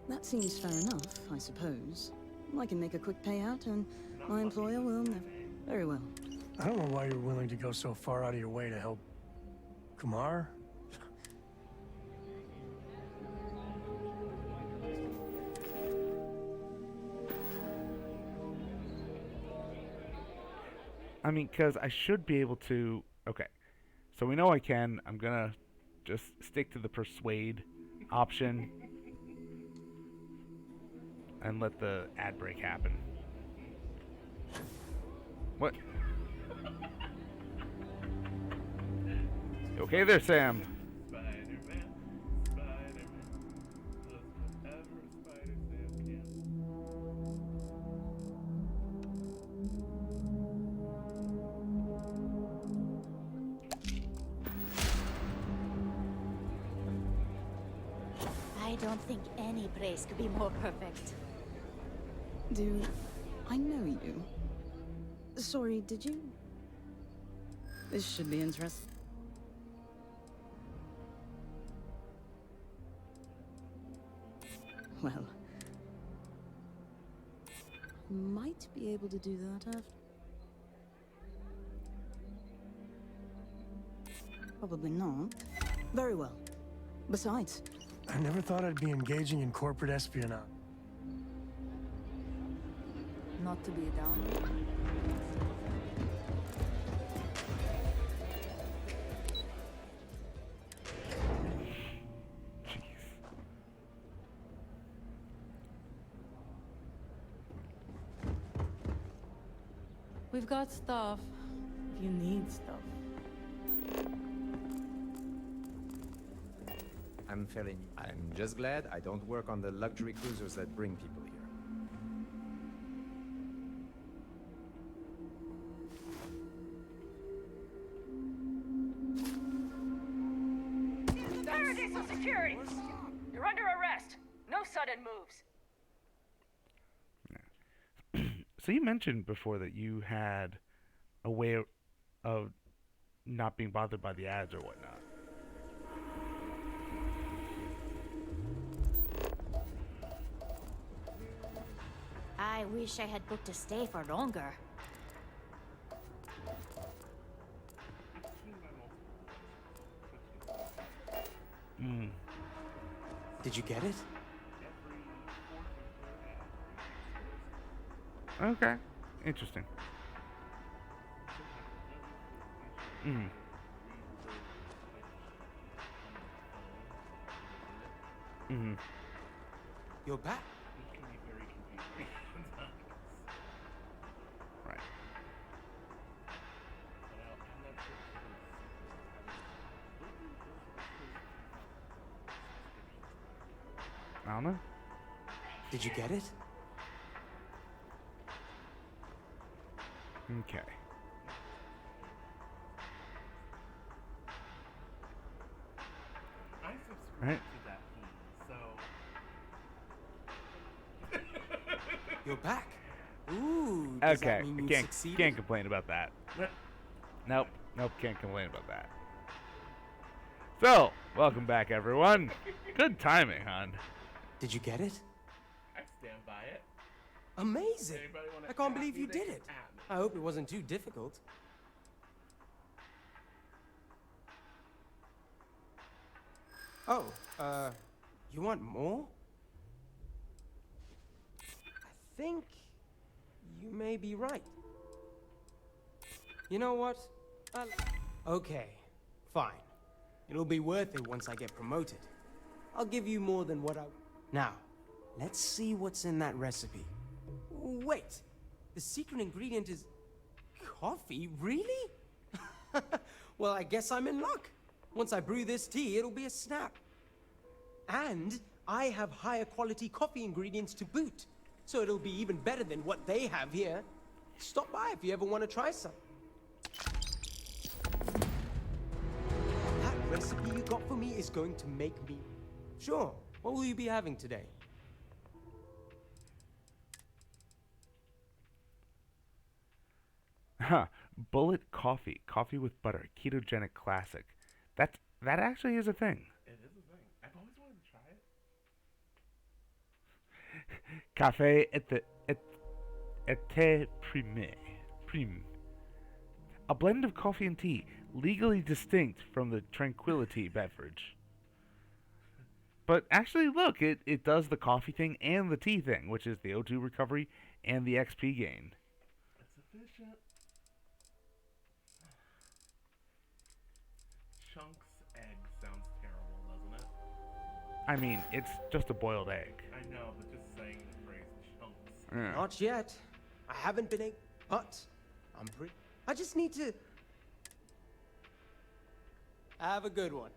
That seems fair enough, I suppose. I can make a quick payout, and my employer will never... Very well. I don't know why you're willing to go so far out of your way to help... Kumar? I mean, because I should be able to... Okay, so we know I can. I'm gonna just stick to the persuade option and let the ad break happen. What? You okay there, Sam? Spider-Man, Spider-Man, does whatever Spider-Sam can. I don't think any place could be more perfect. Do I know you? Sorry, did you? This should be interesting. Well, might be able to do that after. Probably not. Very well. Besides, I never thought I'd be engaging in corporate espionage. Not to be a downer. We've got stuff. If you need stuff. I'm just glad I don't work on the luxury cruisers that bring people here. Paradise security! You're under arrest. No sudden moves. So you mentioned before that you had a way of not being bothered by the ads or whatnot. I wish I had booked a stay for longer. Did you get it? Okay. Interesting. You're back. Right. I don't know. Did you get it? Okay. I subscribe Right. to that theme, so... You're back. Ooh. Does Okay. that mean you Can't succeeded? complain about that. Nope. Nope, can't complain about that. So, welcome back, everyone. Good timing, hon. Did you get it? I stand by it. Amazing! Anybody wanna I can't at believe me? you They did can it. at me. I hope it wasn't too difficult. Oh, you want more? I think you may be right. You know what? Okay, fine. It'll be worth it once I get promoted. I'll give you more than what I... Now, let's see what's in that recipe. Wait, the secret ingredient is... coffee? Really? Well, I guess I'm in luck. Once I brew this tea, it'll be a snap. And I have higher quality coffee ingredients to boot. So it'll be even better than what they have here. Stop by if you ever want to try some. That recipe you got for me is going to make me... Sure, what will you be having today? Huh. Bullet coffee. Coffee with butter. Ketogenic classic. That actually is a thing. It is a thing. I've always wanted to try it. Café été prime. A blend of coffee and tea, legally distinct from the tranquility beverage. But actually, look, it does the coffee thing and the tea thing, which is the O2 recovery and the XP gain. It's efficient. Chunks egg sounds terrible, doesn't it? I mean, it's just a boiled egg. I know, but just saying the phrase chunks. Yeah. Not yet. I haven't been able... But I'm pretty... I just need to... Have a good one.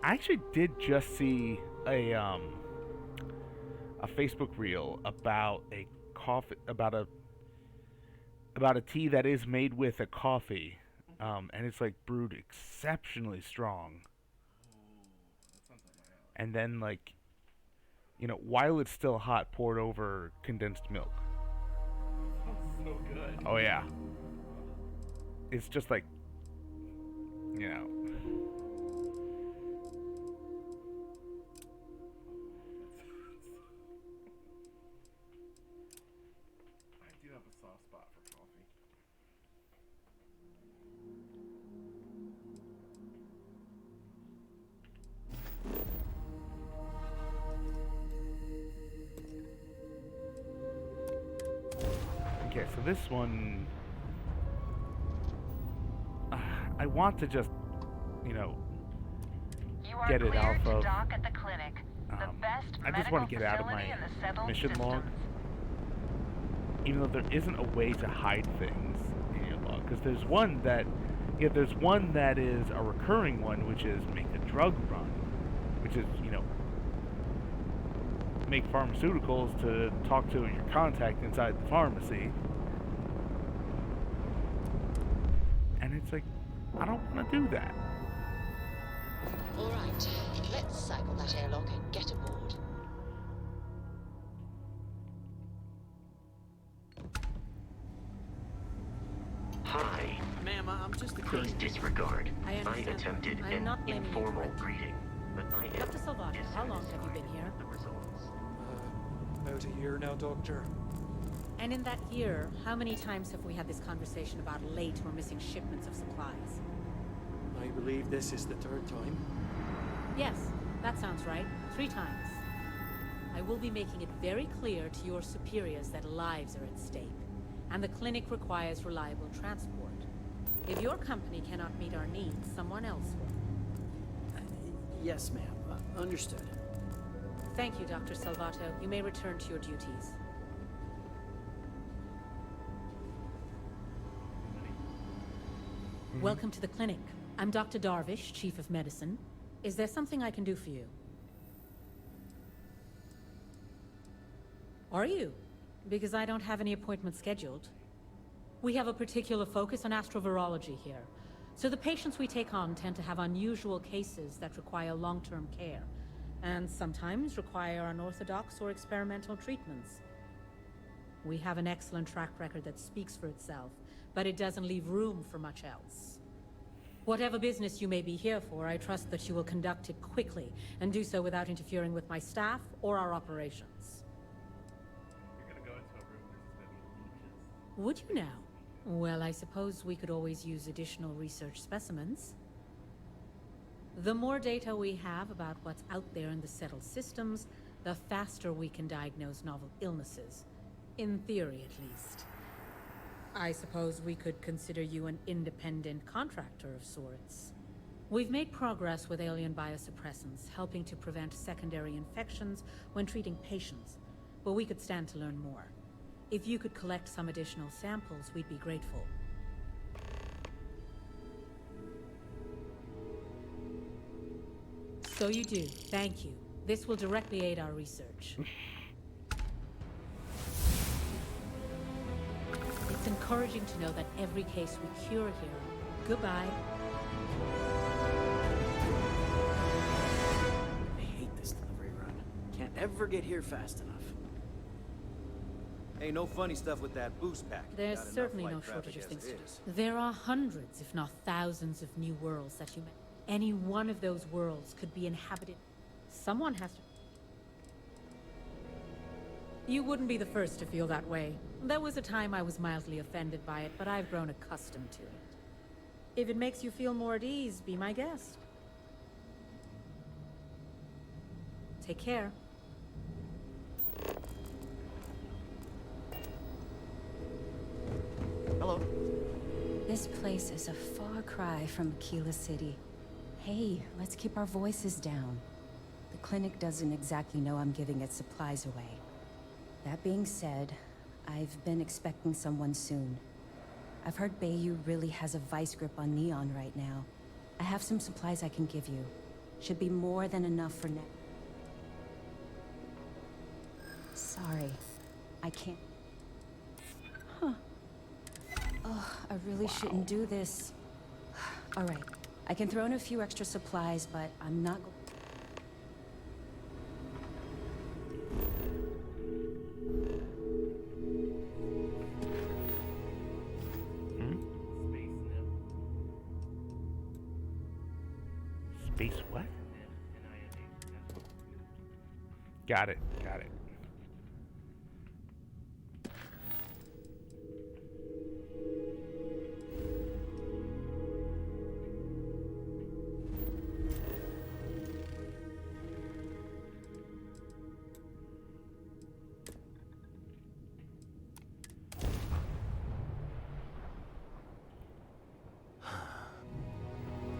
I actually did just see a Facebook reel about a coffee about a tea that is made with a coffee, and it's like brewed exceptionally strong. And then while it's still hot, poured over condensed milk. Sounds so good. Oh yeah. It's just like, you know. I do have a soft spot for coffee. Okay, so this one, I want to just, get it off of. Dock at the clinic. The best I just want to get out of my mission log, even though there isn't a way to hide things in your log. Because there's one that is a recurring one, which is make a drug run, which is make pharmaceuticals to talk to your contact inside the pharmacy. And it's like, I don't want to do that. All right, let's cycle that airlock and get aboard. Hi. Ma'am, I'm just a Please disregard. I I understand. attempted I'm an not blaming you informal for it. greeting, but I am Dr. Salvato, how long have you been here? the results. About a year now, Doctor. And in that year, how many times have we had this conversation about late or missing shipments of supplies? I believe this is the third time. Yes, that sounds right. 3 times. I will be making it very clear to your superiors that lives are at stake, and the clinic requires reliable transport. If your company cannot meet our needs, someone else will. Yes, ma'am. Understood. Thank you, Dr. Salvato. You may return to your duties. Welcome to the clinic. I'm Dr. Darvish, Chief of Medicine. Is there something I can do for you? Are you? Because I don't have any appointments scheduled. We have a particular focus on astrovirology here. So the patients we take on tend to have unusual cases that require long-term care, and sometimes require unorthodox or experimental treatments. We have an excellent track record that speaks for itself, but it doesn't leave room for much else. Whatever business you may be here for, I trust that you will conduct it quickly, and do so without interfering with my staff or our operations. You're gonna go into a room where there's gonna be leeches. Would you now? Well, I suppose we could always use additional research specimens. The more data we have about what's out there in the settled systems, the faster we can diagnose novel illnesses. In theory, at least. I suppose we could consider you an independent contractor of sorts. We've made progress with alien biosuppressants, helping to prevent secondary infections when treating patients, but we could stand to learn more. If you could collect some additional samples, we'd be grateful. So you do. Thank you. This will directly aid our research. It's encouraging to know that every case we cure here. Goodbye. I hate this delivery run. Can't ever get here fast enough. Hey, no funny stuff with that boost pack. There's certainly no shortage of things to do. There are hundreds, if not thousands, of new worlds that you met. Any one of those worlds could be inhabited. Someone has to... You wouldn't be the first to feel that way. There was a time I was mildly offended by it, but I've grown accustomed to it. If it makes you feel more at ease, be my guest. Take care. Hello. This place is a far cry from Aquila City. Hey, let's keep our voices down. The clinic doesn't exactly know I'm giving its supplies away. That being said, I've been expecting someone soon. I've heard Bayou really has a vice grip on Neon right now. I have some supplies I can give you. Should be more than enough for now. Sorry, I can't. Huh. Oh, I really shouldn't do this. All right, I can throw in a few extra supplies, but I'm not... Space what? Got it, got it.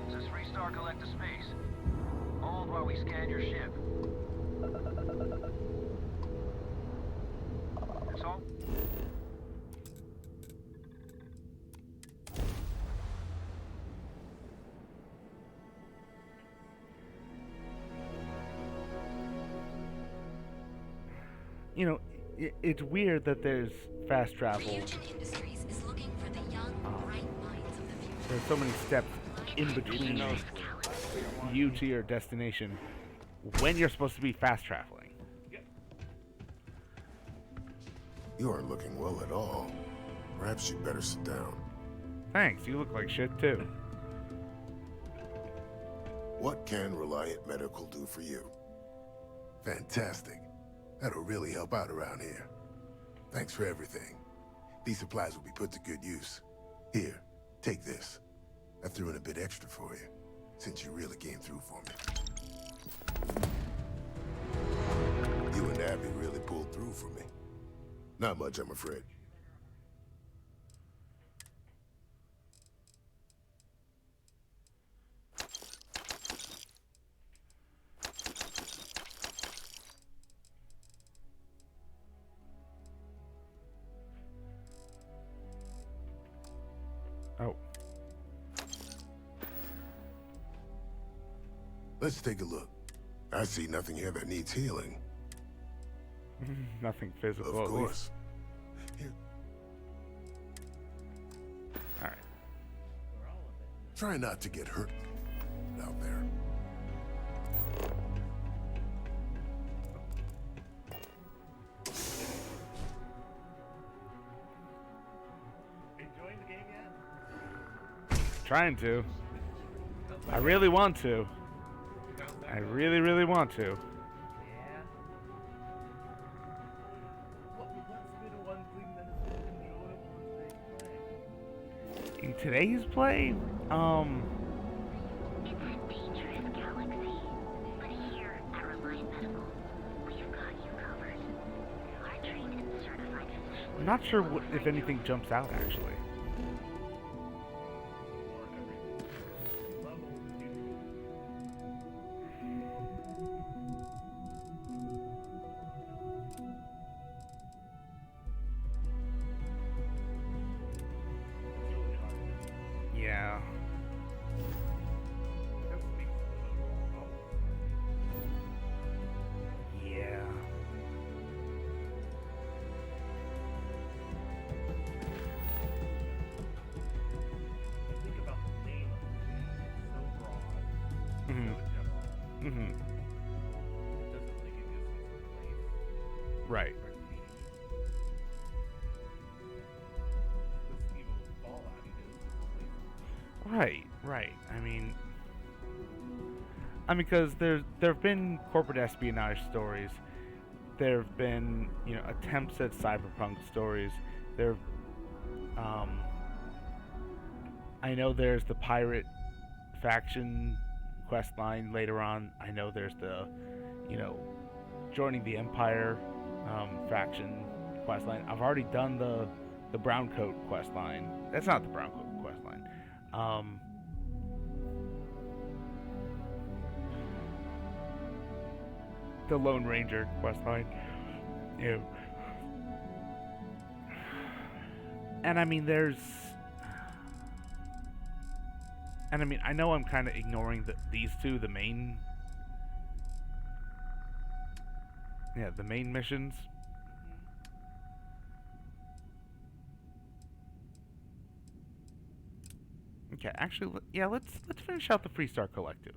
This is Freestar Collective Space. Hold while we scan your ship. That's all? You know, it's weird that there's fast travel. There's so many steps in between you to your destination when you're supposed to be fast traveling. You aren't looking well at all. Perhaps you'd better sit down. Thanks, you look like shit too. What can Reliant Medical do for you? Fantastic. That'll really help out around here. Thanks for everything. These supplies will be put to good use. Here, take this. I threw in a bit extra for you, since you really came through for me. You and Abby really pulled through for me. Not much, I'm afraid. Oh. Let's take a look. I see nothing here that needs healing. Nothing physical, Of course. Here. All right. Try not to get hurt out there. Trying to. I really want to. I really, really want to. Yeah. What's been one thing that has been enjoyable in today's play? In today's play, It's a dangerous galaxy, but here at Reliant Medical, we've got you covered. Our trained and certified physicians. I'm not sure if anything jumps out actually. Yeah. Yeah. Think about the name of the game. It's so broad, Mhm. so general. Mhm. It doesn't really give you a sense of place. Right. Or theme. This evil fallout is Right. Right. I mean, because there've been corporate espionage stories. There've been, attempts at cyberpunk stories. There, I know there's the pirate faction quest line later on. I know there's the, joining the Empire faction quest line. I've already done the brown coat quest line. That's not the brown coat quest line. The Lone Ranger quest line. Ew. And I mean, I know I'm kind of ignoring these two, the main missions. Okay, actually, let's finish out the Freestar Collective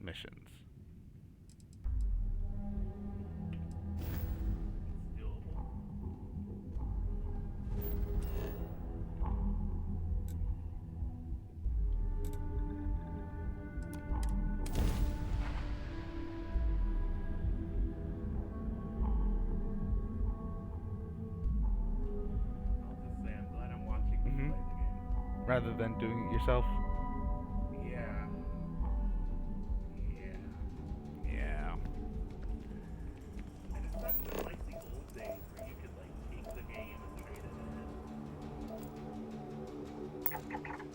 missions. I'll just say I'm glad I'm watching you play the game. Rather than doing it yourself. Yeah. Yeah. And it's not even like the old days where you could take the game and trade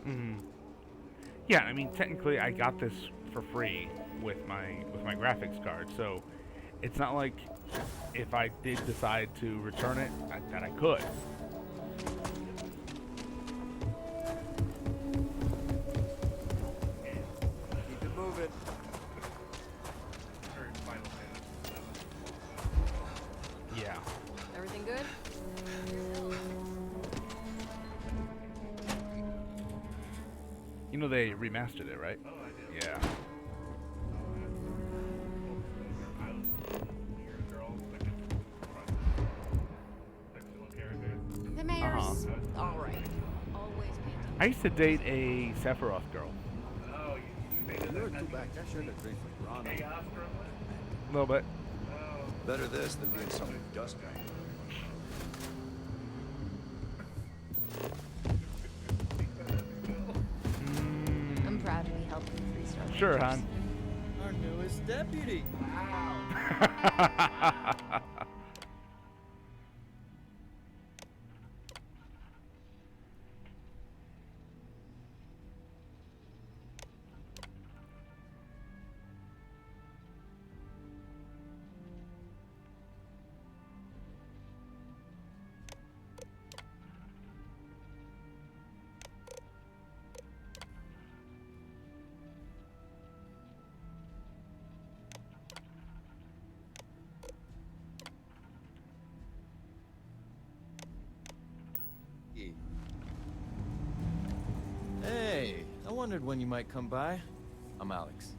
it in. Yeah, I mean, technically, I got this for free with my graphics card, so it's not like if I did decide to return it that I could. Keep it moving. Yeah. Everything good? They remastered it, right? Oh, I did. Yeah. The mayor's all right. Always painting. I used to date a Sephiroth girl. Oh, you dated You're that? too back. I should have drank with Ron. Chaos for a minute? A little bit. Better this than being some dust guy. I'm proud to be helping the Freestar. Sure, hon. Our newest deputy. Hey, I wondered when you might come by. I'm Alex.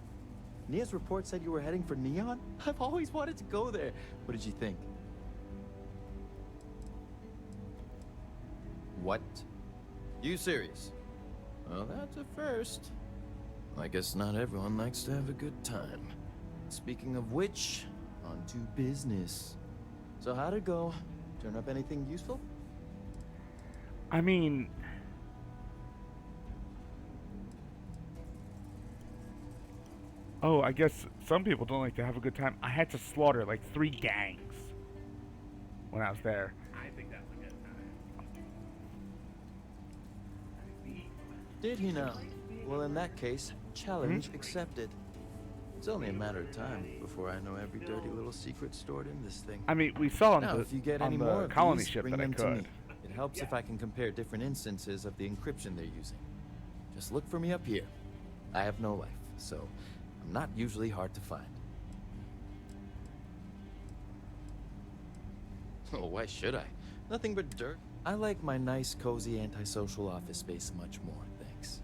Nia's report said you were heading for Neon? I've always wanted to go there. What did you think? What? You serious? Well, that's a first. I guess not everyone likes to have a good time. Speaking of which, on to business. So how'd it go? Turn up anything useful? I mean, oh, I guess some people don't like to have a good time. I had to slaughter like 3 gangs when I was there. I think that's a good time. Did he now? Well, in that case, challenge accepted. It's only a matter of time before I know every dirty little secret stored in this thing. I mean, we saw now, if you get any on more the of colony these, ship bring that I them to could. me. It helps if I can compare different instances of the encryption they're using. Just look for me up here. I have no life, so I'm not usually hard to find. Oh, why should I? Nothing but dirt. I like my nice, cozy, antisocial office space much more, thanks.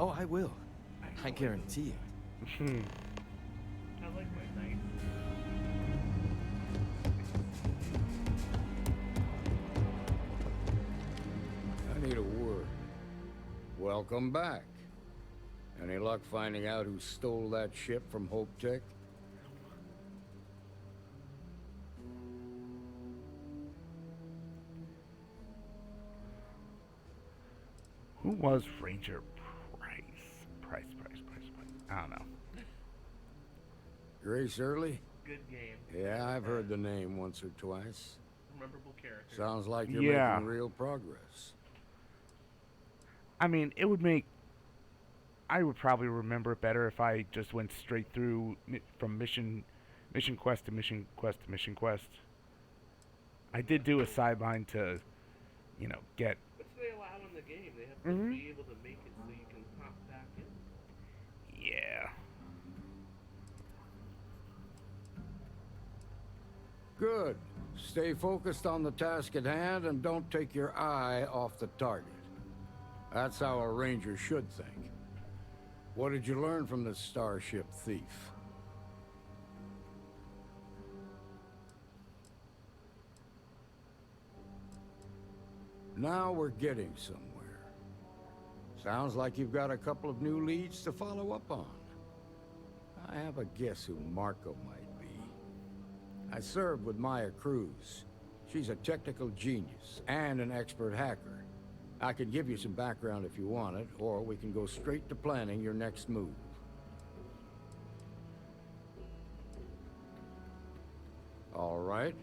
Oh, I will. I guarantee it. I like my night. I need a word. Welcome back. Any luck finding out who stole that ship from Hope Tech? Who was Ranger Price? Price. I don't know. Grace Early? Good game. Yeah, I've heard the name once or twice. Memorable character. Sounds like you're Yeah. making real progress. I mean, it would make... I would probably remember it better if I just went straight through from mission quest to mission quest to mission quest. I did do a sideline to, you know, get... Which they allow in the game. They have to be able to make it so you can pop back in. Yeah. Good. Stay focused on the task at hand and don't take your eye off the target. That's how a ranger should think. What did you learn from this starship thief? Now we're getting somewhere. Sounds like you've got a couple of new leads to follow up on. I have a guess who Marco might be. I served with Maya Cruz. She's a technical genius and an expert hacker. I can give you some background if you want it, or we can go straight to planning your next move. All right.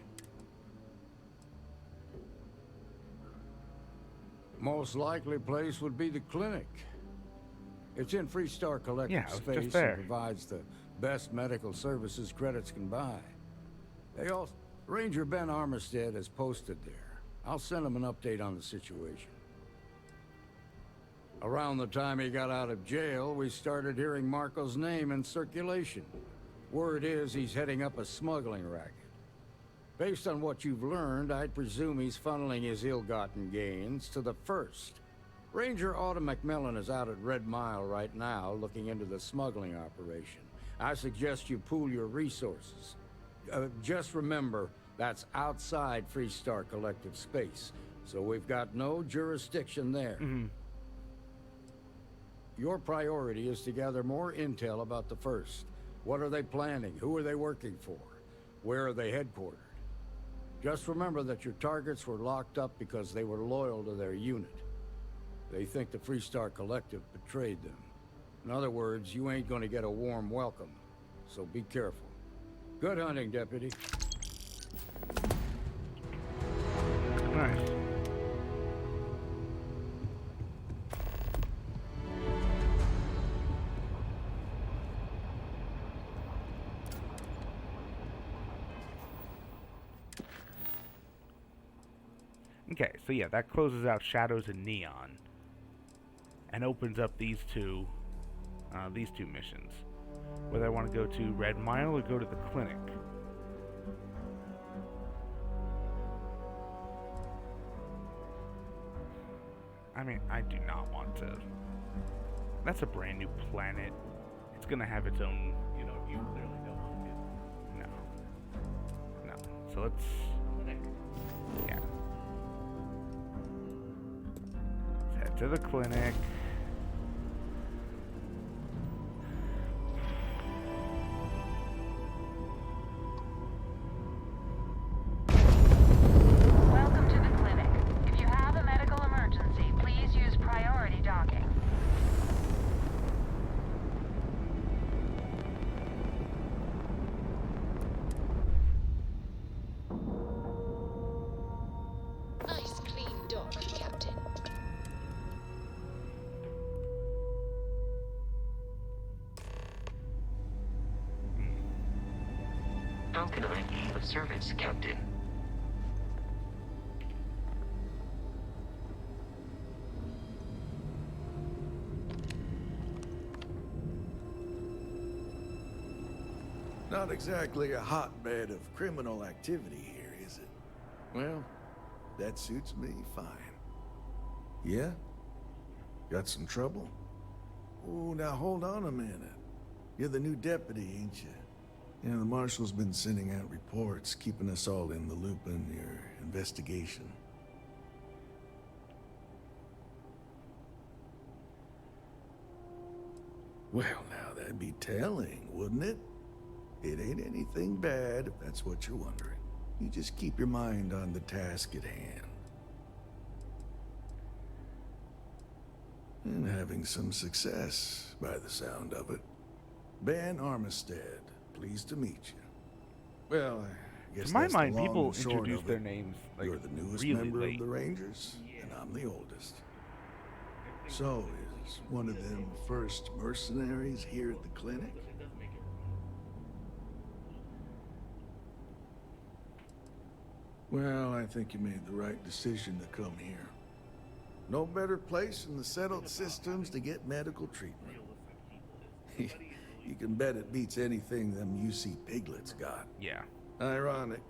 Most likely place would be the clinic. It's in Freestar Collective Yeah, I was space just there. and provides the best medical services credits can buy. They also... Ranger Ben Armistead is posted there. I'll send him an update on the situation. Around the time he got out of jail, we started hearing Marco's name in circulation. Word is he's heading up a smuggling racket. Based on what you've learned, I'd presume he's funneling his ill-gotten gains to the First. Ranger Autumn McMillan is out at Red Mile right now, looking into the smuggling operation. I suggest you pool your resources. Just remember, that's outside Freestar Collective space, so we've got no jurisdiction there. Your priority is to gather more intel about the First. What are they planning? Who are they working for? Where are they headquartered? Just remember that your targets were locked up because they were loyal to their unit. They think the Freestar Collective betrayed them. In other words, you ain't gonna get a warm welcome, so be careful. Good hunting, Deputy. Nice. Okay, so yeah, that closes out Shadows and Neon, and opens up these two missions. Whether I want to go to Red Mile or go to the clinic. I mean, I do not want to. That's a brand new planet. It's gonna have its own. You know, you clearly don't want to. No. So let's. Yeah. Let's to the clinic. Welcome to the clinic. If you have a medical emergency, please use priority docking. Nice clean dock, Captain. Falcon on eve of service, Captain. Not exactly a hotbed of criminal activity here, is it? Well, that suits me fine. Yeah? Got some trouble? Oh, now hold on a minute. You're the new deputy, ain't you? Yeah, the marshal's been sending out reports, keeping us all in the loop on your investigation. Well, now that'd be telling, wouldn't it? It ain't anything bad, if that's what you're wondering. You just keep your mind on the task at hand. And having some success, by the sound of it. Ben Armistead, pleased to meet you. Well, I guess To my that's mind, the long people and short introduce of their it. names like You're the newest really member late. of the Rangers, and I'm the oldest. So, is one of them first mercenaries here at the clinic? Well, I think you made the right decision to come here. No better place in the settled systems to get medical treatment. You can bet it beats anything them UC piglets got. Yeah. Ironic,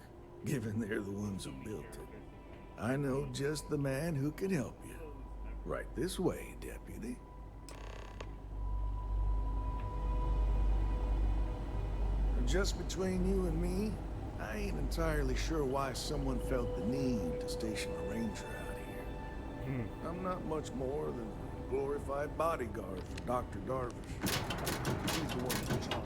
given they're the ones who built it. I know just the man who can help you. Right this way, deputy. Just between you and me, I ain't entirely sure why someone felt the need to station a ranger out here. I'm not much more than a glorified bodyguard for Dr. Darvish. He's the one in charge.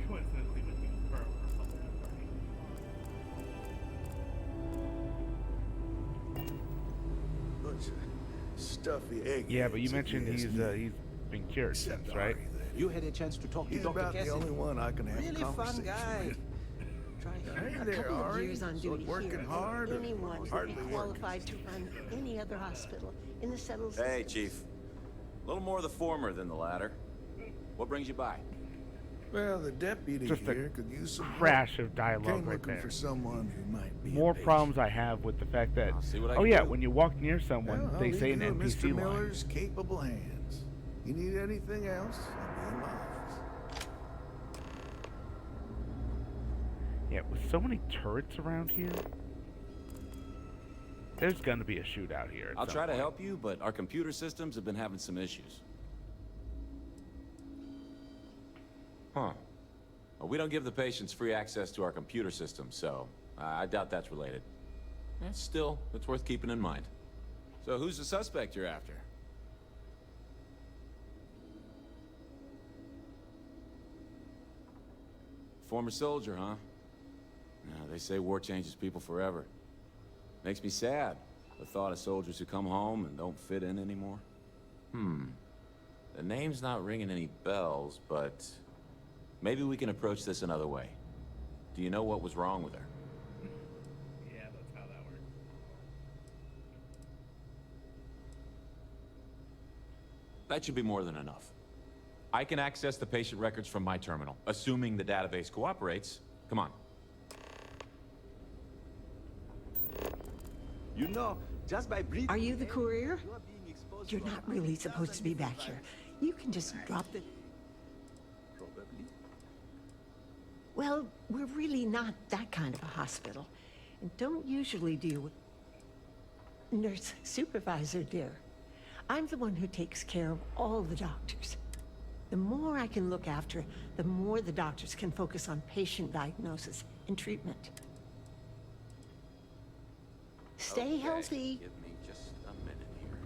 Coincidentally with you, or something like that. Bunch of stuffy egg. Yeah, but you mentioned he's been cured since, right? You had a chance to talk to He's Dr. about Cassie? the only one I can have Really a fun conversation guy. with. Hey A there, couple of Ari. years on So duty working here. hard or Anyone would be hardly working? qualified to run any other hospital in the settled Hey, systems. Chief. A little more the former than the latter. What brings you by? Well, the deputy Just here a could use some crash help. of dialogue Came right looking there. for someone who might be a More patient. problems I have with the fact that, see what I oh can yeah, do. when you walk near someone, Well, they I'll say leave an you in NPC Mr. line. Miller's capable hands. You need anything else? I'll be in my office. Yeah, with so many turrets around here, there's gonna be a shootout here. at I'll some try to point. help you, but our computer systems have been having some issues. Huh. Well, we don't give the patients free access to our computer system, so I doubt that's related. Still, it's worth keeping in mind. So who's the suspect you're after? Former soldier, huh? Yeah, they say war changes people forever. Makes me sad, the thought of soldiers who come home and don't fit in anymore. The name's not ringing any bells, but maybe we can approach this another way. Do you know what was wrong with her? Yeah, that's how that works. That should be more than enough. I can access the patient records from my terminal, assuming the database cooperates. Come on. You know, just by breathing... Are you the courier? You are being exposed You're to not really supposed to be back here. You can just drop the... Probably. Well, we're really not that kind of a hospital. And don't usually deal with... Nurse supervisor, dear. I'm the one who takes care of all the doctors. The more I can look after, the more the doctors can focus on patient diagnosis and treatment. Stay healthy. Give me just a minute here.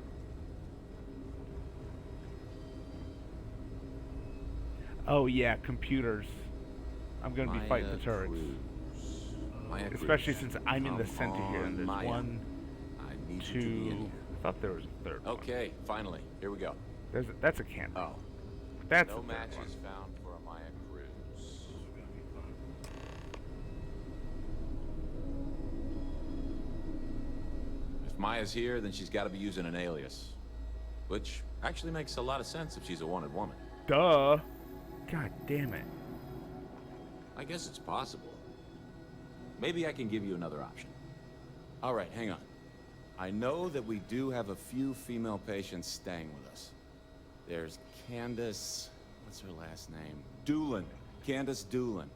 Oh yeah, computers. I'm gonna be fighting the turrets. Especially since I'm in the center here, and there's one, two. I thought there was a third one. Okay, finally, here we go. That's a cannon. Oh, that's no a third matches one. found for a Maya cruise. If Maya's here, then she's got to be using an alias, which actually makes a lot of sense if she's a wanted woman. Duh. God damn it. I guess it's possible. Maybe I can give you another option. All right, hang on. I know that we do have a few female patients staying with us. There's Candace, what's her last name? Doolin. Candace Doolin.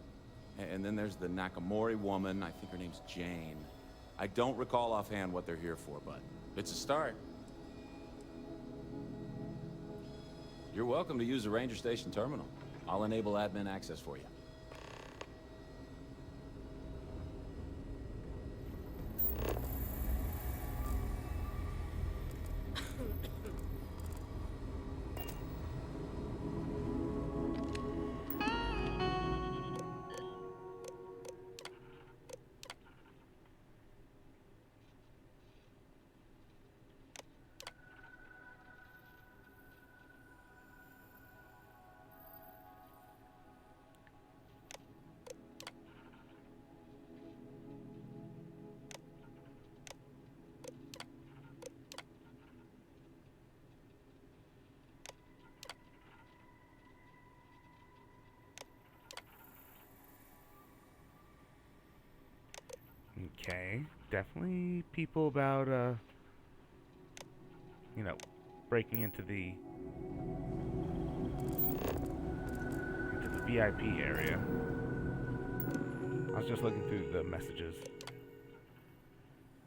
And then there's the Nakamori woman, I think her name's Jane. I don't recall offhand what they're here for, but it's a start. You're welcome to use the Ranger Station terminal. I'll enable admin access for you. Okay, definitely people about, you know, breaking into the VIP area. I was just looking through the messages.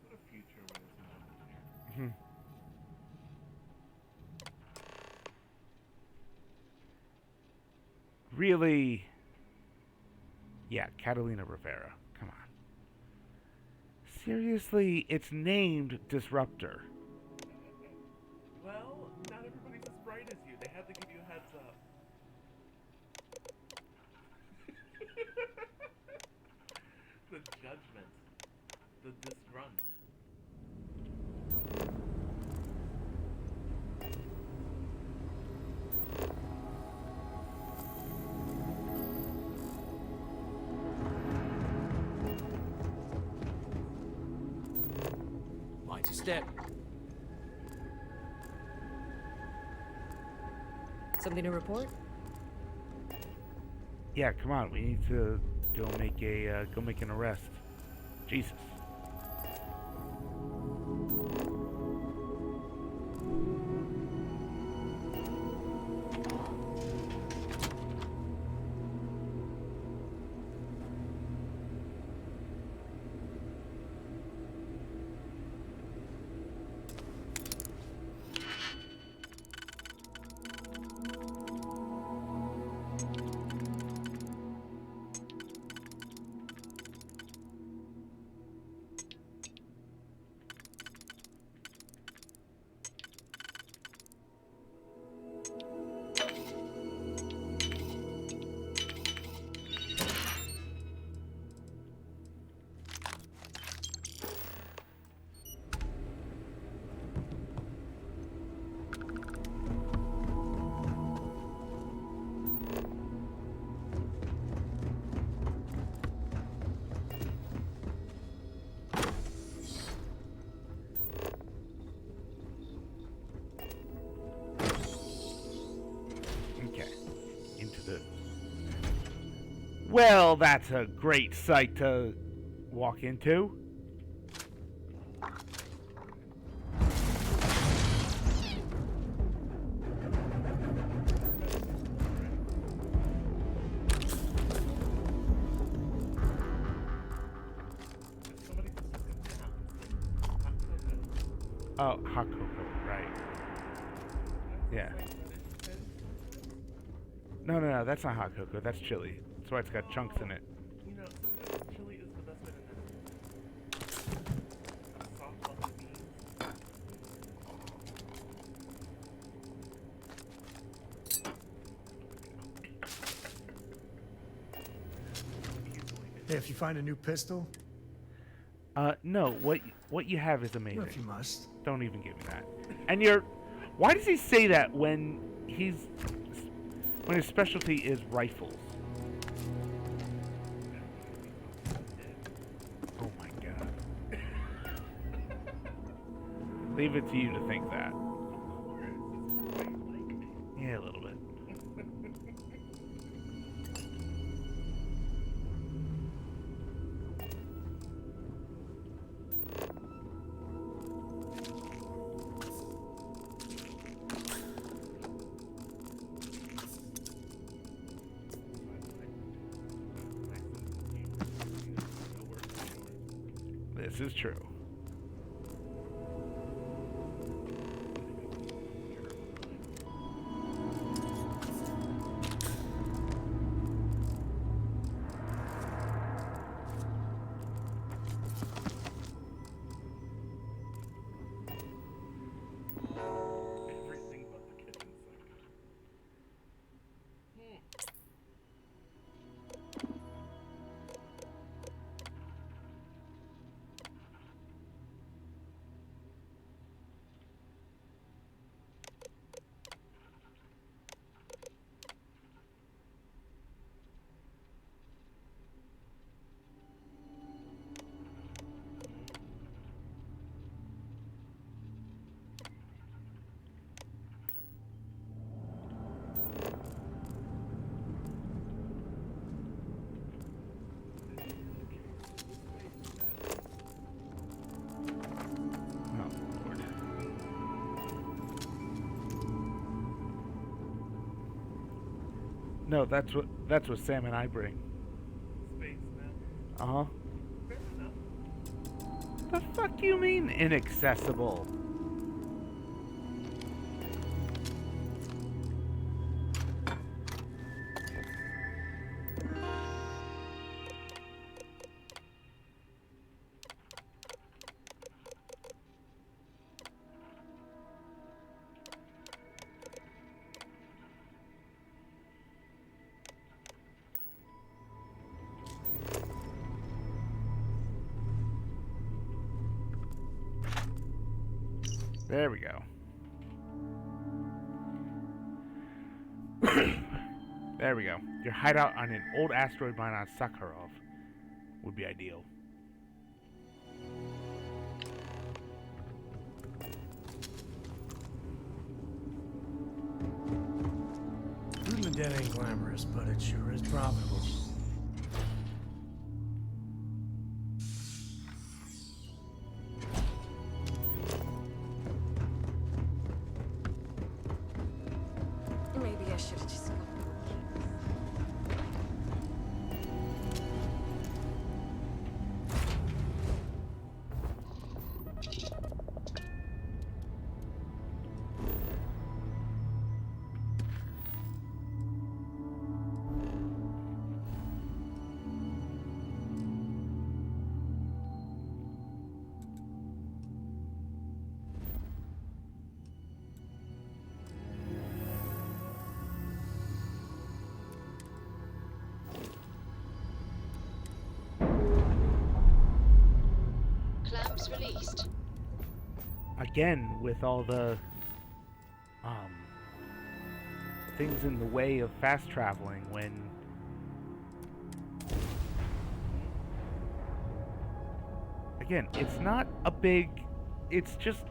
What a future where there's no one here. Really? Yeah, Catalina Rivera. Come on. Seriously, it's named Disruptor. Well, not everybody's as bright as you. They had to give you a heads up. The judgment. The disgrunt. Watch your step. Something to report? Yeah, come on. We need to go make an arrest. Jesus. Well, that's a great sight to walk into. Oh, hot cocoa, right. Yeah. No, that's not hot cocoa, that's chili. That's why it's got chunks in it. You know, sometimes chili is the best way to Hey, if you find a new pistol... No, what you have is amazing. Well, if you must. Don't even give me that. And why does he say that when his specialty is rifles? Oh my god. Leave it to you to think that. Yeah, a little bit. This is true. Everything but the kitchen sink. No, that's what Sam and I bring. Space now. Uh-huh. Fair enough. The fuck you mean inaccessible? There we go. There we go. Your hideout on an old asteroid mine on Sakharov would be ideal. Shooting the dead ain't glamorous, but it sure is profitable. Maybe I should have just gone. Clamps released. Again, with all the things in the way of fast traveling when again, it's not a big, it's just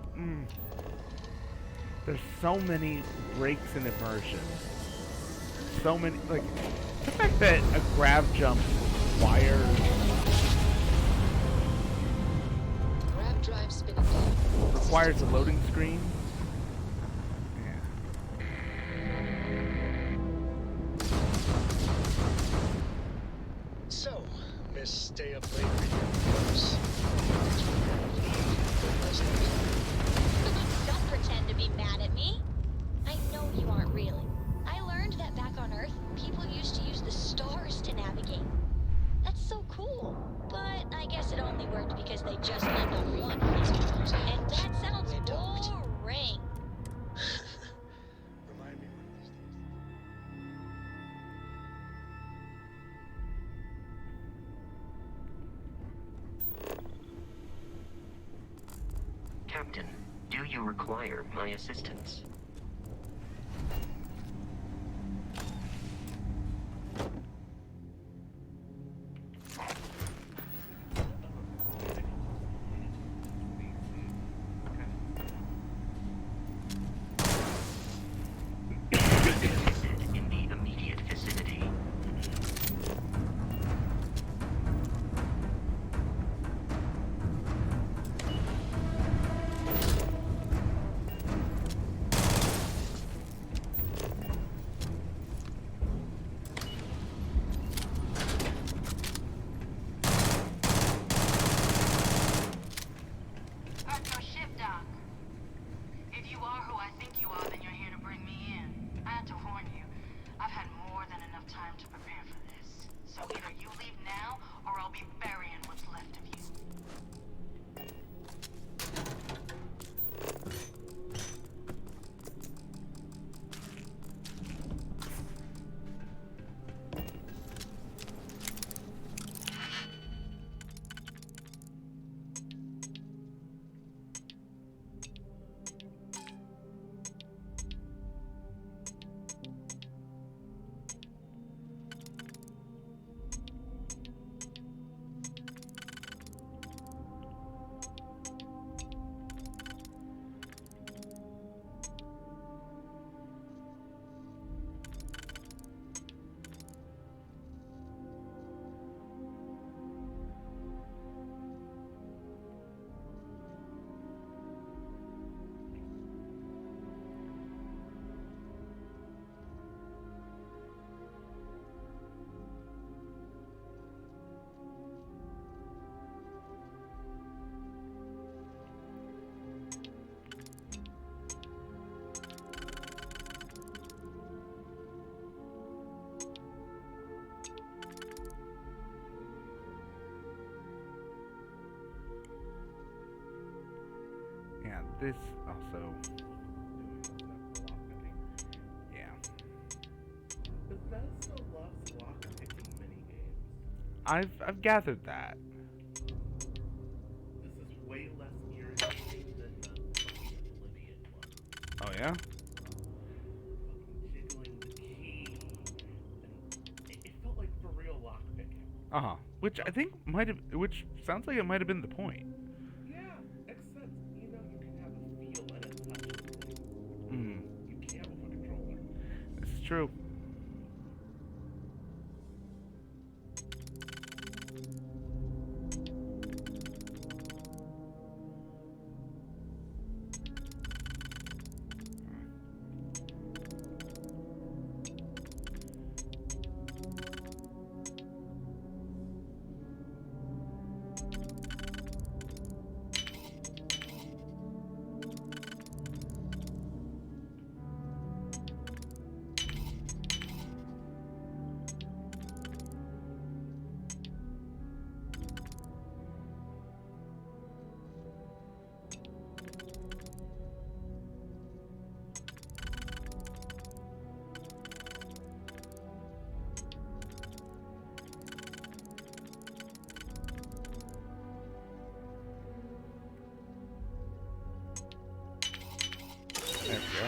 there's so many breaks in immersion. So many, like the fact that a grav jump requires Grab drive spinning down. requires a loading screen. So, Miss Stay Up Late Reviews. Don't pretend to be mad at me. I know you aren't really. I learned that back on Earth, people used to use the stars to navigate. That's so cool. But I guess it only worked because they just lived on one planet. And that sounds boring. Remind me one of these days. to require my assistance. In the immediate vicinity. Yeah, this also. Yeah. Bethesda loves lockpicking minigames. I've gathered that. This is way less irritating than the fucking Oblivion one. Oh yeah? Fucking jiggling the key. And it felt like for real lockpicking. Uh-huh. Which I think which sounds like it might have been the point. Yeah, except, you know, you can have a feel and a touch of the thing. Hmm. You can't with a controller. This is true. There we go.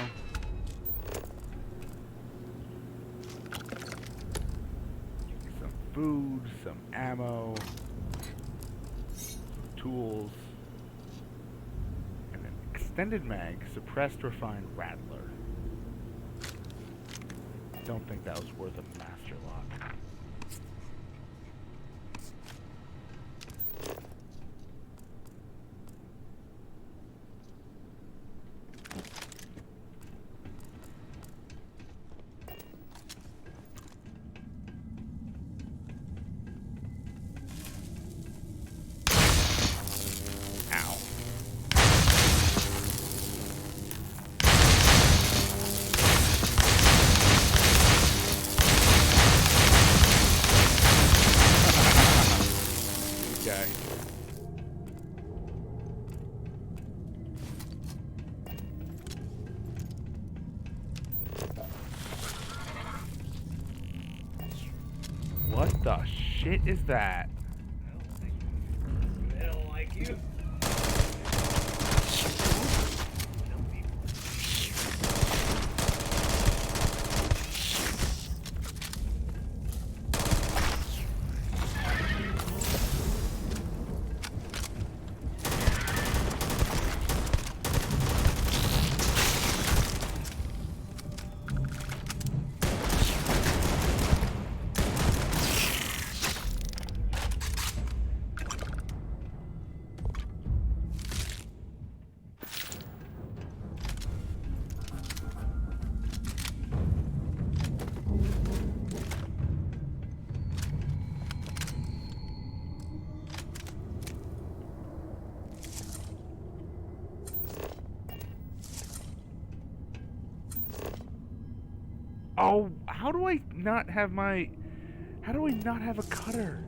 Some food, some ammo, some tools, and an extended mag, suppressed refined rattler. Don't think that was worth a master lock. Okay. What the shit is that? They don't like you. Oh, how do I not have my... How do I not have a cutter?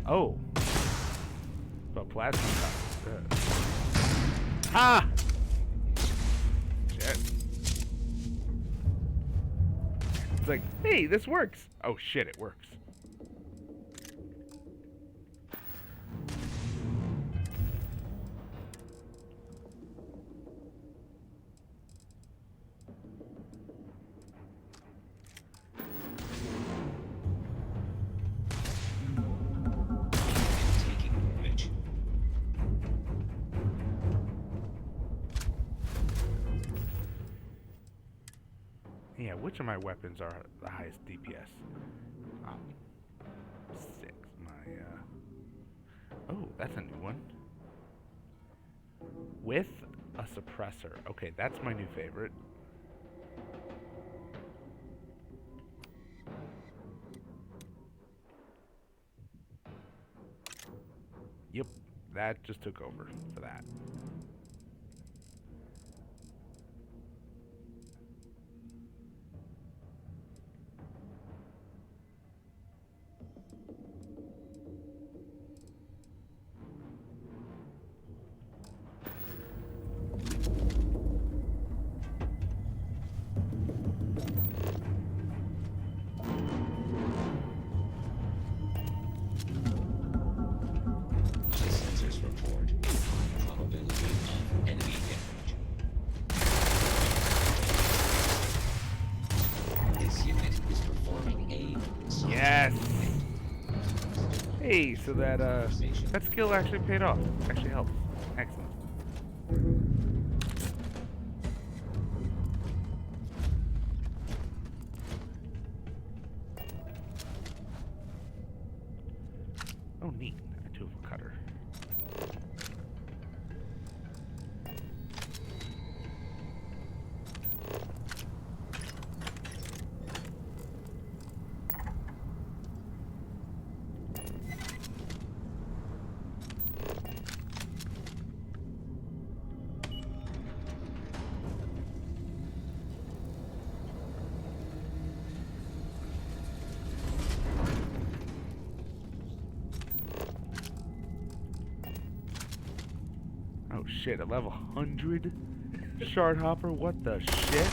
Oh. But plasma cutter. Ah! Shit. It's like, hey, this works. Oh shit, it works. Yeah, which of my weapons are the highest DPS? 6. Oh, that's a new one. With a suppressor. Okay, that's my new favorite. Yep, that just took over for that. Sensors report probability of enemy damage. This unit is performing a... Yes! Hey, so that skill actually paid off. Actually helped. Excellent. Oh, neat. I do have a cutter. Oh shit, a level 100 shard hopper? What the shit?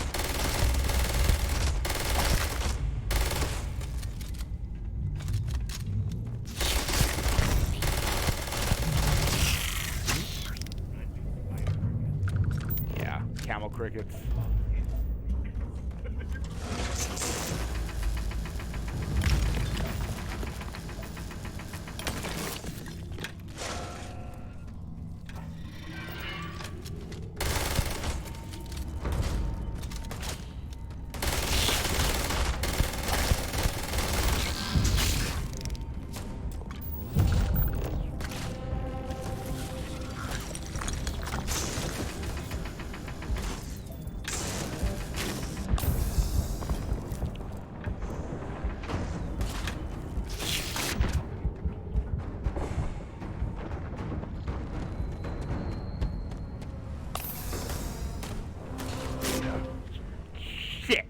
Yeah, camel crickets. Shit!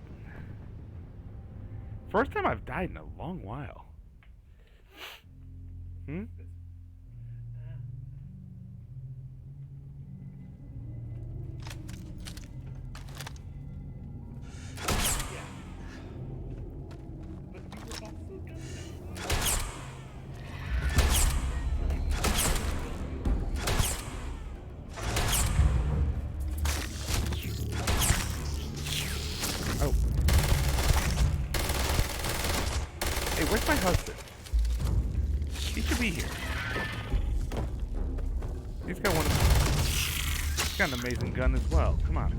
First time I've died in a long while. Hmm? Oh. Hey, where's my husband? He should be here. He's got one. He's got an amazing gun as well. Come on.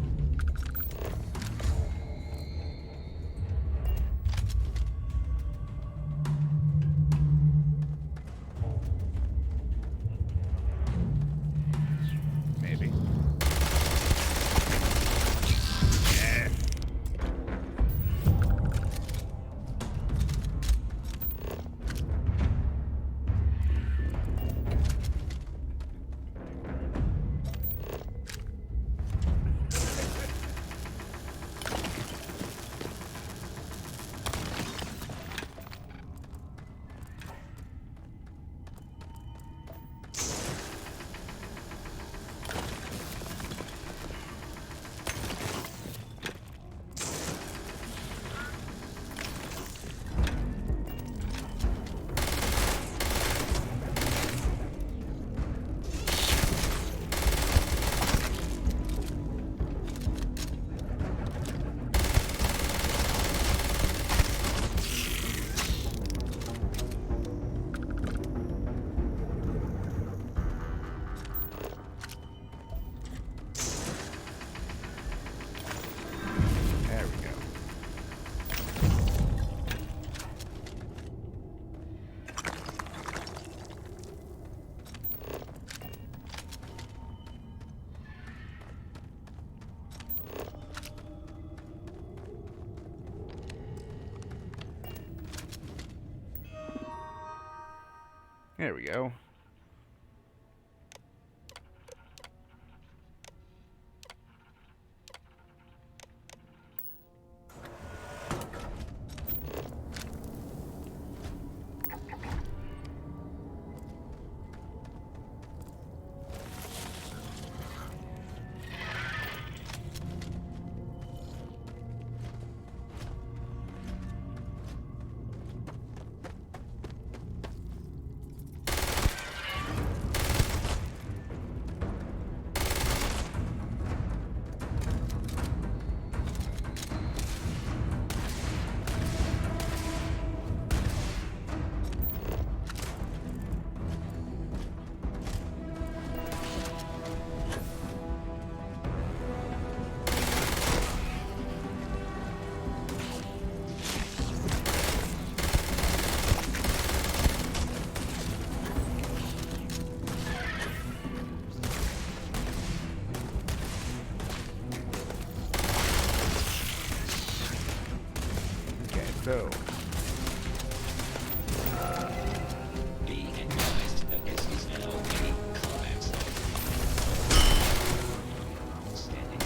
Maybe. Yeah. There we go. So, Be advised that this is now a combat zone. Standing.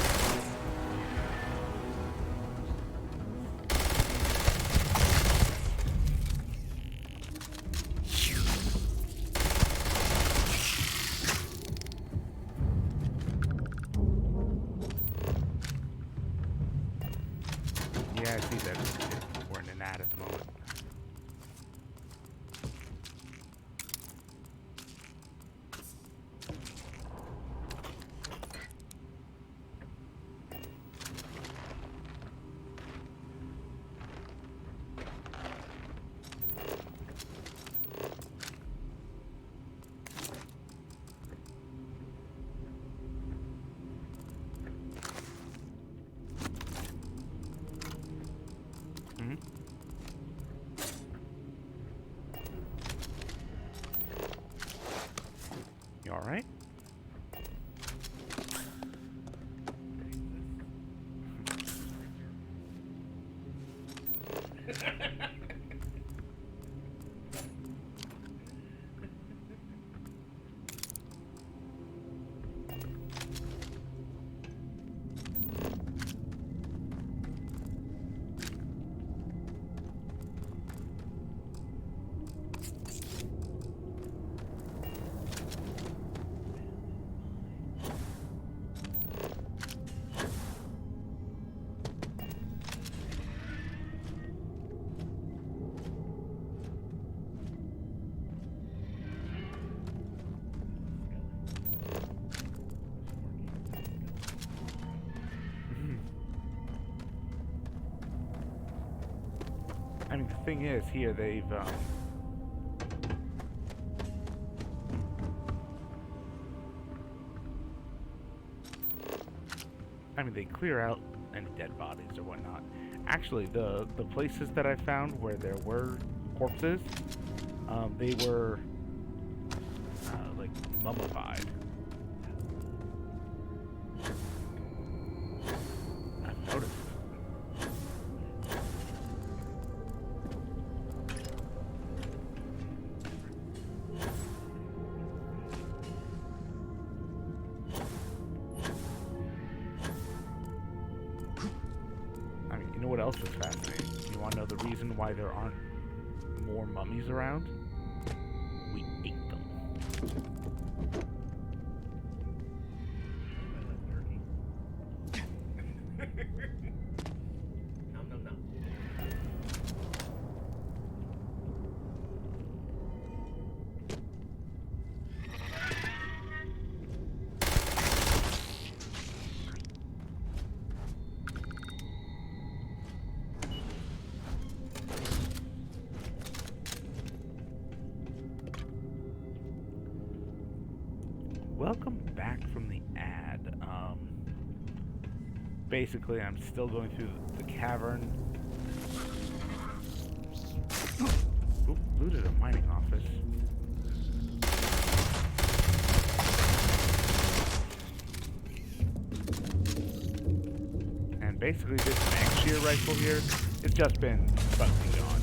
yeah, I see that we're in an ad at the moment. You alright? I mean, the thing is, here they've, I mean, they clear out any dead bodies or whatnot. Actually, the places that I found where there were corpses, they were, like, mummified. I've noticed. You know what else is fascinating? You want to know the reason why there aren't more mummies around? We ate them. Nom nom nom. Welcome back from the ad. Basically, I'm still going through the cavern. Oop, looted a mining office. And basically, this Max-Shear rifle here has just been fucking gone.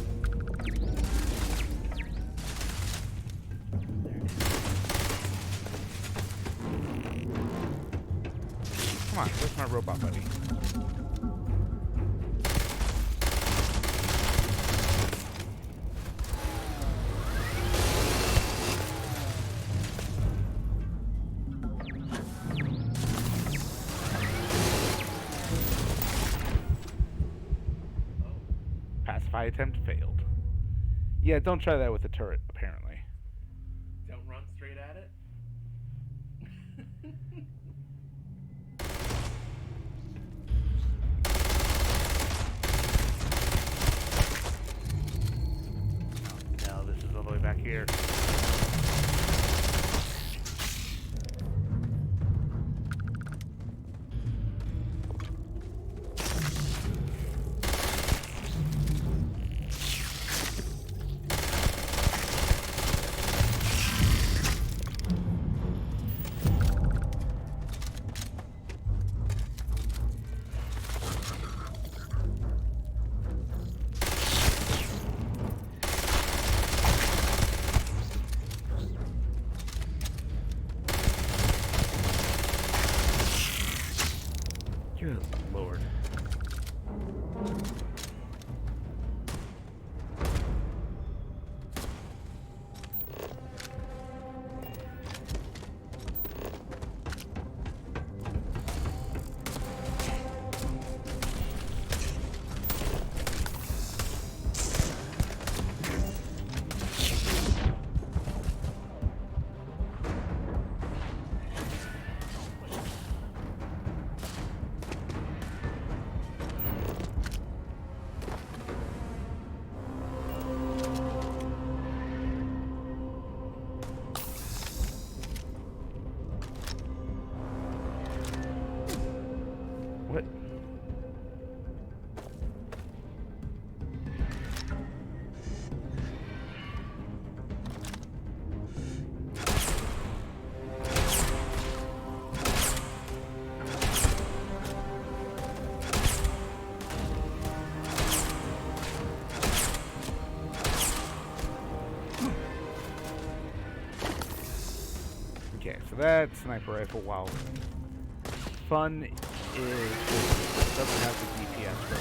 Come on, where's my robot buddy? Pacify attempt failed. Yeah, don't try that with a turret, apparently. Don't run straight at it. No, this is all the way back here. Good lord. What? Okay, so that sniper rifle, while fun, doesn't have the DPS, but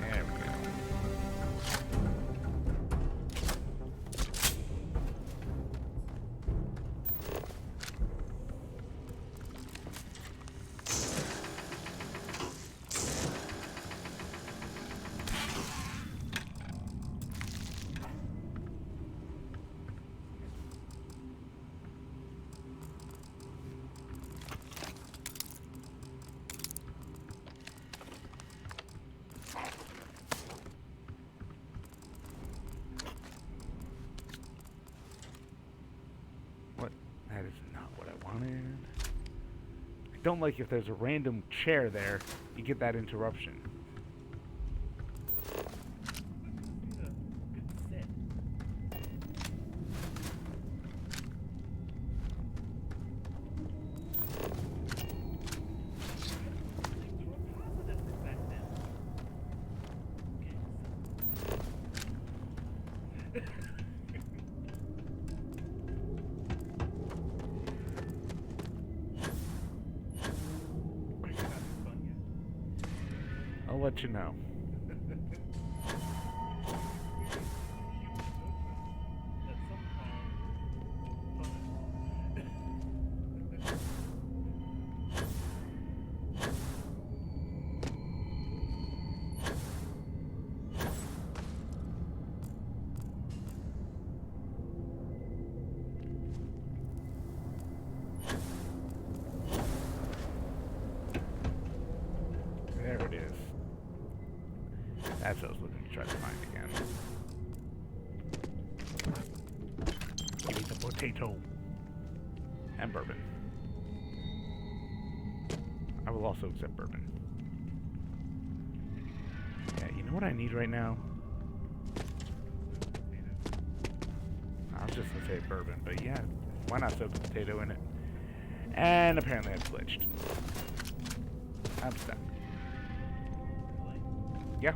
there we go. What? That is not what I wanted. I don't like if there's a random chair there, you get that interruption. I'll let you know. There it is. That's what I was looking to try to find again. Give me the potato. And bourbon. I will also accept bourbon. Yeah, you know what I need right now? I was just gonna say bourbon, but yeah, why not soak a potato in it? And apparently I've glitched. I'm stuck. Yeah.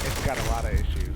It's got a lot of issues.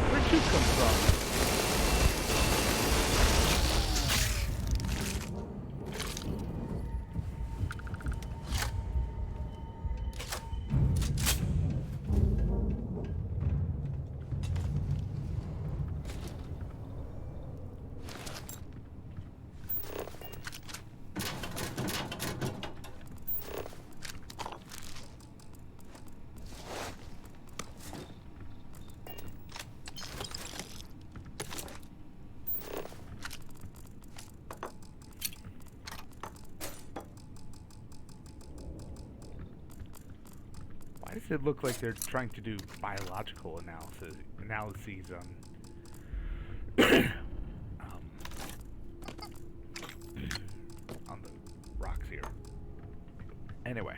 Where'd you come from? Why does it look like they're trying to do biological analyses on the rocks here? Anyway.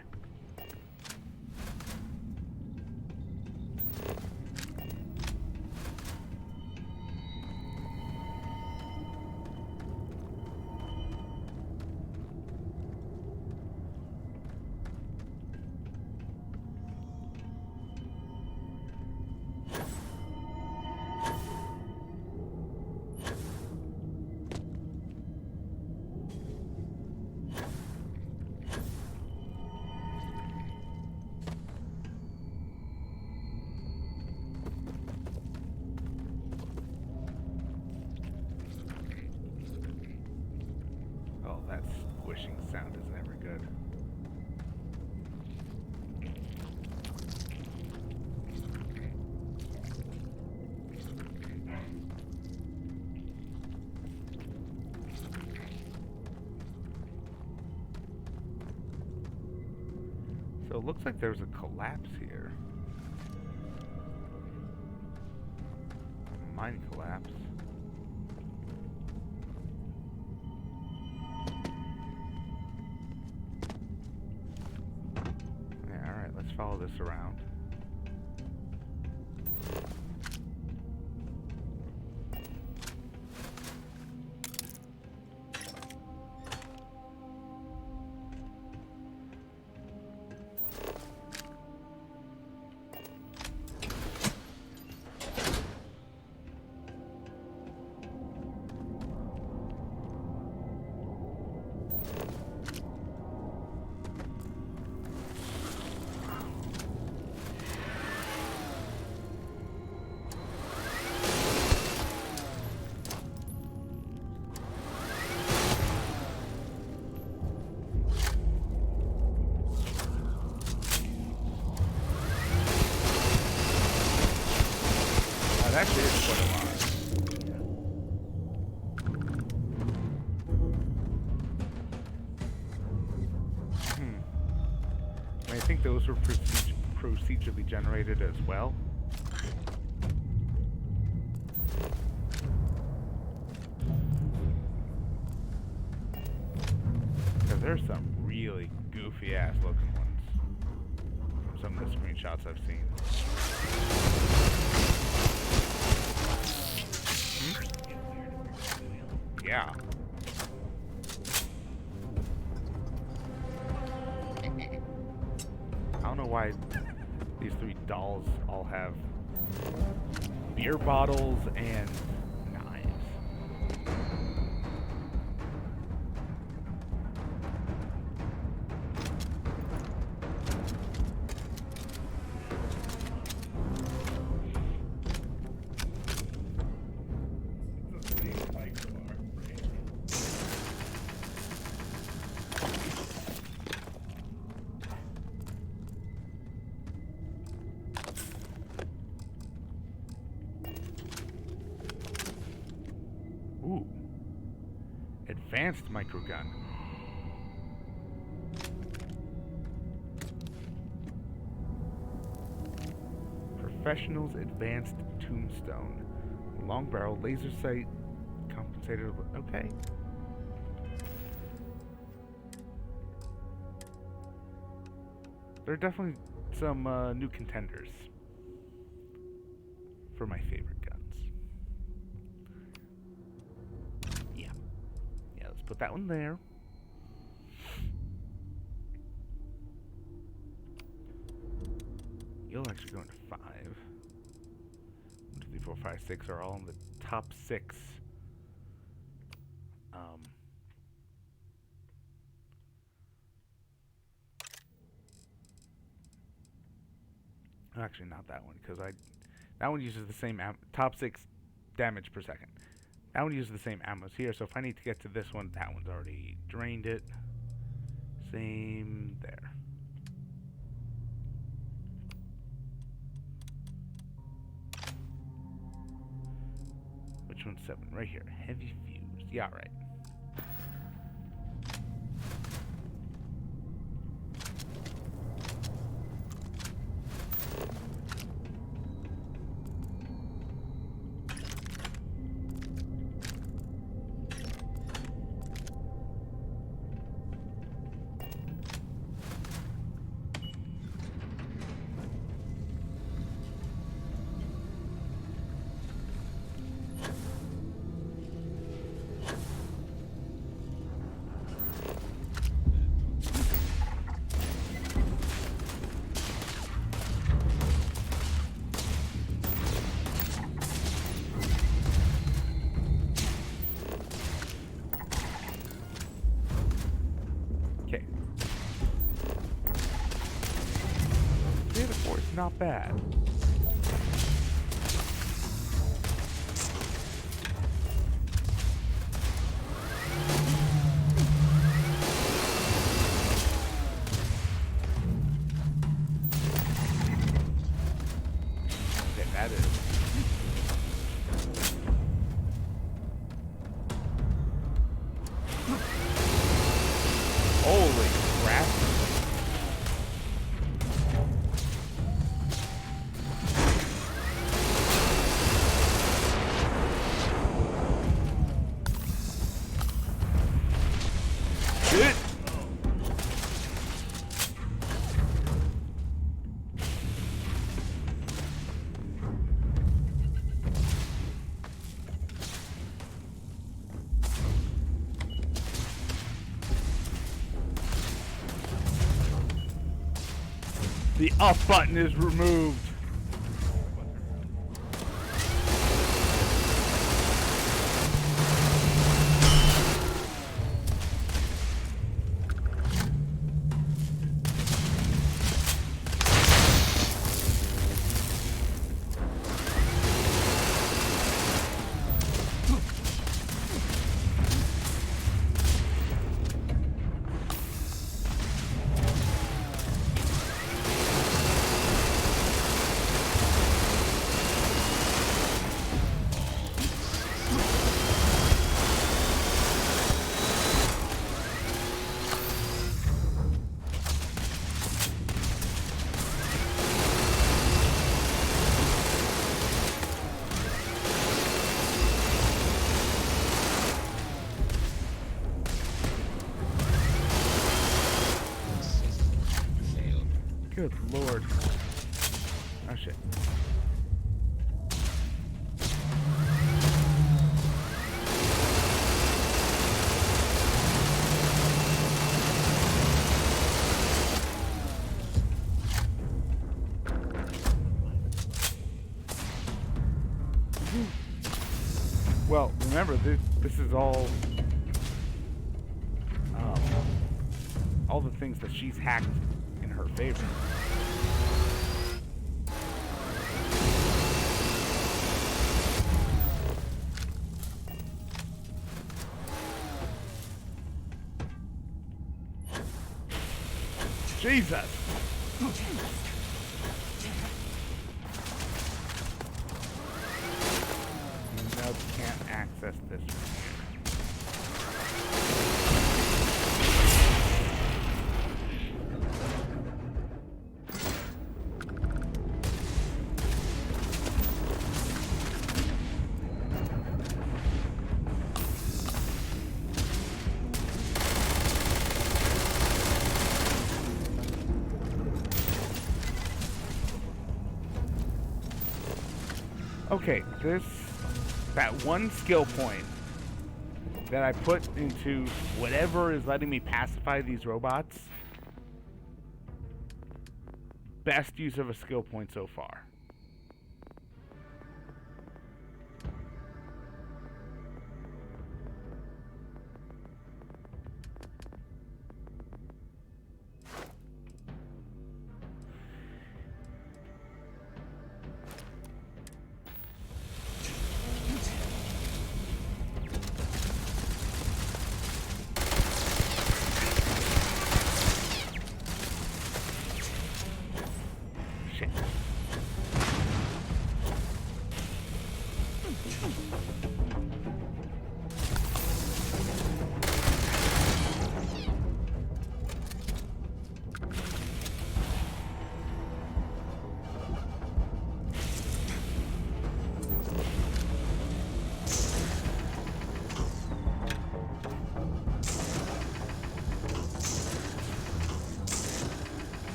Oh, that squishing sound is never good. So it looks like there's a collapse here. Mine collapse. Yeah, alright, let's follow this around. That actually is quite a lot. I think those were procedurally generated as well. Because there's some really goofy ass looking ones from some of the screenshots I've seen. Yeah. I don't know why these three dolls all have beer bottles and knives. Ooh. Advanced microgun. Professional's advanced tombstone. Long barrel laser sight compensated. Okay. There are definitely some new contenders for my favorite guns. Yeah, let's put that one there. You'll actually go into 5. 1, 2, 3, 4, 5, 6 are all in the top 6. Actually, not that one, because that one uses the same top 6 damage per second. That one uses the same ammo as here, so if I need to get to this one, that one's already drained it. Same there. Which one's 7? Right here. Heavy fused. Yeah, right. Not bad. Okay, that is. Holy crap. The up button is removed. Good lord. Oh shit. Well, remember, this is all the things that she's hacked in her favor. Jesus! No, can't access this from here. Okay, that one skill point that I put into whatever is letting me pacify these robots, best use of a skill point so far.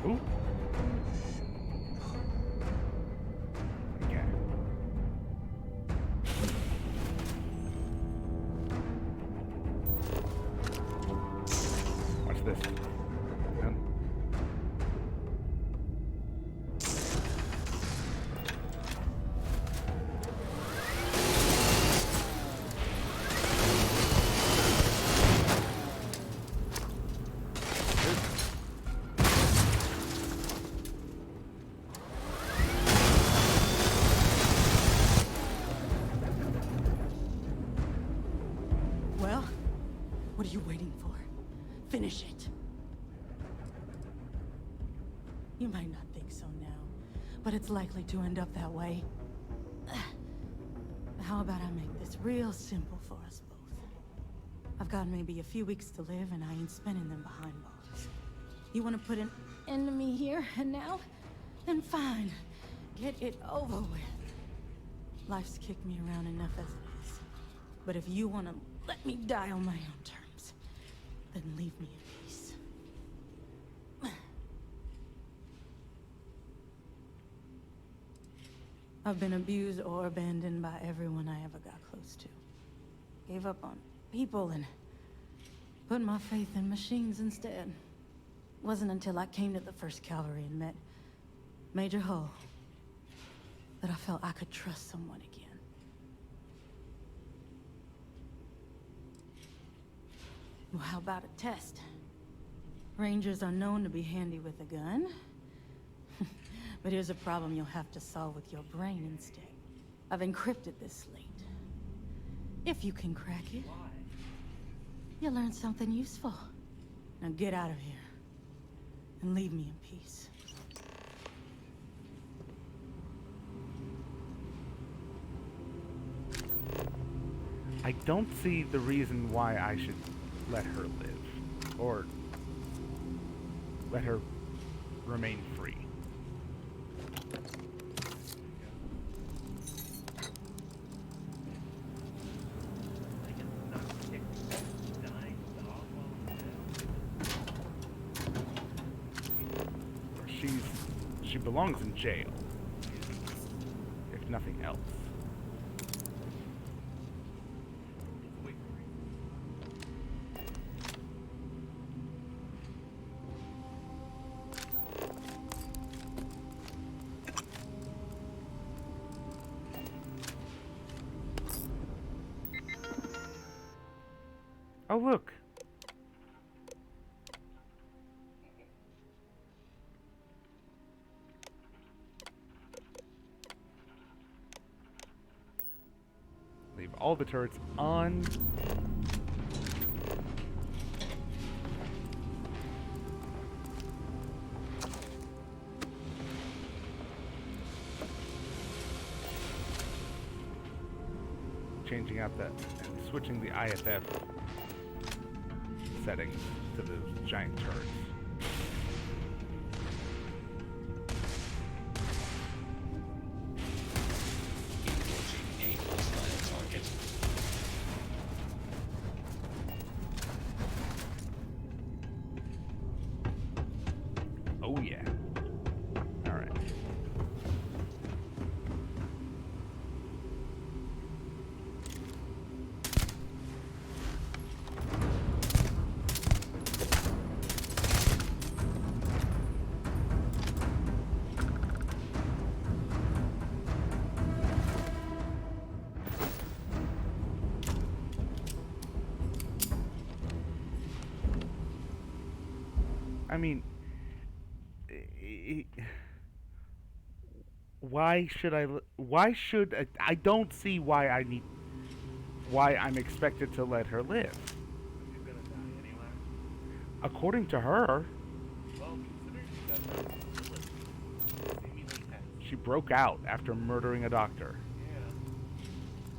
Ooh. Okay. Watch this. Well, what are you waiting for? Finish it. You might not think so now, but it's likely to end up that way. How about I make this real simple for us both? I've got maybe a few weeks to live, and I ain't spending them behind bars. You want to put an end to me here and now? Then fine. Get it over with. Life's kicked me around enough as it is. But if you want to let me die on my own terms, then leave me in peace. I've been abused or abandoned by everyone I ever got close to. Gave up on people and put my faith in machines instead. Wasn't until I came to the 1st Cavalry and met Major Hull that I felt I could trust someone again. Well, how about a test? Rangers are known to be handy with a gun. But here's a problem you'll have to solve with your brain instead. I've encrypted this slate. If you can crack it, you'll learn something useful. Now get out of here and leave me in peace. I don't see the reason why I should let her live. Or let her remain free. She belongs in jail, if nothing else. Oh, look. Leave all the turrets on. Changing out that and switching the IFF settings to those giant turrets. Oh yeah. All right. I mean, why should I don't see why I'm expected to let her live. She's gonna die anyway. According to her, Well, considering she got that facility, seemingly has. she broke out after murdering a doctor. Yeah.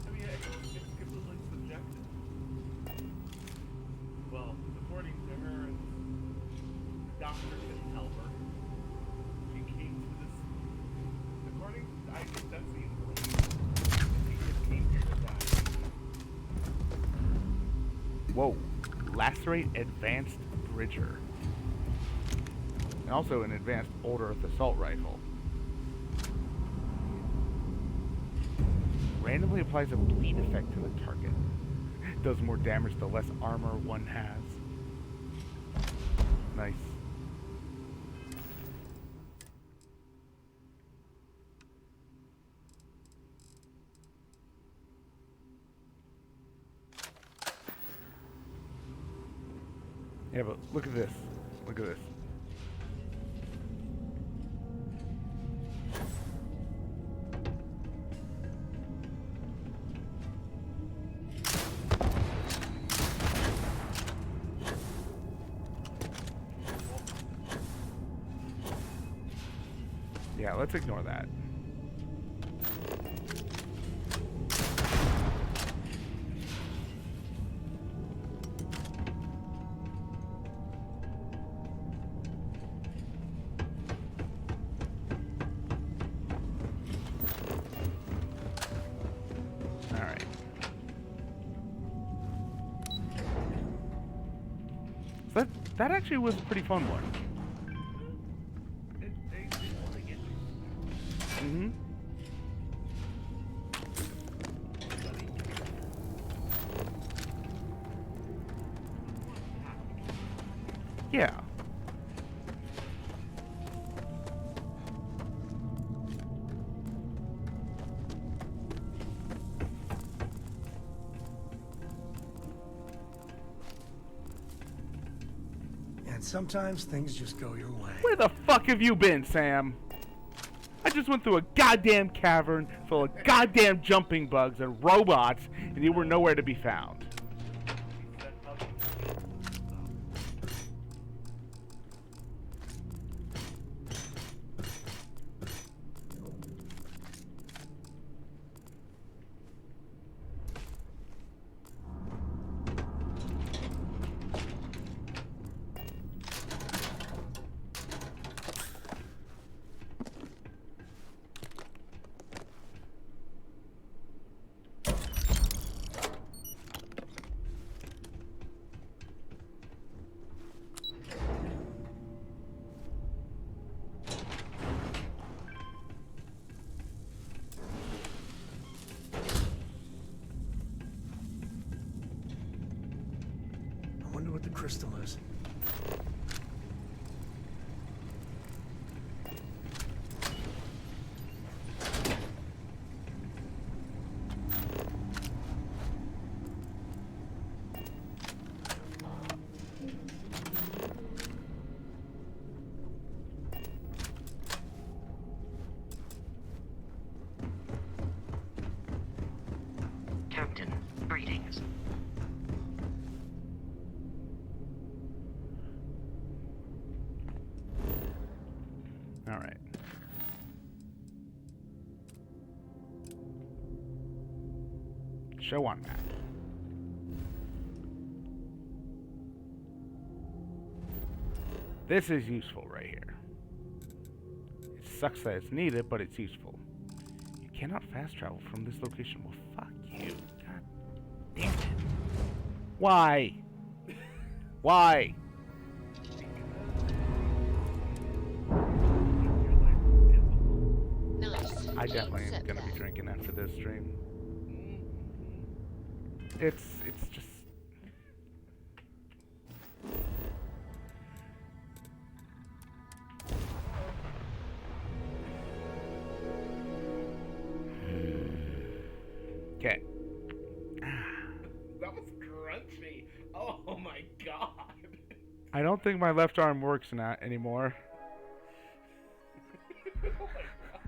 I mean, it's completely subjective. Well, according to her, and the doctor didn't tell her. She came to this. According, I think that seems right. She just came here to die. Whoa. Lacerate Advanced Bridger. And also an advanced Order assault rifle. Randomly applies a bleed effect to the target. Does more damage the less armor one has. Nice. Yeah, but look at this. Look at this. Yeah, let's ignore that. Alright. So that actually was a pretty fun one. Mm-hmm. Yeah. And sometimes things just go your way. Where the fuck have you been, Sam? I just went through a goddamn cavern full of goddamn jumping bugs and robots, and you were nowhere to be found. I wonder what the crystal is. Captain, greetings. All right. Show on map. This is useful right here. It sucks that it's needed, but it's useful. You cannot fast travel from this location. Well, fuck you. God damn it. Why? Why? Nice. I definitely am Accept gonna be that. drinking after this stream. It's just okay. That was crunchy. Oh my god. I don't think my left arm works anymore. Oh my god.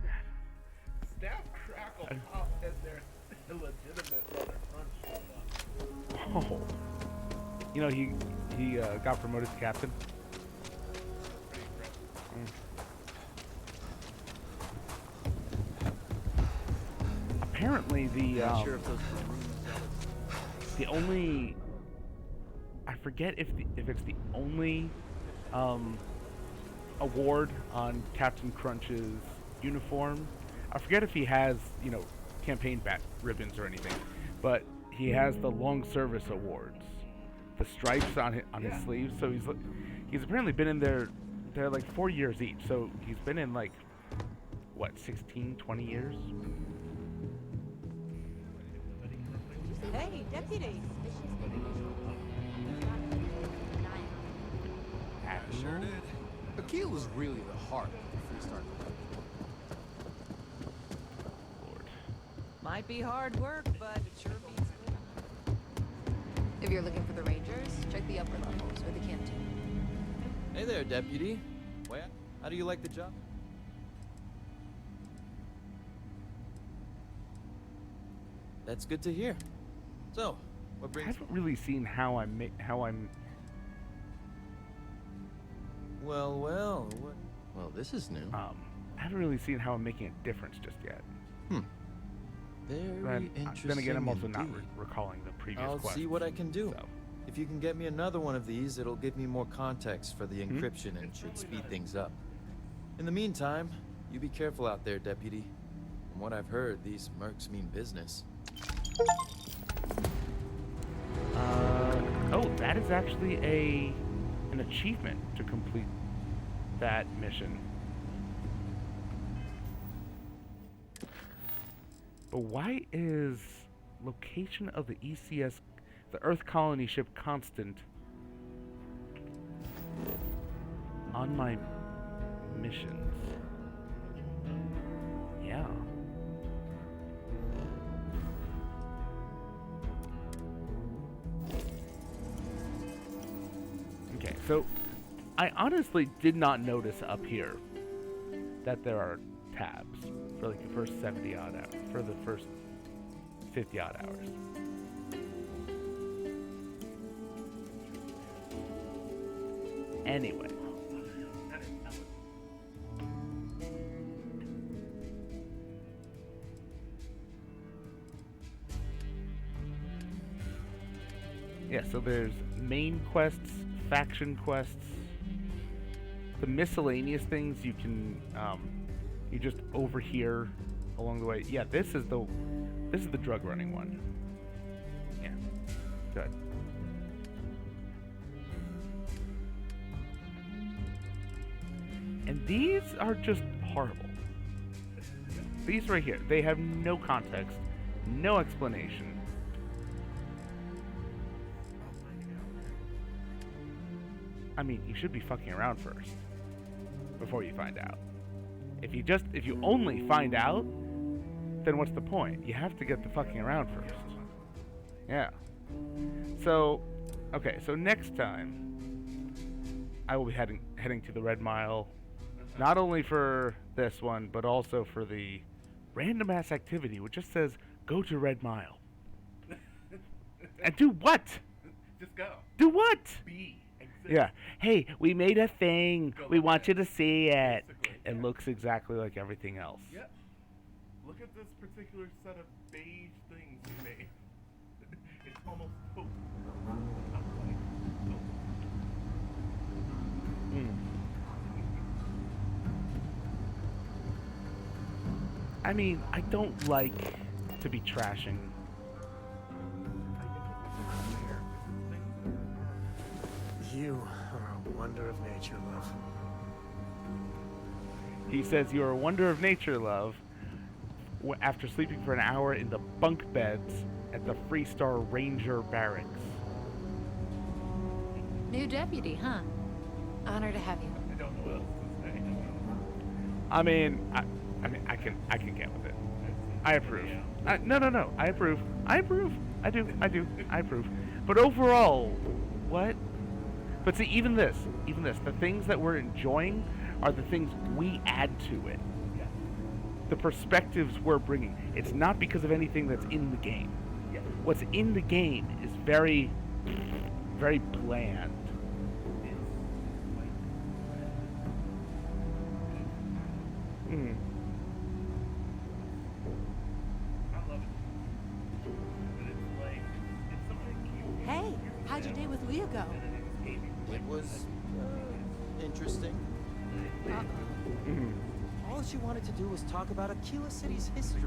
Staff crackle pop and their illegitimate brother crunch showed up. Oh. You know, he got promoted to captain. Apparently the only, I forget if it's the only award on Captain Crunch's uniform. I forget if he has, you know, campaign bat ribbons or anything, but he has the long service awards, the stripes on his sleeves. So he's apparently been in there. They're like 4 years each. So he's been in like what, 16, 20 years. Hey, deputy. Sure did. Akil was really the heart of the Freestar Lord. Might be hard work, but it sure beats living. If you're looking for the Rangers, check the upper levels or the canteen. Hey there, deputy. Well, how do you like the job? That's good to hear. So, what I brings? haven't really seen how I'm. Well, what? Well, this is new. I haven't really seen how I'm making a difference just yet. Very interesting. Then again, I'm also not indeed. recalling the previous I'll quest. see what I can do. So. If you can get me another one of these, it'll give me more context for the encryption and should speed things up. In the meantime, you be careful out there, deputy. From what I've heard, these mercs mean business. Oh, that is actually an achievement to complete that mission. But why is location of the ECS, the Earth colony ship, constant? on my missions. Yeah. Okay, so I honestly did not notice up here that there are tabs for like the first 70 odd hours, for the first 50 odd hours. Anyway. Yeah, so there's main quests, faction quests, the miscellaneous things you can you just overhear along the way. Yeah, this is the drug running one. Yeah. Good. And these are just horrible. These right here, they have no context, no explanation. I mean, you should be fucking around first before you find out. If you only find out, then what's the point? You have to get the fucking around first. Yeah. So, okay, so next time I will be heading to the Red Mile, not only for this one, but also for the random ass activity which just says go to Red Mile. And do what? Just go. Do what? Be. Yeah. Hey, we made a thing. We want you to see it. It looks exactly like everything else. Yep. Look at this particular set of beige things you made. It's almost taupe. I mean, I don't like to be trashing. You are a wonder of nature, love. He says you're a wonder of nature, love, after sleeping for an hour in the bunk beds at the Freestar Ranger Barracks. New deputy, huh? Honor to have you. I don't know what else to say. I mean, I can get with it. I approve. No. I approve. I do. I approve. But overall, what? But see, even this, the things that we're enjoying are the things we add to it. Yeah. The perspectives we're bringing. It's not because of anything that's in the game. Yeah. What's in the game is very, very bland. Mm. I love it. But it's like, it's something Hey, how'd your day with Leah go? It was interesting. All she wanted to do was talk about Aquila City's history.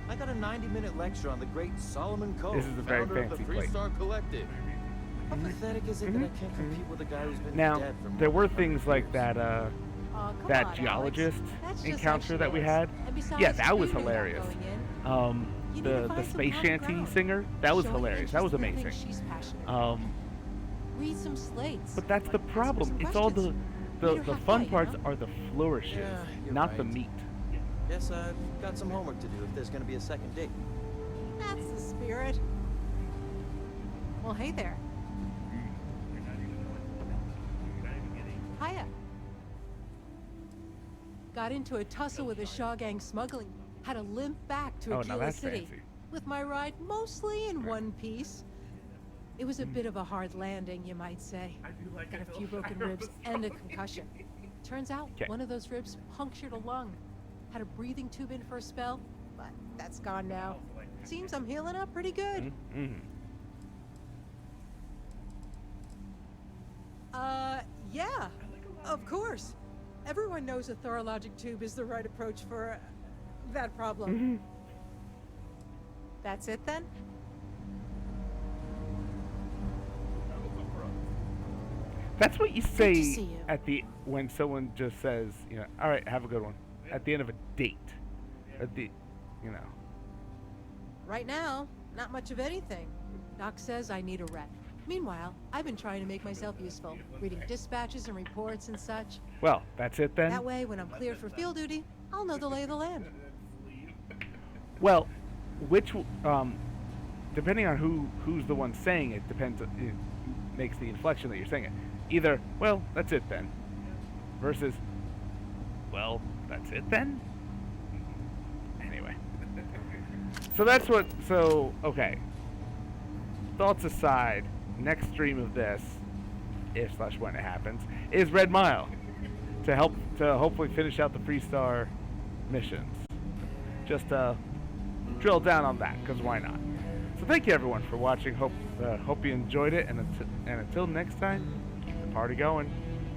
I got a 90-minute lecture on the great Solomon Coe, This is a very founder of the fancy plate. Freestar Collective. How pathetic is it that I can't compete with a guy who's been Now, dead for more there were than things 100 like years? that, Come that on, geologist Alex. That's just encounter like that we she had. is. And besides, Yeah, that was you knew that hilarious. going in. You need to The find some space common shanty ground. singer, that was Show hilarious. That was interest in the amazing. things she's passionate about. Read some slates. But that's the Ask her problem. some It's all questions. the Meet her fun halfway, you parts know? are the flourishes, Yeah, you're not the right. meat. Guess I've got some homework to do if there's gonna be a second date. That's the spirit. Well, hey there. Hiya. Got into a tussle with a Shaw gang smuggling. Had to limp back to Oh, now Aquila that's City. fancy. With my ride mostly in one piece. It was a bit of a hard landing, you might say. I do like Got it. a few broken ribs and a concussion. Turns out one of those ribs punctured a lung. Had a breathing tube in for a spell, but that's gone now. Seems I'm healing up pretty good. Yeah, of course. Everyone knows a thorologic tube is the right approach for that problem. That's it then? That's what you to say see you. at the when someone just says, all right, have a good one. At the end of a date. At the, Right now, not much of anything. Doc says I need a rep. Meanwhile, I've been trying to make myself useful, reading dispatches and reports and such. Well, that's it then. That way, when I'm cleared for field duty, I'll know the lay of the land. Well, which depending on who's the one saying it, depends. It makes the inflection that you're saying it. Either, well, that's it then, versus, well, that's it then. Anyway, so that's what. So okay. Thoughts aside, next stream of this, if/when it happens, is Red Mile, to hopefully finish out the Freestar missions. Just drill down on that, because why not? So thank you everyone for watching. Hope you enjoyed it, and until next time, keep the party going.